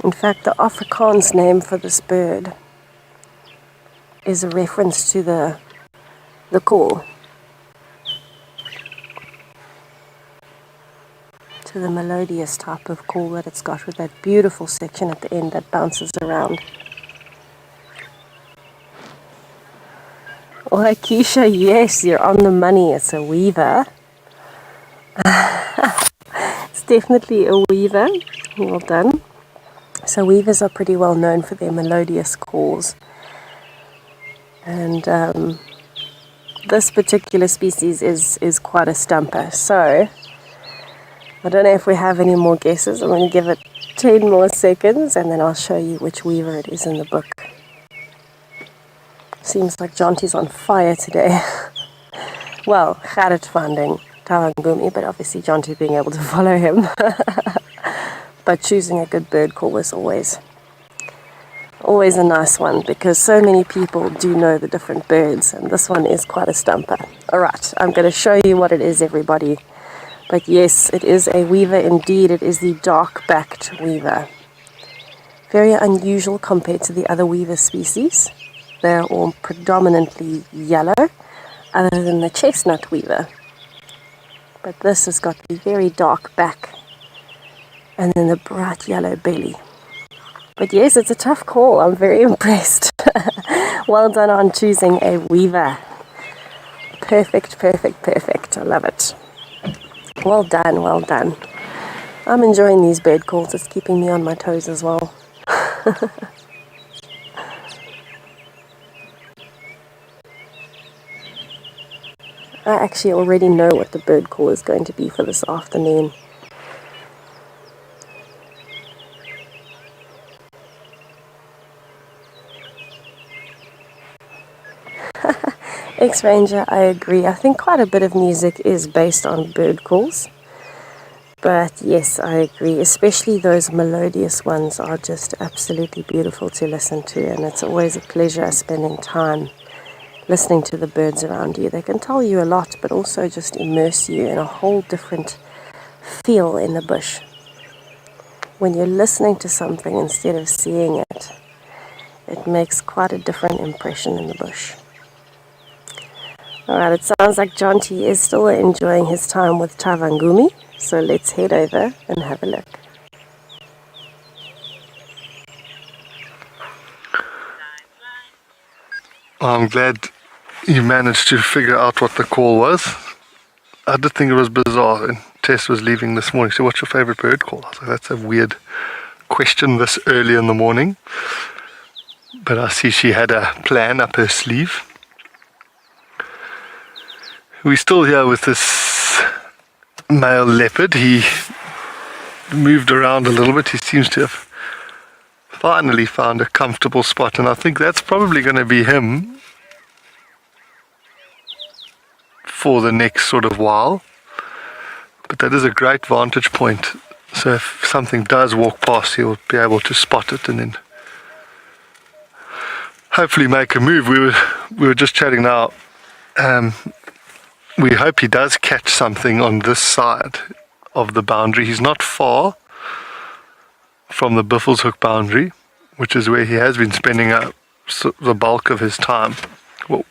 In fact, the Afrikaans name for this bird is a reference to the call, to the melodious type of call that it's got, with that beautiful section at the end that bounces around. Oh, Keisha, yes, you're on the money. It's a weaver. It's definitely a weaver. Well done. So weavers are pretty well known for their melodious calls. And this particular species is quite a stumper. So I don't know if we have any more guesses. I'm going to give it 10 more seconds and then I'll show you which weaver it is in the book. Seems like Jonty's on fire today. Well, Gerrit finding Tawangumi, but obviously Jonty being able to follow him. But choosing a good bird call is always a nice one, because so many people do know the different birds, and this one is quite a stumper. Alright, I'm going to show you what it is, everybody. But yes, it is a weaver indeed. It is the dark-backed weaver. Very unusual compared to the other weaver species. They're all predominantly yellow, other than the chestnut weaver. But this has got the very dark back and then the bright yellow belly. But yes, it's a tough call. I'm very impressed. Well done on choosing a weaver. Perfect, perfect, perfect. I love it. Well done, well done. I'm enjoying these bird calls. It's keeping me on my toes as well. I actually already know what the bird call is going to be for this afternoon. X-Ranger, I agree. I think quite a bit of music is based on bird calls. But yes, I agree. Especially those melodious ones are just absolutely beautiful to listen to. And it's always a pleasure spending time listening to the birds around you. They can tell you a lot, but also just immerse you in a whole different feel in the bush. when you're listening to something instead of seeing it, it makes quite a different impression in the bush. Alright, it sounds like John T is still enjoying his time with Tavangumi, so let's head over and have a look. I'm glad you managed to figure out what the call was. I did think it was bizarre, and Tess was leaving this morning. So, what's your favourite bird call? I was like, that's a weird question this early in the morning. But I see she had a plan up her sleeve. We're still here with this male leopard. He moved around a little bit. He seems to have finally found a comfortable spot, and I think that's probably going to be him for the next sort of while. But that is a great vantage point, so if something does walk past, he'll be able to spot it and then hopefully make a move. We were just chatting now. We hope he does catch something on this side of the boundary. He's not far from the Buffelshoek boundary, which is where he has been spending the bulk of his time. Whoa.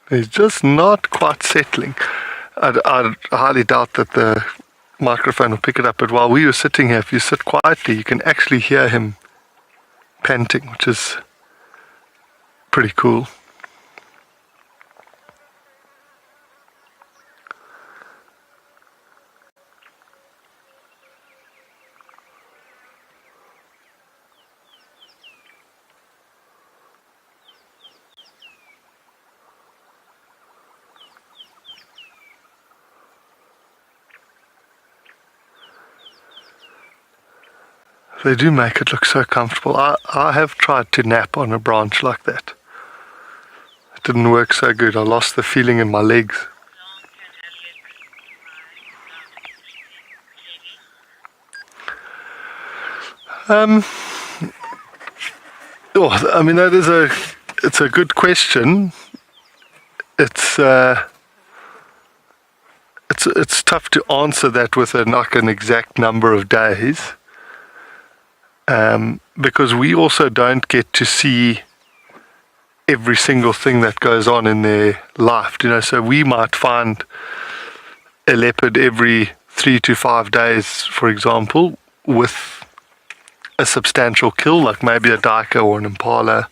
He's just not quite settling. I'd highly doubt that the microphone will pick it up, but while we were sitting here, if you sit quietly, you can actually hear him panting, which is pretty cool. They do make it look so comfortable. I have tried to nap on a branch like that. It didn't work so good. I lost the feeling in my legs. It's a good question. It's tough to answer that with an exact number of days. Because we also don't get to see every single thing that goes on in their life, so we might find a leopard every 3 to 5 days, for example, with a substantial kill, like maybe a duiker or an impala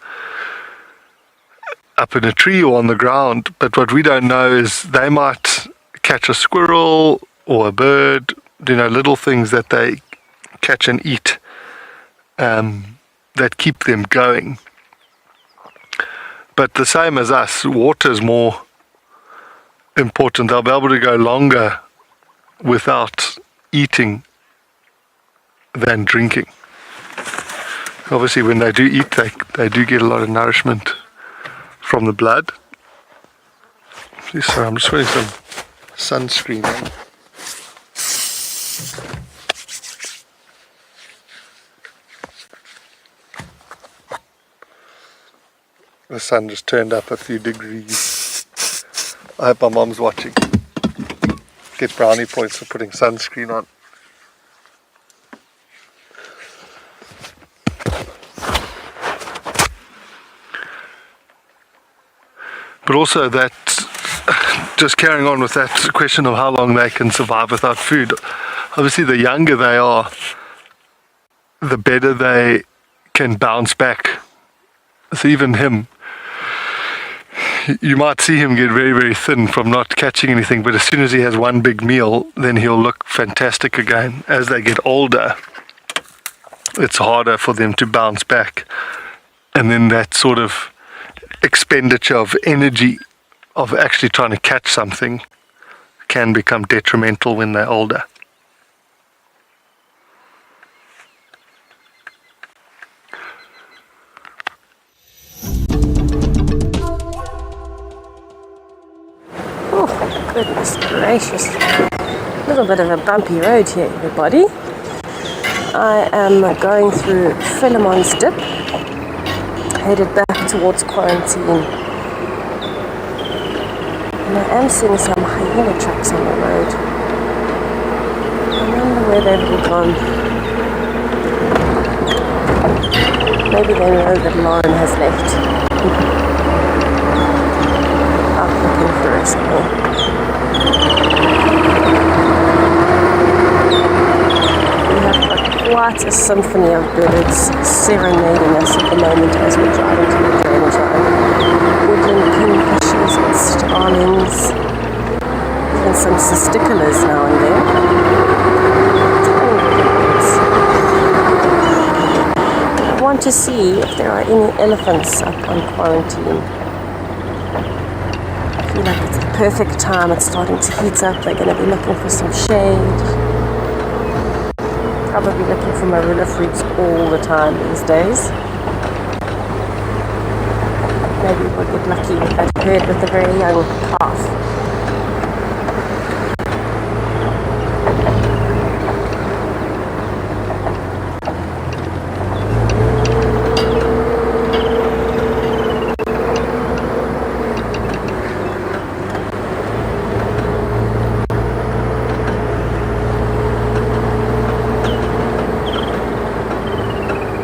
up in a tree or on the ground. But what we don't know is they might catch a squirrel or a bird, little things that they catch and eat that keep them going. But the same as us, water is more important. They'll be able to go longer without eating than drinking. Obviously, when they do eat, they do get a lot of nourishment from the blood. Sorry, I'm just putting some sunscreen on. The sun just turned up a few degrees. I hope my mom's watching. Get brownie points for putting sunscreen on. But also that, just carrying on with that question of how long they can survive without food. Obviously, the younger they are, the better they can bounce back. So even him, you might see him get very, very thin from not catching anything, but as soon as he has one big meal, then he'll look fantastic again. As they get older, it's harder for them to bounce back. And then that sort of expenditure of energy of actually trying to catch something can become detrimental when they're older. Goodness gracious. A little bit of a bumpy road here, everybody. I am going through Philemon's Dip. headed back towards quarantine. And I am seeing some hyena tracks on the road. I wonder where they've all gone. Maybe they know that Lauren has left. Out looking for us all. We have got quite a symphony of birds serenading us at the moment as we're driving to the drainage line. Woodland kingfishers and starlings, even some cisticolas now and then. Tiny little birds. I want to see if there are any elephants up on quarantine. I feel like it's the perfect time. It's starting to heat up. They're going to be looking for some shade. Probably looking for marula fruits all the time these days. Maybe we'll get lucky with that herd with a very young calf.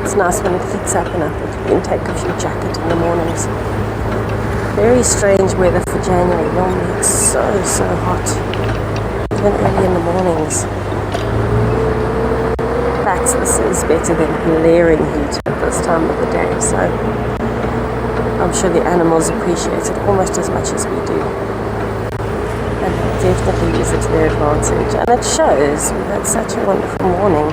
It's nice when it heats up enough that you can take off your jacket in the mornings. Very strange weather for January. Normally it's so hot, even early in the mornings. In fact, this is better than blaring heat at this time of the day, so I'm sure the animals appreciate it almost as much as we do. And they definitely use it to their advantage. And it shows. We've had such a wonderful morning.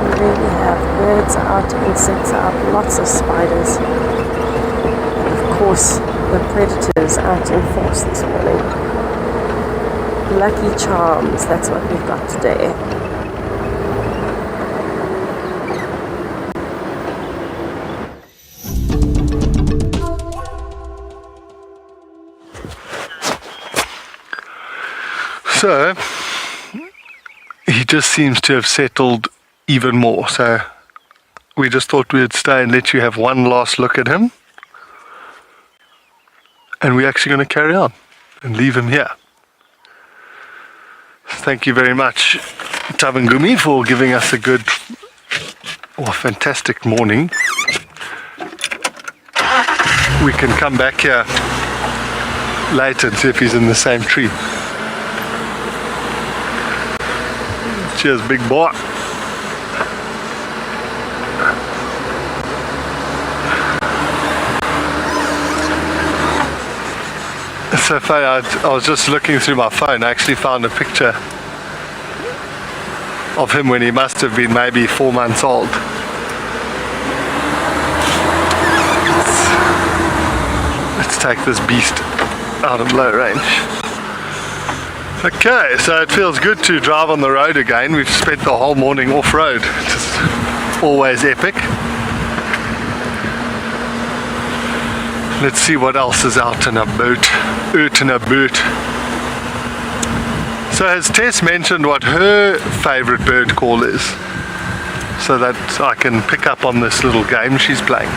We really have birds out, insects out, lots of spiders. Of course, the predators out in force this morning. Lucky charms, that's what we've got today. So, he just seems to have settled even more. So, we just thought we'd stay and let you have one last look at him. And we're actually going to carry on and leave him here. Thank you very much, Tabangumi, for giving us a good or fantastic morning. We can come back here later and see if he's in the same tree. Cheers, big boy. So funny, I was just looking through my phone. I actually found a picture of him when he must have been maybe 4 months old. Let's take this beast out of low range. Okay, so it feels good to drive on the road again. We've spent the whole morning off-road, which is always epic. Let's see what else is out in a boat. So has Tess mentioned what her favourite bird call is? So that I can pick up on this little game she's playing.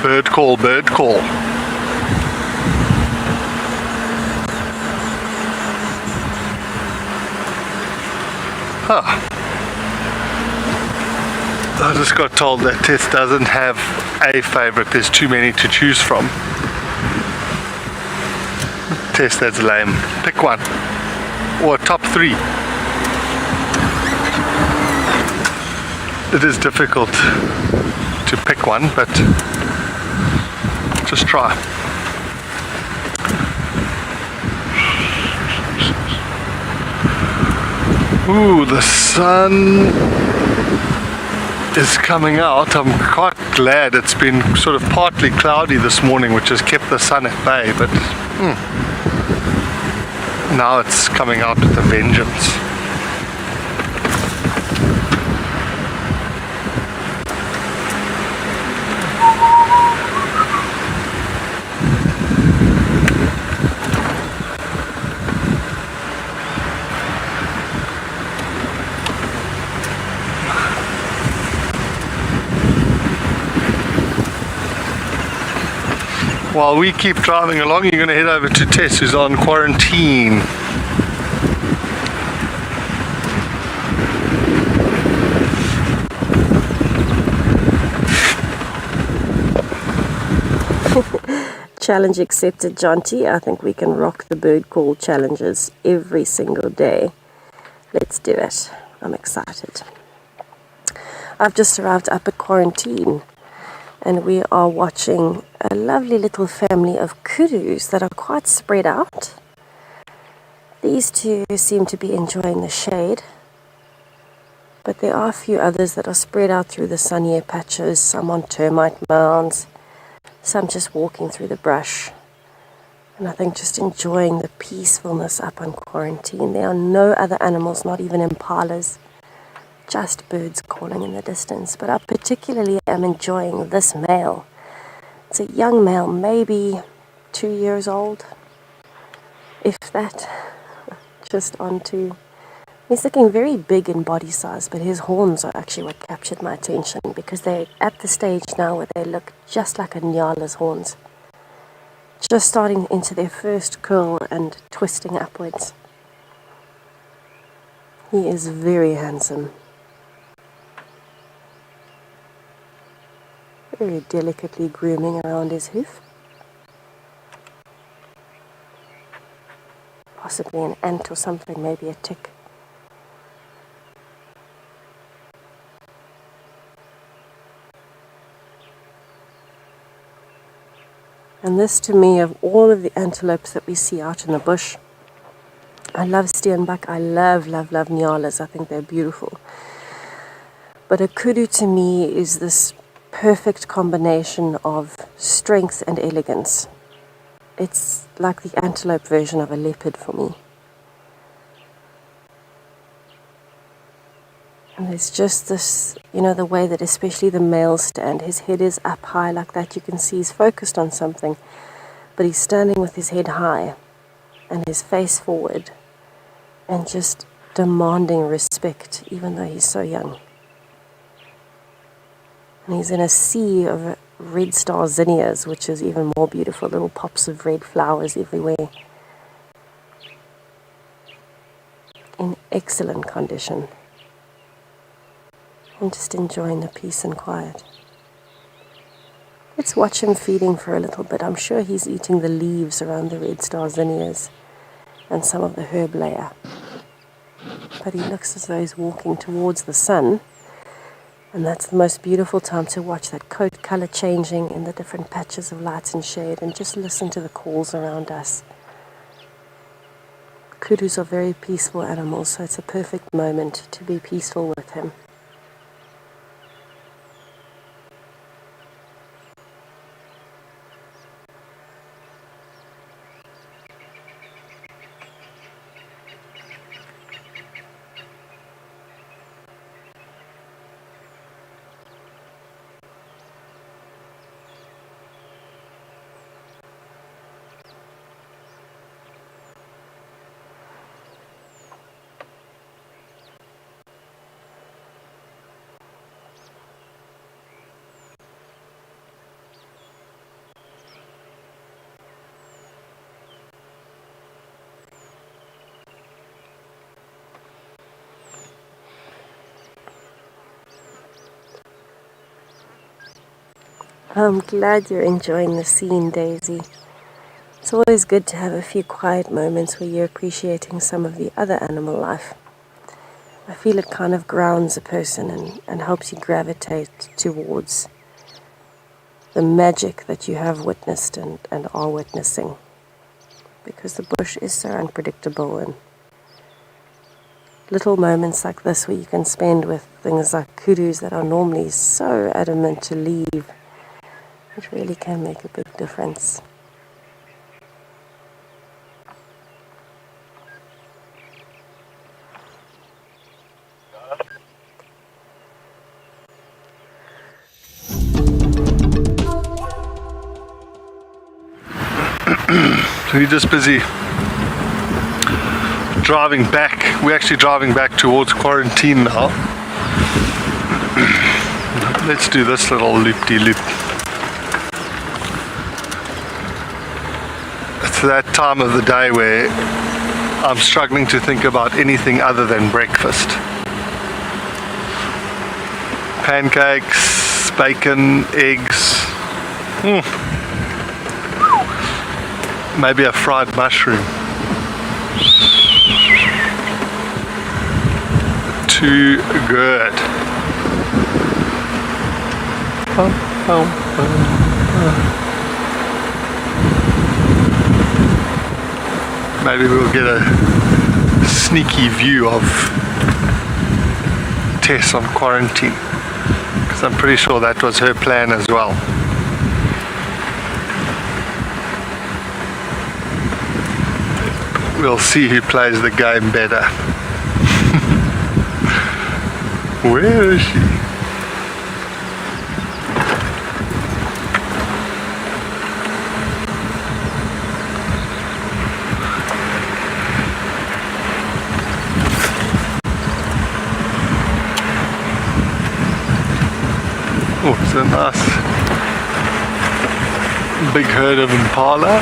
Bird call, bird call. Huh. I just got told that Tess doesn't have a favourite, there's too many to choose from. Tess, that's lame. Pick one. Or top 3. It is difficult to pick one, but just try. Ooh, the sun is coming out. I'm quite glad it's been sort of partly cloudy this morning, which has kept the sun at bay, but now it's coming out with a vengeance. While we keep driving along, you're going to head over to Tess, who's on quarantine. Challenge accepted, Jonty. I think we can rock the bird call challenges every single day. Let's do it. I'm excited. I've just arrived up at quarantine, and we are watching a lovely little family of kudus that are quite spread out. These two seem to be enjoying the shade, but there are a few others that are spread out through the sunnier patches, some on termite mounds, some just walking through the brush, and I think just enjoying the peacefulness up on quarantine. There are no other animals, not even impalas, just birds calling in the distance. But I particularly am enjoying this male. It's a young male, maybe 2 years old, if that, just onto. He's looking very big in body size, but his horns are actually what captured my attention, because they're at the stage now where they look just like a nyala's horns. Just starting into their first curl and twisting upwards. He is very handsome. Very delicately grooming around his hoof. Possibly an ant or something, maybe a tick. And this, to me, of all of the antelopes that we see out in the bush, I love steenbok, I love nyalas, I think they're beautiful. But a kudu to me is this perfect combination of strength and elegance. It's like the antelope version of a leopard for me. And there's just this, the way that especially the males stand. His head is up high like that. You can see he's focused on something, but he's standing with his head high and his face forward and just demanding respect, even though he's so young. And he's in a sea of red star zinnias, which is even more beautiful, little pops of red flowers everywhere. In excellent condition. And just enjoying the peace and quiet. Let's watch him feeding for a little bit. I'm sure he's eating the leaves around the red star zinnias and some of the herb layer. But he looks as though he's walking towards the sun, and that's the most beautiful time to watch that coat color changing in the different patches of light and shade, and just listen to the calls around us. Kudus are very peaceful animals, so it's a perfect moment to be peaceful with him. I'm glad you're enjoying the scene, Daisy. It's always good to have a few quiet moments where you're appreciating some of the other animal life. I feel it kind of grounds a person and helps you gravitate towards the magic that you have witnessed and are witnessing. Because the bush is so unpredictable, and little moments like this where you can spend with things like kudus that are normally so adamant to leave, it really can make a big difference. So we're just busy driving back. We're actually driving back towards quarantine now. Let's do this little loop-de-loop. to that time of the day where I'm struggling to think about anything other than breakfast. Pancakes, bacon, eggs, maybe a fried mushroom. Too good. Maybe we'll get a sneaky view of Tess on quarantine, because I'm pretty sure that was her plan as well. We'll see who plays the game better. Where is she? Oh, it's a nice big herd of impala.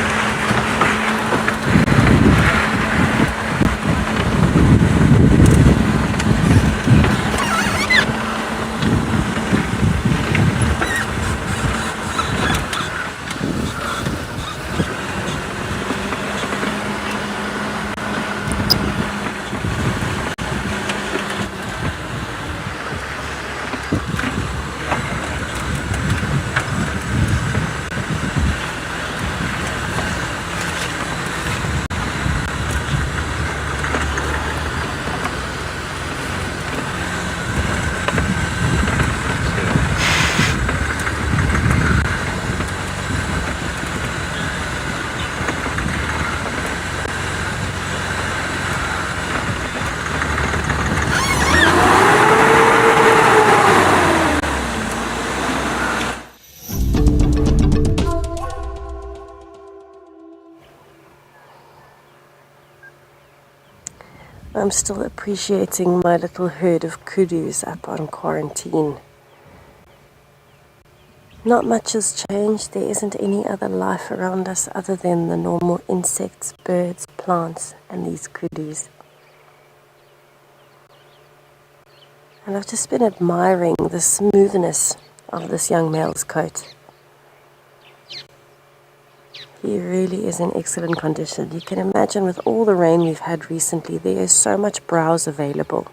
I'm still appreciating my little herd of kudus up on quarantine. Not much has changed. There isn't any other life around us other than the normal insects, birds, plants, and these kudus. And I've just been admiring the smoothness of this young male's coat. He really is in excellent condition. You can imagine with all the rain we've had recently, there is so much browse available.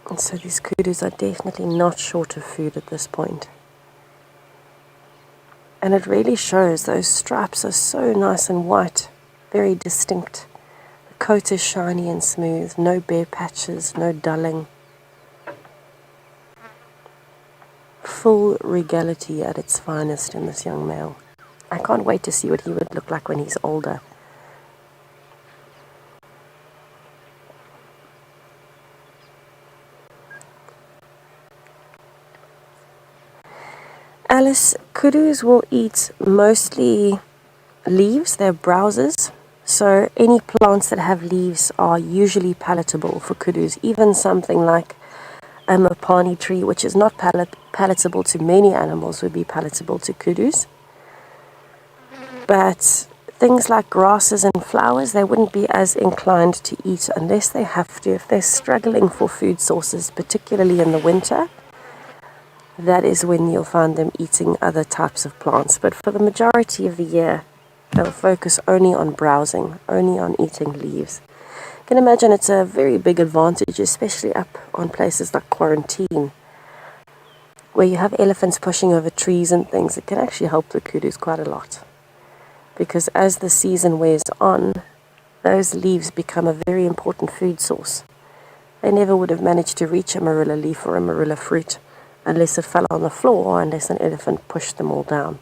And so these kudus are definitely not short of food at this point. And it really shows. Those stripes are so nice and white, very distinct. The coat is shiny and smooth, no bare patches, no dulling. Full regality at its finest in this young male. I can't wait to see what he would look like when he's older. Alice, kudus will eat mostly leaves. They're browsers. So any plants that have leaves are usually palatable for kudus. Even something like a mapani tree, which is not palatable to many animals, would be palatable to kudus. But things like grasses and flowers, they wouldn't be as inclined to eat unless they have to. If they're struggling for food sources, particularly in the winter, that is when you'll find them eating other types of plants. But for the majority of the year, they'll focus only on browsing, only on eating leaves. You can imagine it's a very big advantage, especially up on places like quarantine, where you have elephants pushing over trees and things. It can actually help the kudus quite a lot. Because as the season wears on, those leaves become a very important food source. They never would have managed to reach a marilla leaf or a marilla fruit unless it fell on the floor or unless an elephant pushed them all down.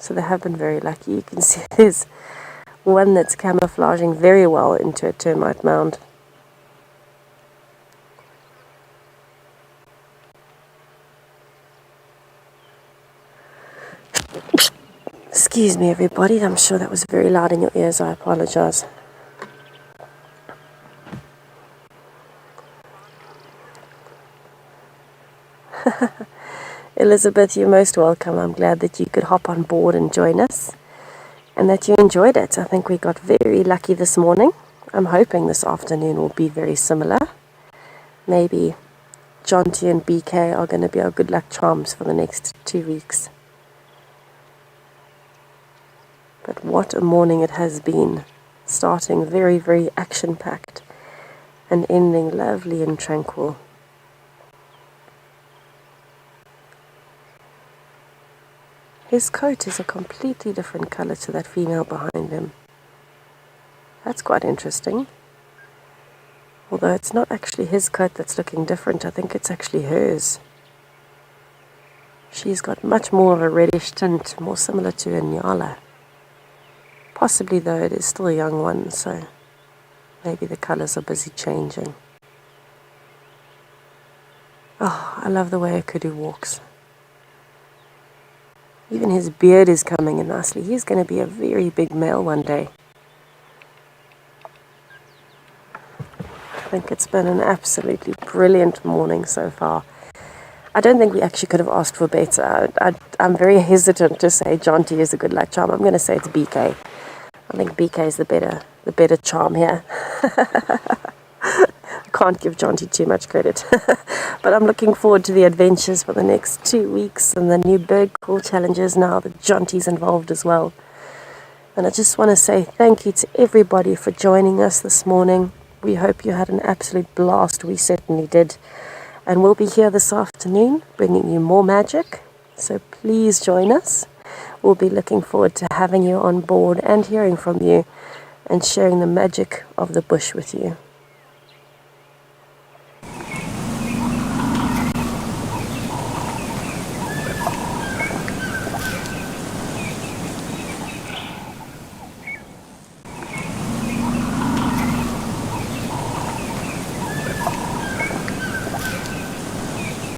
So they have been very lucky. You can see there's one that's camouflaging very well into a termite mound. Excuse me, everybody. I'm sure that was very loud in your ears. I apologize. Elizabeth, you're most welcome. I'm glad that you could hop on board and join us. and that you enjoyed it. I think we got very lucky this morning. I'm hoping this afternoon will be very similar. Maybe Jonty and BK are going to be our good luck charms for the next 2 weeks. But what a morning it has been. Starting very, very action-packed and ending lovely and tranquil. His coat is a completely different color to that female behind him. That's quite interesting. Although it's not actually his coat that's looking different, I think it's actually hers. She's got much more of a reddish tint, more similar to a Nyala. Possibly, though, it is still a young one, so maybe the colors are busy changing. Oh, I love the way a kudu walks. Even his beard is coming in nicely. He's going to be a very big male one day. I think it's been an absolutely brilliant morning so far. I don't think we actually could have asked for better. I'm very hesitant to say Jonty is a good luck charm. I'm going to say it's BK. I think BK is the better charm here. I can't give Jonty too much credit. But I'm looking forward to the adventures for the next 2 weeks and the new bird call challenges now that Jonty's involved as well. And I just want to say thank you to everybody for joining us this morning. We hope you had an absolute blast. We certainly did. And we'll be here this afternoon bringing you more magic. So please join us. We'll be looking forward to having you on board and hearing from you and sharing the magic of the bush with you.